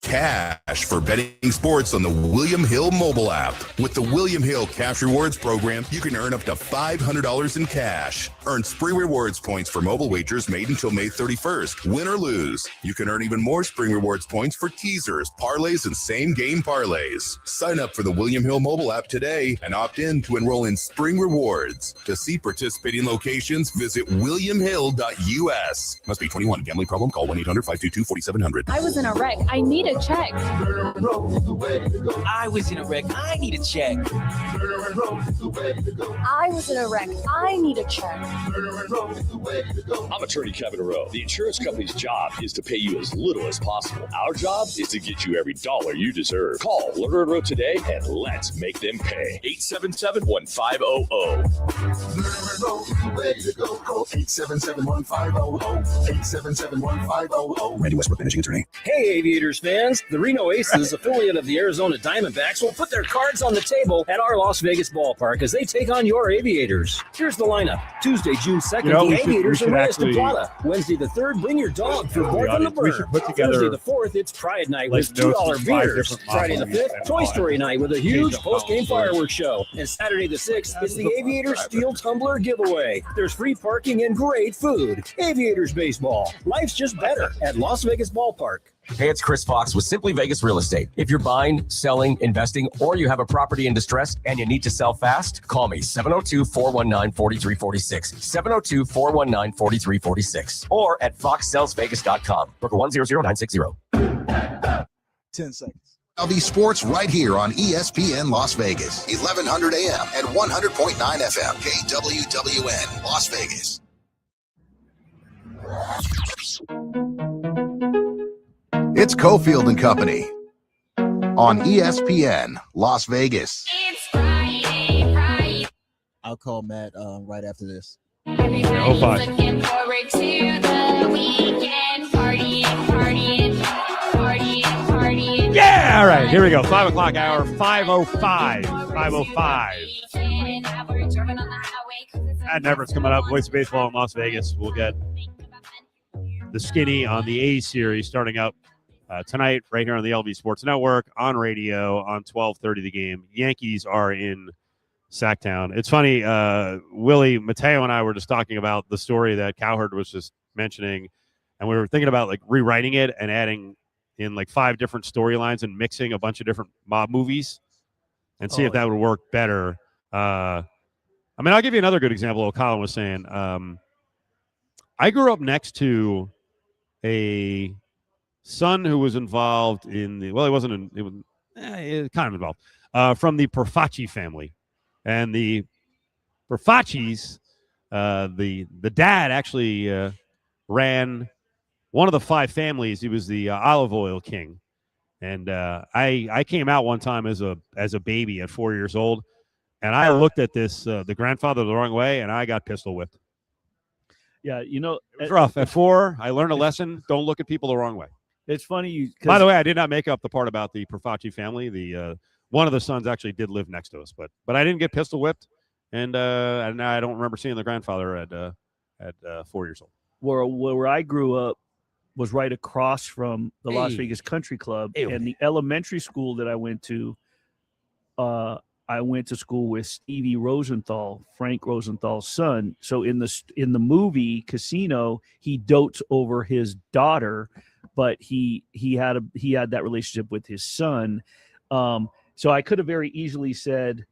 Cash for betting sports on the William Hill mobile app. With the William Hill Cash Rewards program, you can earn up to $500 in cash. Earn Spring Rewards points for mobile wagers made until May 31st. Win or lose, you can earn even more Spring Rewards points for teasers, parlays, and same-game parlays. Sign up for the William Hill mobile app today and opt in to enroll in Spring Rewards. To see participating locations, visit williamhill.us. Must be 21. Gambling problem? Call 1-800-522-4700. I was in a wreck. I need a check. I was in a wreck. I need a check. I was in a wreck. I need a check. I'm attorney Kevin Rowe. The insurance company's job is to pay you as little as possible. Our job is to get you every dollar you deserve. Call Lerner & Rowe today and let's make them pay. 877-1500. Call 877-1500. 877-1500. Randy Westbrook, managing attorney. Hey, Aviators fans. The Reno Aces, affiliate of the Arizona Diamondbacks, will put their cards on the table at our Las Vegas ballpark as they take on your Aviators. Here's the lineup. Tuesday, June 2nd, the Aviators and Reyes de Plata. Wednesday the 3rd, bring your dog for Fourth on the Bird. Thursday the 4th, it's Pride Night with $2 beers. Friday the 5th, Toy Story Night with a huge post-game fireworks show. And Saturday the 6th, it's the Aviators Steel Tumbler giveaway. There's free parking and great food. Aviators baseball. Life's just better at Las Vegas Ballpark. Hey, it's Chris Fox with Simply Vegas Real Estate. If you're buying, selling, investing, or you have a property in distress and you need to sell fast, call me 702-419-4346. 702-419-4346. Or at foxsellsvegas.com. Broker 100960. 10 seconds. LV Sports right here on ESPN Las Vegas, 1100 AM and 100.9 FM, KWWN, Las Vegas. It's Cofield and Company on ESPN Las Vegas. It's Friday. I'll call Matt right after this. Everybody's looking forward to the weekend. Partying. Yeah, all right, here we go. 5 o'clock hour, 5:05. 5:05. Matt Nevert's coming up. Voice of Baseball in Las Vegas. We'll get the skinny on the A series starting up tonight right here on the LV Sports Network, on radio, on 12:30 the game. Yankees are in Sacktown. It's funny, Willie, Mateo, and I were just talking about the story that Cowherd was just mentioning, and we were thinking about like rewriting it and adding in like 5 different storylines and mixing a bunch of different mob movies and see if that would work better. I mean, I'll give you another good example of what Colin was saying. I grew up next to a son who was involved in the, well, he wasn't in, it was kind of involved, from the Perfacci family. And the Perfaccis, the dad actually ran one of the 5 families. He was the olive oil king. And I came out one time as a baby at 4 years old, and I looked at this the grandfather the wrong way, and I got pistol whipped. Yeah, It was rough. At 4, I learned a lesson: don't look at people the wrong way. It's funny. By the way, I did not make up the part about the Profaci family. The one of the sons actually did live next to us, but I didn't get pistol whipped, and I don't remember seeing the grandfather at 4 years old. Where I grew up was right across from the Las Vegas Country Club, and the elementary school that I went to school with Stevie Rosenthal, Frank Rosenthal's son. So in the movie Casino, he dotes over his daughter, but he had that relationship with his son. So I could have very easily said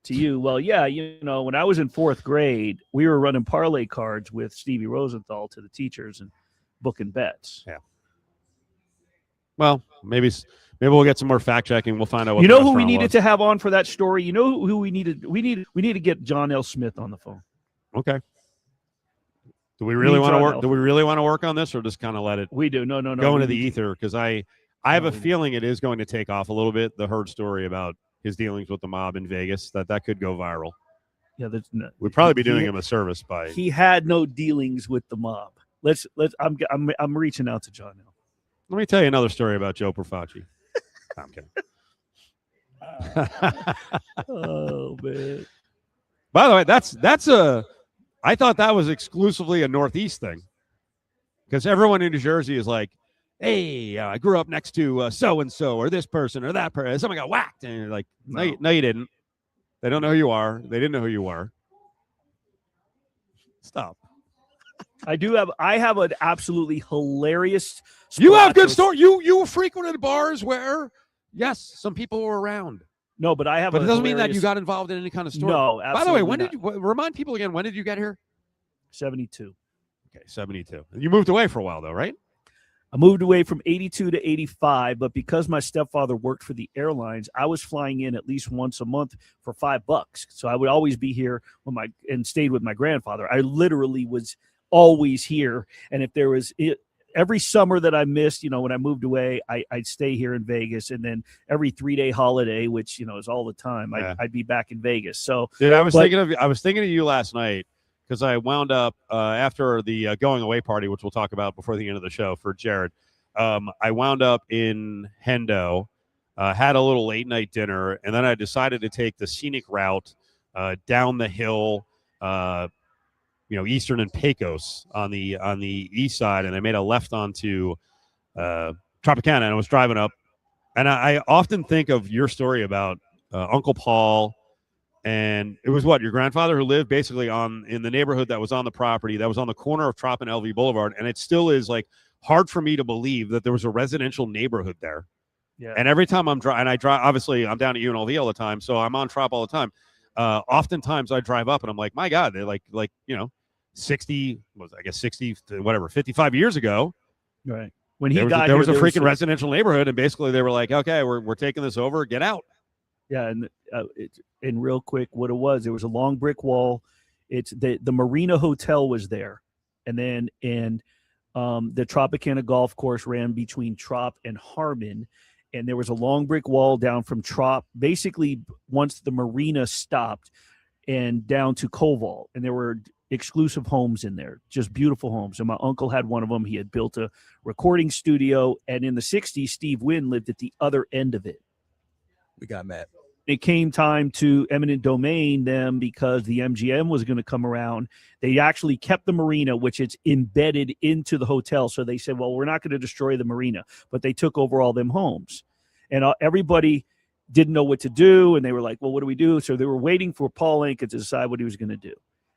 to you, well, yeah, when I was in 4th grade, we were running parlay cards with Stevie Rosenthal to the teachers and booking bets. Yeah. Well, maybe we'll get some more fact checking. We'll find out what who we needed to have on for that story. You know who we needed? We need to get John L. Smith on the phone. Okay. Do we really want to work? Do we really want to work on this, or just kind of let it? We do. No. Go into the ether, because I have a feeling it is going to take off a little bit. The Hurd story about his dealings with the mob in Vegas, that could go viral. Yeah, we'd probably be doing him a service by. He had no dealings with the mob. Let's. I'm reaching out to John now. Let me tell you another story about Joe Profaci. I'm kidding. Oh man! By the way, I thought that was exclusively a Northeast thing, because everyone in New Jersey is like, "Hey, I grew up next to so and so, or this person, or that person. Someone got whacked," and you're like, "No, you didn't. They don't know who you are. They didn't know who you are." Stop. I have an absolutely hilarious. You have good story. You frequented bars where, yes, some people were around. No, but I have. But it doesn't mean that you got involved in any kind of story. No, absolutely. By the way, when did you remind people again? When did you get here? 72. Okay, 72. You moved away for a while, though, right? I moved away from 82 to 85, but because my stepfather worked for the airlines, I was flying in at least once a month for $5. So I would always be here and stayed with my grandfather. I literally was always here, and if there was every summer that I missed, when I moved away, I'd stay here in Vegas, and then every 3-day holiday, which is all the time, I'd be back in Vegas. So, dude, I was thinking of you last night, because I wound up after the going away party, which we'll talk about before the end of the show for Jared. I wound up in Hendo, had a little late night dinner, and then I decided to take the scenic route down the hill. Eastern and Pecos on the east side, and I made a left onto Tropicana, and I was driving up. And I often think of your story about Uncle Paul, and it was your grandfather who lived basically in the neighborhood that was on the property that was on the corner of Trop and LV Boulevard, and it still is hard for me to believe that there was a residential neighborhood there. Yeah. And every time I'm obviously I'm down at UNLV all the time, so I'm on Trop all the time. Oftentimes I drive up and I'm like, my God, they're like 60 to whatever 55 years ago, right? When he there was a freaking residential neighborhood, and basically they were like, okay, we're taking this over, get out. Yeah, and real quick, what it was, there was a long brick wall. It's the Marina Hotel was there, and then the Tropicana Golf Course ran between Trop and Harmon, and there was a long brick wall down from Trop, basically once the marina stopped, and down to Koval, and there were exclusive homes in there, just beautiful homes. And my uncle had one of them. He had built a recording studio, and in the 60s, Steve Wynn lived at the other end of it. We got Matt. It came time to eminent domain them because the MGM was going to come around. They actually kept the marina, which it's embedded into the hotel. So they said, well, we're not going to destroy the marina, but they took over all them homes. And everybody didn't know what to do. And they were like, well, what do we do? So they were waiting for Paul Anka to decide what he was going to do.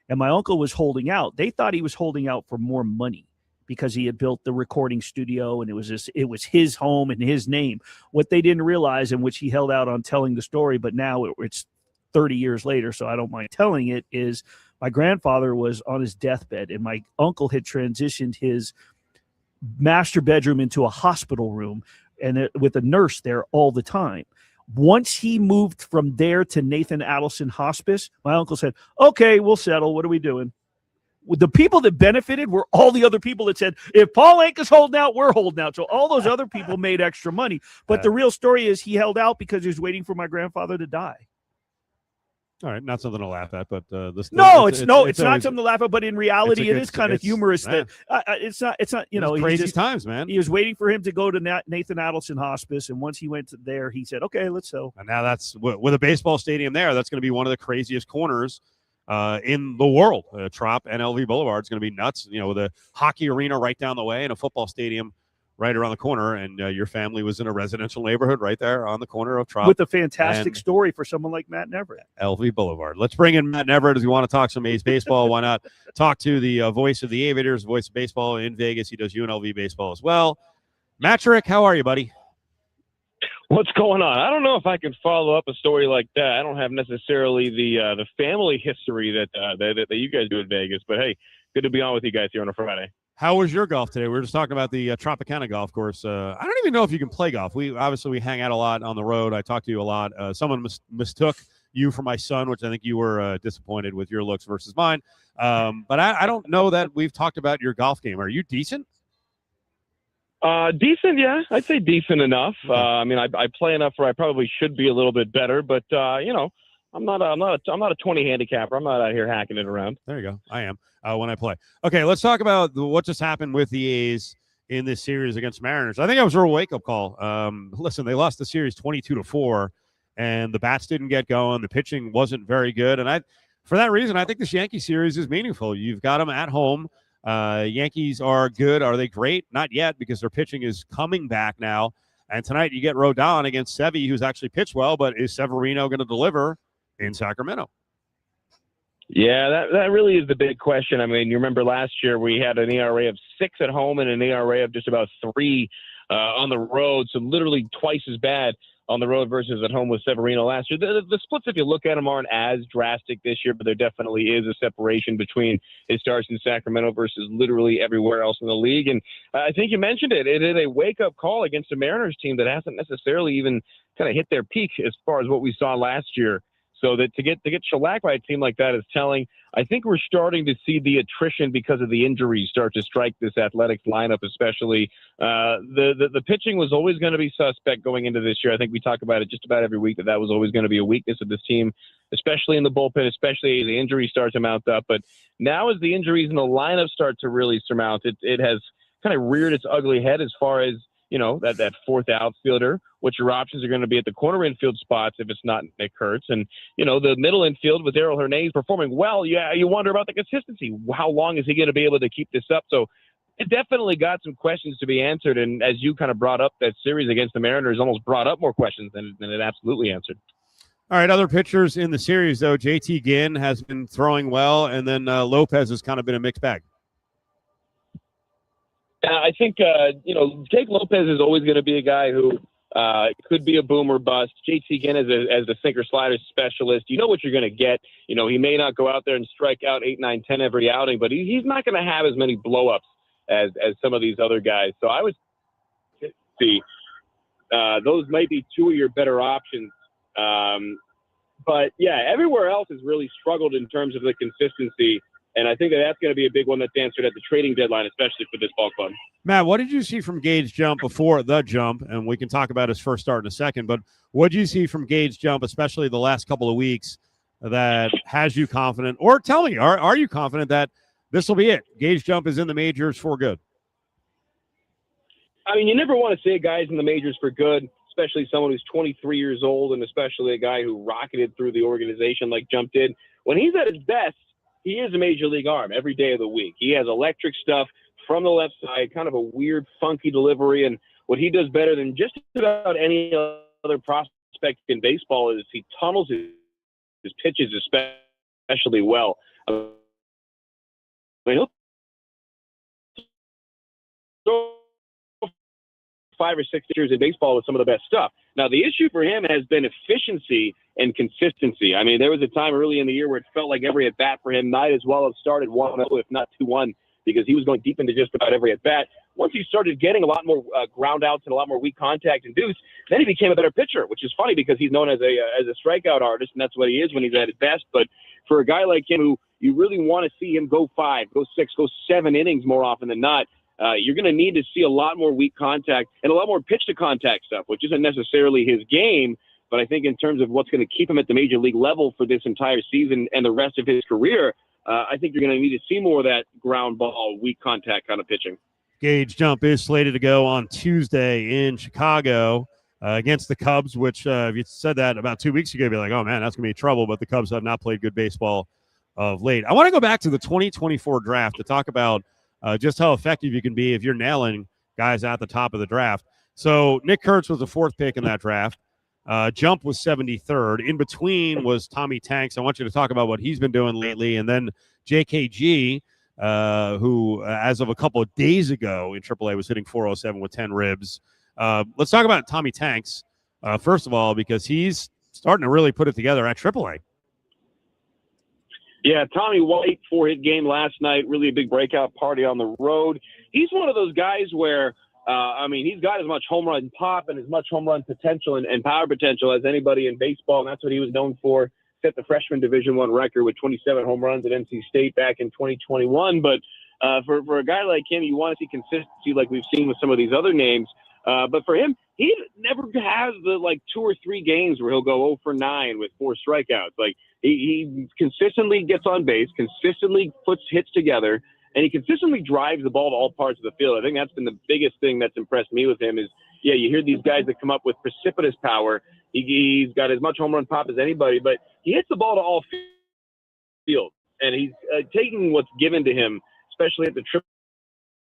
And my uncle was holding out. They thought he was holding out for more money because he had built the recording studio, and it was his home in his name. What they didn't realize, and which he held out on telling the story, but now it's 30 years later, so I don't mind telling it, is my grandfather was on his deathbed, and my uncle had transitioned his master bedroom into a hospital room, and with a nurse there all the time. Once he moved from there to Nathan Adelson Hospice, my uncle said, okay, we'll settle. What are we doing? the people that benefited were all the other people that said, if Paul Anka's holding out, we're holding out. So all those other people made extra money. But the real story is he held out because he was waiting for my grandfather to die. All right, not something to laugh at, but it's not always, something to laugh at. But in reality, it is kind of humorous that it's not. You know, crazy times, man. He was waiting for him to go to Nathan Adelson Hospice, and once he went to there, he said, "Okay, let's sell." And now that's with a baseball stadium there. That's going to be one of the craziest corners in the world. Trop and LV Boulevard is going to be nuts. You know, with a hockey arena right down the way and a football stadium right around the corner, and your family was in a residential neighborhood right there on the corner of Trop. With a fantastic story for someone like Matt Neverett. LV Boulevard. Let's bring in Matt Neverett as we want to talk some A's baseball. Why not talk to the voice of the Aviators, voice of baseball in Vegas. He does UNLV baseball as well. Matrick, how are you, buddy? What's going on? I don't know if I can follow up a story like that. I don't have necessarily the family history that you guys do in Vegas, but hey, good to be on with you guys here on a Friday. How was your golf today? We were just talking about the Tropicana golf course. I don't even know if you can play golf. We hang out a lot on the road. I talk to you a lot. Someone mistook you for my son, which I think you were disappointed with your looks versus mine. But I don't know that we've talked about your golf game. Are you decent? Decent, yeah. I'd say decent enough. I mean, I play enough where I probably should be a little bit better, but you know, I'm not a 20 handicapper. I'm not out here hacking it around. There you go. I am when I play. Okay, let's talk about what just happened with the A's in this series against Mariners. I think that was a real wake-up call. Listen, they lost the series 22-4, and the bats didn't get going. The pitching wasn't very good, and for that reason, I think this Yankee series is meaningful. You've got them at home. Yankees are good. Are they great? Not yet, because their pitching is coming back now. And tonight you get Rodon against Sevy, who's actually pitched well, but is Severino going to deliver in Sacramento? Yeah, that really is the big question. I mean, you remember last year we had an ERA of 6 at home and an ERA of just about 3 on the road, so literally twice as bad on the road versus at home with Severino last year. The splits, if you look at them, aren't as drastic this year, but there definitely is a separation between his starts in Sacramento versus literally everywhere else in the league. And I think you mentioned it. It is a wake-up call against a Mariners team that hasn't necessarily even kind of hit their peak as far as what we saw last year. So that to get shellacked by a team like that is telling. I think we're starting to see the attrition because of the injuries start to strike this Athletics lineup, especially. The pitching was always going to be suspect going into this year. I think we talk about it just about every week that was always going to be a weakness of this team, especially in the bullpen, especially as the injuries start to mount up. But now as the injuries in the lineup start to really surmount, it has kind of reared its ugly head as far as, you know, that fourth outfielder, what your options are going to be at the corner infield spots if it's not Nick Kurtz. And, you know, the middle infield with Errol Hernandez performing well, yeah, you wonder about the consistency. How long is he going to be able to keep this up? So it definitely got some questions to be answered. And as you kind of brought up, that series against the Mariners almost brought up more questions than it absolutely answered. All right, other pitchers in the series, though. JT Ginn has been throwing well, and then Lopez has kind of been a mixed bag. I think, you know, Jake Lopez is always going to be a guy who could be a boom or bust. JT Ginn as the sinker slider specialist, you know what you're going to get. You know, he may not go out there and strike out 8, 9, 10 every outing, but he's not going to have as many blow-ups as some of these other guys. So I would see those might be 2 of your better options. But, yeah, everywhere else has really struggled in terms of the consistency. And I think that's going to be a big one that's answered at the trading deadline, especially for this ball club. Matt, what did you see from Gage Jump before the jump? And we can talk about his first start in a second. But what did you see from Gage Jump, especially the last couple of weeks, that has you confident? Or tell me, are you confident that this will be it? Gage Jump is in the majors for good. I mean, you never want to say a guy's in the majors for good, especially someone who's 23 years old and especially a guy who rocketed through the organization like Jump did. When he's at his best, he is a major league arm every day of the week. He has electric stuff from the left side, kind of a weird, funky delivery. And what he does better than just about any other prospect in baseball is he tunnels his pitches especially well. I mean, he'll throw 5 or 6 years in baseball with some of the best stuff. Now, the issue for him has been efficiency and consistency. I mean, there was a time early in the year where it felt like every at-bat for him might as well have started 1-0, if not 2-1, because he was going deep into just about every at-bat. Once he started getting a lot more ground outs and a lot more weak contact and deuce, then he became a better pitcher, which is funny because he's known as a strikeout artist, and that's what he is when he's at his best. But for a guy like him who, you really want to see him go 5, go 6, go 7 innings more often than not. You're going to need to see a lot more weak contact and a lot more pitch-to-contact stuff, which isn't necessarily his game. But I think in terms of what's going to keep him at the major league level for this entire season and the rest of his career, I think you're going to need to see more of that ground ball, weak contact kind of pitching. Gage Jump is slated to go on Tuesday in Chicago against the Cubs, which if you said that about 2 weeks ago, you'd be like, oh, man, that's going to be trouble. But the Cubs have not played good baseball of late. I want to go back to the 2024 draft to talk about just how effective you can be if you're nailing guys at the top of the draft. So Nick Kurtz was the 4th pick in that draft. Jump was 73rd. In between was Tommy Tanks. I want you to talk about what he's been doing lately. And then JKG, who as of a couple of days ago in AAA was hitting 407 with 10 ribs. Let's talk about Tommy Tanks, first of all, because he's starting to really put it together at AAA. Yeah, Tommy White, 4-hit game last night, really a big breakout party on the road. He's one of those guys where, he's got as much home run pop and as much home run potential and power potential as anybody in baseball, and that's what he was known for. Set the freshman Division I record with 27 home runs at NC State back in 2021. But for a guy like him, you want to see consistency like we've seen with some of these other names. But for him, he never has the 2 or 3 games where he'll go 0 for 9 with 4 strikeouts. Like he consistently gets on base, consistently puts hits together, and he consistently drives the ball to all parts of the field. I think that's been the biggest thing that's impressed me with him is, yeah, you hear these guys that come up with precipitous power. He's got as much home run pop as anybody, but he hits the ball to all field, and he's taking what's given to him, especially at the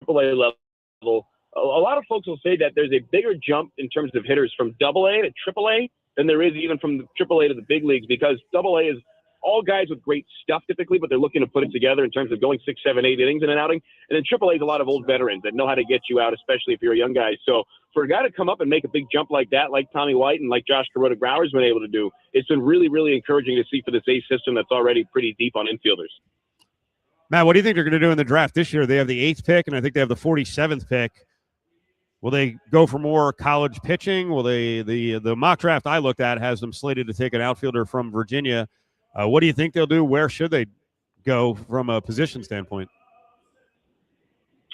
AAA level. A lot of folks will say that there's a bigger jump in terms of hitters from AA to AAA than there is even from the AAA to the big leagues, because AA is all guys with great stuff typically, but they're looking to put it together in terms of going 6, 7, 8 innings in an outing. And then AAA is a lot of old veterans that know how to get you out, especially if you're a young guy. So for a guy to come up and make a big jump like that, like Tommy White and like Josh Kuroda-Grauer's been able to do, it's been really, really encouraging to see for this ace system that's already pretty deep on infielders. Matt, what do you think they're going to do in the draft this year? They have the 8th pick, and I think they have the 47th pick. Will they go for more college pitching? Will they? The mock draft I looked at has them slated to take an outfielder from Virginia. What do you think they'll do? Where should they go from a position standpoint?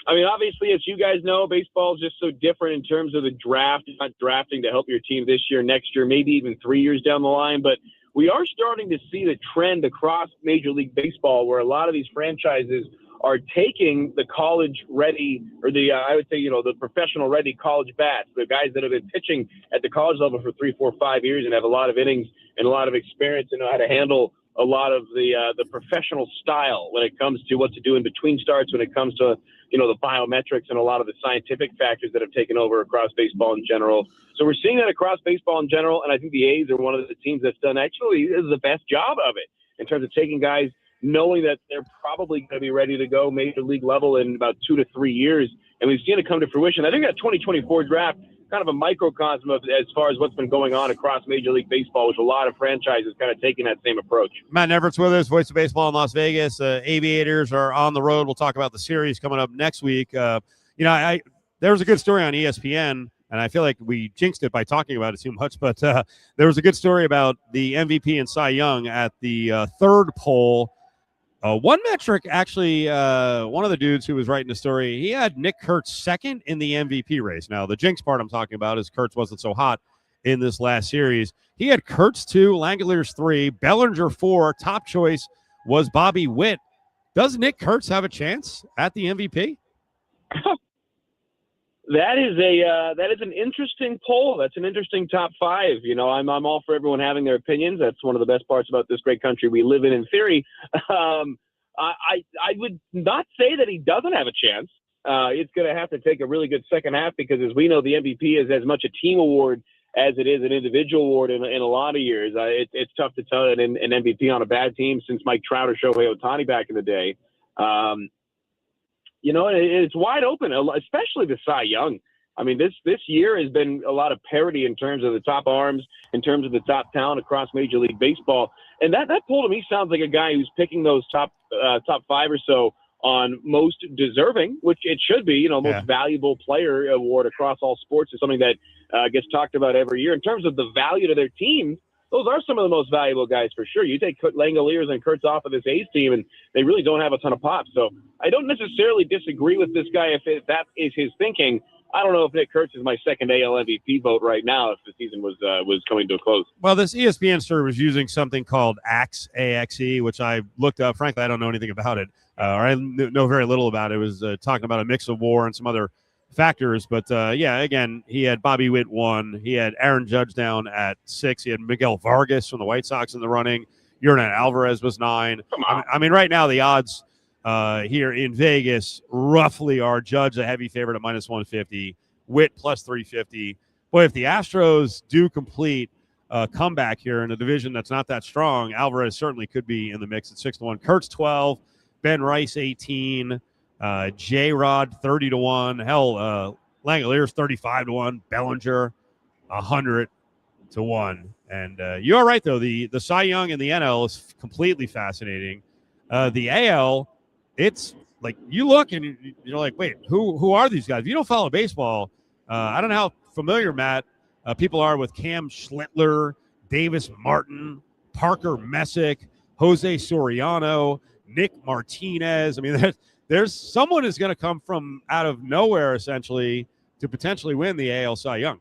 I mean, obviously, as you guys know, baseball is just so different in terms of the draft. You're not drafting to help your team this year, next year, maybe even 3 years down the line. But we are starting to see the trend across Major League Baseball where a lot of these franchises are taking the college-ready, or the professional-ready college bats, the guys that have been pitching at the college level for 3, 4, 5 years and have a lot of innings and a lot of experience and know how to handle a lot of the professional style when it comes to what to do in between starts, when it comes to, the biometrics and a lot of the scientific factors that have taken over across baseball in general. So we're seeing that across baseball in general, and I think the A's are one of the teams that's done actually the best job of it in terms of taking guys knowing that they're probably going to be ready to go major league level in about 2 to 3 years. And we've seen it come to fruition. I think that 2024 draft, kind of a microcosm of as far as what's been going on across Major League Baseball, with a lot of franchises kind of taking that same approach. Matt Nevert's with us, voice of baseball in Las Vegas. Aviators are on the road. We'll talk about the series coming up next week. There was a good story on ESPN, and I feel like we jinxed it by talking about it too much, but there was a good story about the MVP and Cy Young at the 3rd poll. One metric, actually, one of the dudes who was writing the story, he had Nick Kurtz 2nd in the MVP race. Now, the jinx part I'm talking about is Kurtz wasn't so hot in this last series. He had Kurtz 2, Langeliers 3, Bellinger 4. Top choice was Bobby Witt. Does Nick Kurtz have a chance at the MVP? That is an interesting poll. That's an interesting top 5. I'm all for everyone having their opinions. That's one of the best parts about this great country we live in theory. I would not say that he doesn't have a chance. It's going to have to take a really good second half because, as we know, the MVP is as much a team award as it is an individual award in a lot of years. It's tough to tell an MVP on a bad team since Mike Trout or Shohei Ohtani back in the day. It's wide open, especially the Cy Young. I mean, this year has been a lot of parity in terms of the top arms, in terms of the top talent across Major League Baseball. And that poll to me sounds like a guy who's picking those top 5 or so on most deserving, which it should be. Most valuable player award across all sports is something that gets talked about every year. In terms of the value to their team, those are some of the most valuable guys for sure. You take Langoliers and Kurtz off of this A's team, and they really don't have a ton of pop. So I don't necessarily disagree with this guy if that is his thinking. I don't know if Nick Kurtz is my second AL MVP vote right now if the season was coming to a close. Well, this ESPN story was using something called AXE, A-X-E, which I looked up. Frankly, I don't know anything about it, or I know very little about it. It was talking about a mix of WAR and some other factors. But, yeah, again, he had Bobby Witt 1. He had Aaron Judge down at 6. He had Miguel Vargas from the White Sox in the running. Yordan Alvarez was 9. I mean, right now the odds here in Vegas roughly are Judge a heavy favorite at -150, Witt plus 350. Boy, if the Astros do complete a comeback here in a division that's not that strong, Alvarez certainly could be in the mix at 6-1. Kurtz 12, Ben Rice 18, J-Rod 30-1. Hell, Langoliers 35-1, Bellinger 100-1. And you are right though. The Cy Young in the NL is completely fascinating. The AL, it's like you look and you're like, wait, who are these guys? If you don't follow baseball, I don't know how familiar, Matt, people are with Cam Schlittler, Davis Martin, Parker Messick, Jose Soriano, Nick Martinez. I mean, there's someone is going to come from out of nowhere essentially to potentially win the AL Cy Young.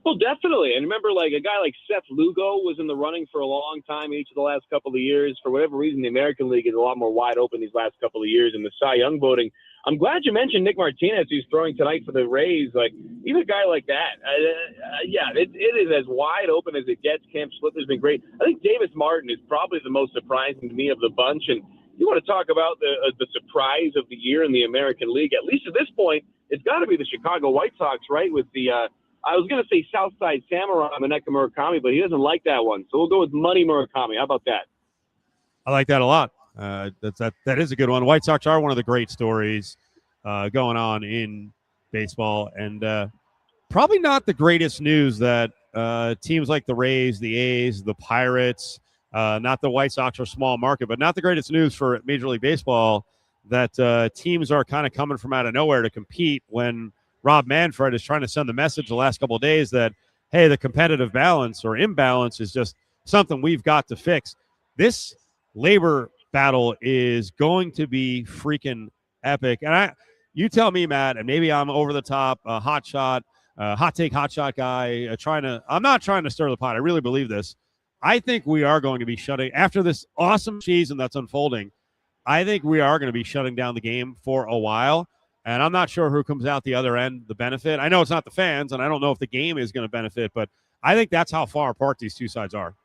Well, definitely. And remember, like a guy like Seth Lugo was in the running for a long time each of the last couple of years. For whatever reason, the American League is a lot more wide open these last couple of years in the Cy Young voting. I'm glad you mentioned Nick Martinez, who's throwing tonight for the Rays. Like, even a guy like that, yeah, it is as wide open as it gets. Cam Schlittler's been great. I think Davis Martin is probably the most surprising to me of the bunch. And you want to talk about the surprise of the year in the American League, at least at this point, it's got to be the Chicago White Sox, right, with the I was going to say Southside Samurai Maneka Murakami, but he doesn't like that one. So we'll go with Money Murakami. How about that? I like that a lot. That is a good one. White Sox are one of the great stories going on in baseball. And probably not the greatest news that teams like the Rays, the A's, the Pirates, not the White Sox are small market, but not the greatest news for Major League Baseball that teams are kind of coming from out of nowhere to compete when Rob Manfred is trying to send the message the last couple of days that, hey, the competitive balance or imbalance is just something we've got to fix. This labor battle is going to be freaking epic. And you tell me, Matt, and maybe I'm over the top, hot shot guy, I'm not trying to stir the pot. I really believe this. I think we are going to be shutting, after this awesome season that's unfolding, I think we are going to be shutting down the game for a while. And I'm not sure who comes out the other end, the benefit. I know it's not the fans, and I don't know if the game is going to benefit, but I think that's how far apart these two sides are.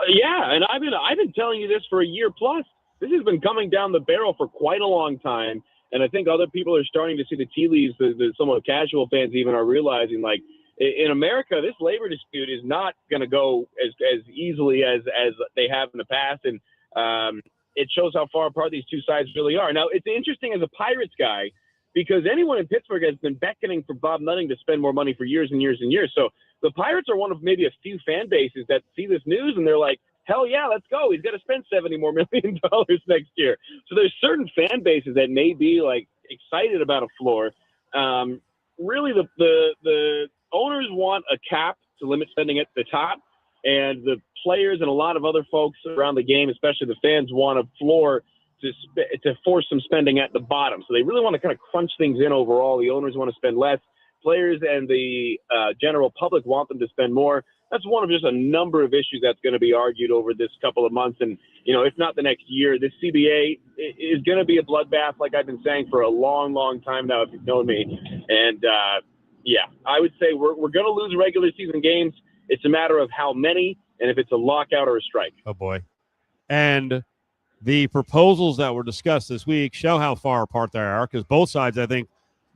Yeah, and I've been telling you this for a year plus. This has been coming down the barrel for quite a long time, and I think other people are starting to see the tea leaves. The somewhat casual fans even are realizing, like, in America, this labor dispute is not going to go as easily as they have in the past, and it shows how far apart these two sides really are. Now, it's interesting as a Pirates guy because anyone in Pittsburgh has been beckoning for Bob Nutting to spend more money for years and years and years. So the Pirates are one of maybe a few fan bases that see this news and they're like, hell yeah, let's go. He's got to spend $70 more million next year. So there's certain fan bases that may be like excited about a floor. Really, the owners want a cap to limit spending at the top. And the players and a lot of other folks around the game, especially the fans, want a floor to force some spending at the bottom. So they really want to kind of crunch things in overall. The owners want to spend less. Players and the general public want them to spend more. That's one of just a number of issues that's going to be argued over this couple of months. And, you know, if not the next year, this CBA is going to be a bloodbath, like I've been saying for a long, long time now, if you've known me. And, yeah, I would say we're going to lose regular season games. It's a matter of how many and if it's a lockout or a strike. Oh, boy. And the proposals that were discussed this week show how far apart they are because both sides, I think,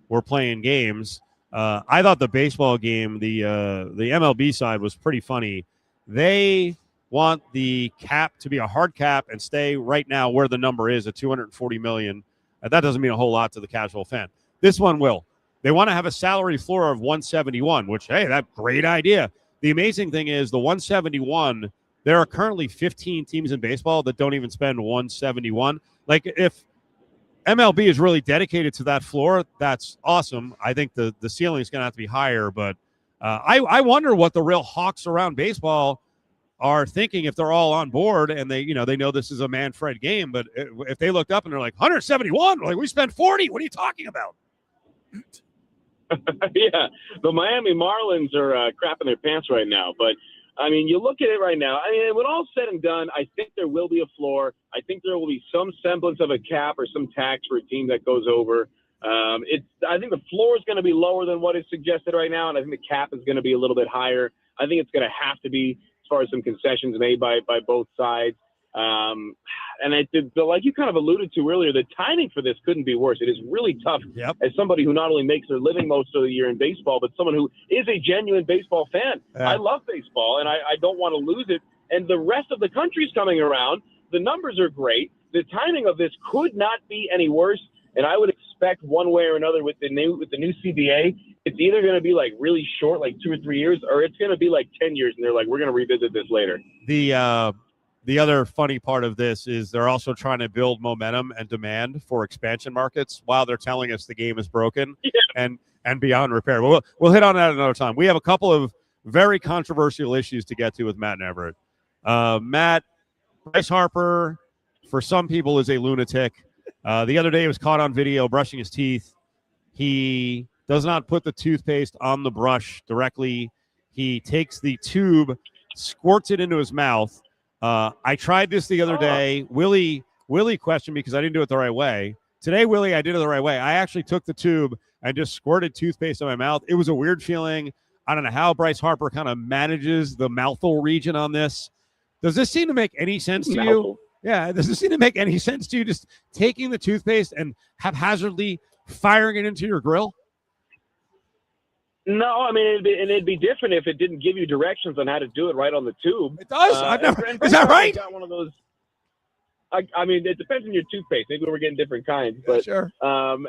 were playing games. I thought the baseball game, the MLB side was pretty funny. They want the cap to be a hard cap and stay right now where the number is at $240 million. That doesn't mean a whole lot to the casual fan. This one will. They want to have a salary floor of $171, which, hey, that's a great idea. The amazing thing is the 171, there are currently 15 teams in baseball that don't even spend 171. Like, if MLB is really dedicated to that floor, that's awesome. I think the ceiling is going to have to be higher, but I wonder what the real hawks around baseball are thinking if they're all on board and they know this is a Manfred game. But if they looked up and they're like 171, like we spent 40, what are you talking about? Yeah, the Miami Marlins are crapping their pants right now. But, I mean, you look at it right now. I mean, when all said and done, I think there will be a floor. I think there will be some semblance of a cap or some tax for a team that goes over. I think the floor is going to be lower than what is suggested right now, and I think the cap is going to be a little bit higher. I think it's going to have to be as far as some concessions made by both sides. And like you kind of alluded to earlier, the timing for this couldn't be worse. It is really tough as somebody who not only makes their living most of the year in baseball, but someone who is a genuine baseball fan. I love baseball, and I don't want to lose it. And the rest of the country's coming around. The numbers are great. The timing of this could not be any worse. And I would expect one way or another with the new CBA, it's either going to be like really short, like 2 or 3 years, or it's going to be like 10 years. And they're like, we're going to revisit this later. The other funny part of this is they're also trying to build momentum and demand for expansion markets while they're telling us the game is broken and beyond repair. But we'll hit on that another time. We have a couple of very controversial issues to get to with Matt and Everett. Matt, Bryce Harper, for some people, is a lunatic. The other day, he was caught on video brushing his teeth. He does not put the toothpaste on the brush directly. He takes the tube, squirts it into his mouth. I tried this the other day. Willie questioned me because I didn't do it the right way. Today, Willie, I did it the right way. I actually took the tube and just squirted toothpaste in my mouth. It was a weird feeling. I don't know how Bryce Harper kind of manages the mouthful region on this. Does this seem to make any sense to you? Yeah, does this seem to make any sense to you? Just taking the toothpaste and haphazardly firing it into your grill? No, I mean, it'd be different if it didn't give you directions on how to do it right on the tube. It does. Is that right? Got one of those. I mean, it depends on your toothpaste. Maybe we're getting different kinds, but sure.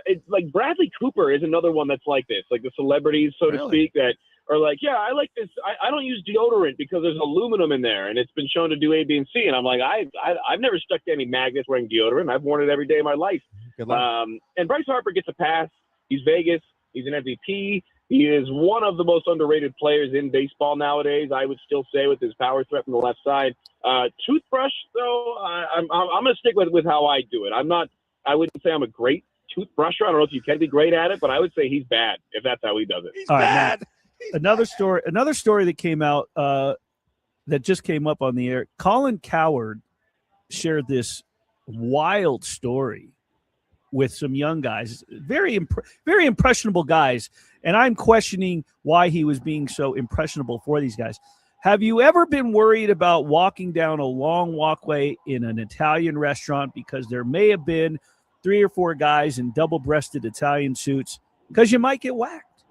It's like Bradley Cooper is another one that's like this, like the celebrities, so to speak, that are like, yeah, I like this. I don't use deodorant because there's aluminum in there, and it's been shown to do A, B, and C. And I'm like, I've never stuck to any magnets wearing deodorant. I've worn it every day of my life. And Bryce Harper gets a pass. He's Vegas. He's an MVP. He is one of the most underrated players in baseball nowadays, I would still say, with his power threat from the left side. Toothbrush, though, I'm going to stick with how I do it. I wouldn't say I'm a great toothbrusher. I don't know if you can be great at it, but I would say he's bad if that's how he does it. He's bad. Matt, another story that came out that just came up on the air. Colin Cowherd shared this wild story with some young guys, very impressionable guys, and I'm questioning why he was being so impressionable for these guys. Have you ever been worried about walking down a long walkway in an Italian restaurant because there may have been 3 or 4 guys in double-breasted Italian suits because you might get whacked?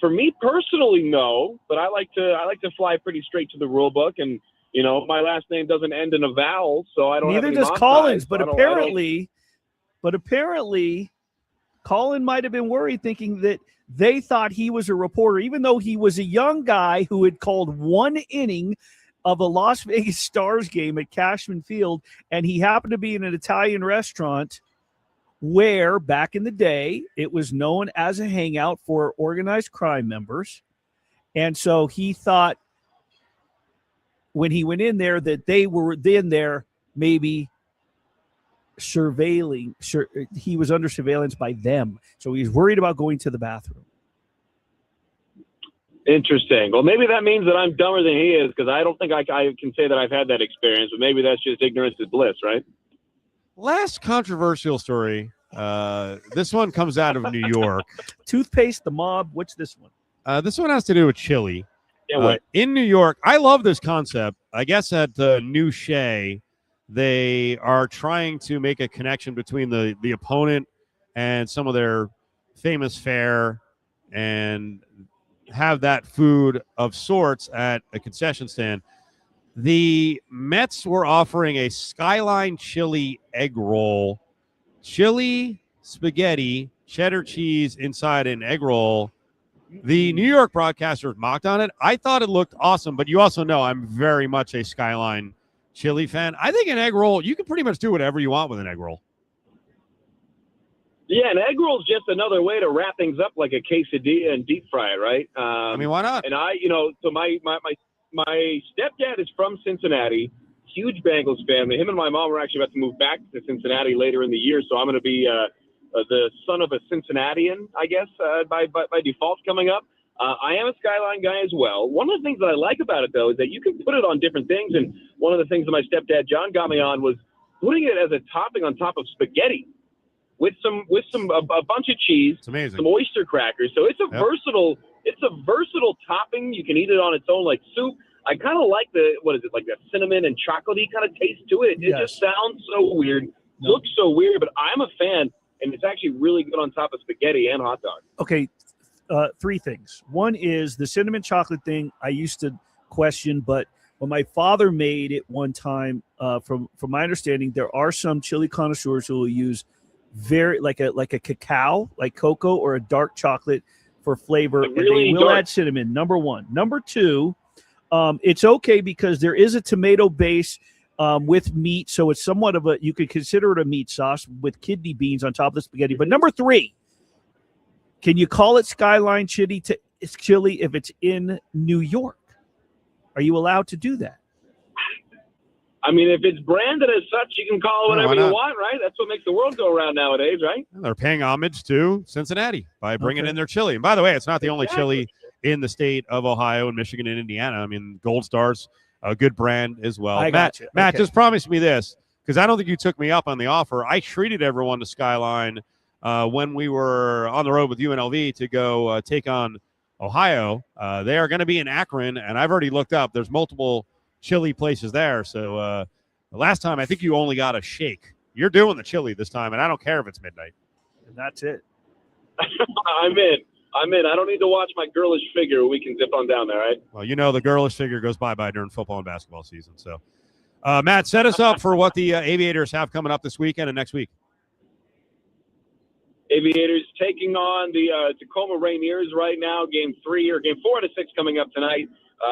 For me personally, no, but I like to fly pretty straight to the rule book, and you know my last name doesn't end in a vowel, so I don't. Neither does Collins, but apparently, Colin might have been worried, thinking that they thought he was a reporter, even though he was a young guy who had called 1 inning of a Las Vegas Stars game at Cashman Field, and he happened to be in an Italian restaurant where back in the day it was known as a hangout for organized crime members. And so he thought when he went in there that they were then there maybe surveilling. He was under surveillance by them. So he's worried about going to the bathroom. Interesting. Well, maybe that means that I'm dumber than he is, because I don't think I can say that I've had that experience, but maybe that's just ignorance is bliss, right? Last controversial story. This one comes out of New York. Toothpaste, the mob. What's this one? This one has to do with chili. In New York, I love this concept. I guess at New Shea, they are trying to make a connection between the opponent and some of their famous fare and have that food of sorts at a concession stand. The Mets were offering a Skyline chili egg roll, chili, spaghetti, cheddar cheese inside an egg roll. The New York broadcasters mocked on it. I thought it looked awesome, but you also know I'm very much a Skyline chili fan. I think an egg roll, you can pretty much do whatever you want with an egg roll. Yeah, an egg roll is just another way to wrap things up like a quesadilla and deep fry it, right? I mean, why not? And so my stepdad is from Cincinnati, huge Bengals family. Him and my mom are actually about to move back to Cincinnati later in the year, so I'm going to be the son of a Cincinnatian, I guess, by default coming up. I am a Skyline guy as well. One of the things that I like about it, though, is that you can put it on different things, and one of the things that my stepdad John got me on was putting it as a topping on top of spaghetti with a bunch of cheese, it's amazing, some oyster crackers. So it's a versatile topping. You can eat it on its own like soup. I kind of like like that cinnamon and chocolatey kind of taste to it. It just sounds so weird, looks so weird, but I'm a fan, and it's actually really good on top of spaghetti and hot dog. Okay, three things. One is the cinnamon chocolate thing I used to question, but when my father made it one time, from my understanding, there are some chili connoisseurs who will use very like a cacao, like cocoa or a dark chocolate for flavor, and they will add cinnamon. Number one. Number two, it's okay because there is a tomato base with meat, so it's somewhat of you could consider it a meat sauce with kidney beans on top of the spaghetti. But number three, can you call it Skyline chili if it's in New York? Are you allowed to do that? I mean, if it's branded as such, you can call it whatever you want, right? That's what makes the world go around nowadays, right? They're paying homage to Cincinnati by bringing in their chili. And by the way, it's not the only chili in the state of Ohio and Michigan and Indiana. I mean, Gold Star's a good brand as well. Matt, just promise me this, because I don't think you took me up on the offer. I treated everyone to Skyline when we were on the road with UNLV to go take on Ohio. They are going to be in Akron, and I've already looked up. There's multiple chili places there. So the last time, I think you only got a shake. You're doing the chili this time, and I don't care if it's midnight. And that's it. I'm in. I don't need to watch my girlish figure. We can zip on down there, right? Well, the girlish figure goes bye-bye during football and basketball season. So, Matt, set us up for what the Aviators have coming up this weekend and next week. Aviators taking on the Tacoma Rainiers right now. Game 4 out of 6 coming up tonight.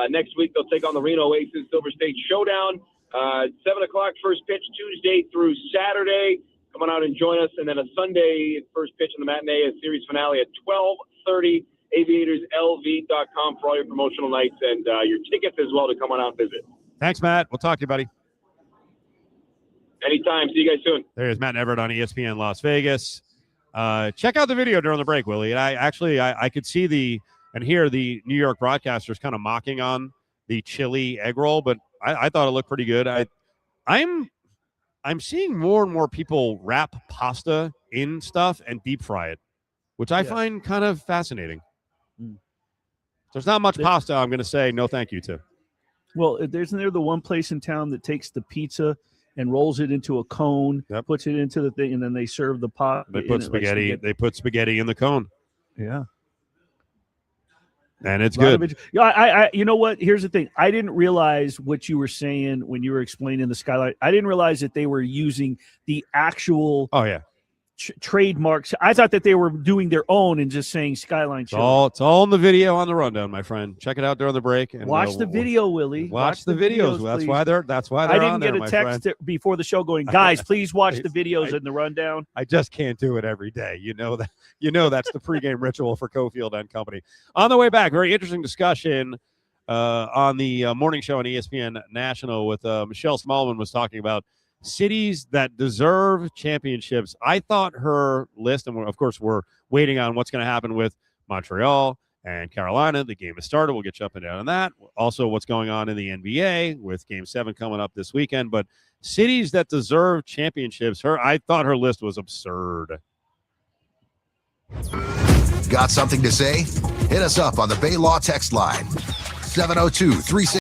Next week, they'll take on the Reno Aces Silver State Showdown. 7 o'clock first pitch Tuesday through Saturday. Come on out and join us. And then a Sunday first pitch in the matinee, a series finale at 12:30. AviatorsLV.com for all your promotional nights and your tickets as well to come on out and visit. Thanks, Matt. We'll talk to you, buddy. Anytime. See you guys soon. There's Matt Everett on ESPN Las Vegas. Check out the video during the break, Willie. And I could see and hear the New York broadcasters kind of mocking on the chili egg roll, but I thought it looked pretty good. I'm seeing more and more people wrap pasta in stuff and deep fry it, which I find kind of fascinating. There's not much pasta I'm going to say no thank you to. Well, isn't there the one place in town that takes the pizza and rolls it into a cone, puts it into the thing, and then they serve the pot? They put spaghetti. They put spaghetti in the cone. Yeah. And it's good. I you know what? Here's the thing. I didn't realize what you were saying when you were explaining the Skyline. I didn't realize that they were using the actual trademarks. I thought that they were doing their own and just saying Skyline chili. It's all in the video on the rundown, my friend. Check it out during the break. And watch the video, Willie. Watch the videos. That's why they're I didn't on get there, a text before the show going, guys, please watch the videos in the rundown. I just can't do it every day. You know that. That's the pregame ritual for Cofield and Company. On the way back, very interesting discussion on the morning show on ESPN National with Michelle Smallman was talking about cities that deserve championships. I thought her list, and of course we're waiting on what's going to happen with Montreal and Carolina. The game has started. We'll get you up and down on that. Also, what's going on in the NBA with Game 7 coming up this weekend. But cities that deserve championships, I thought her list was absurd. Got something to say? Hit us up on the Bay Law text line, 702-36.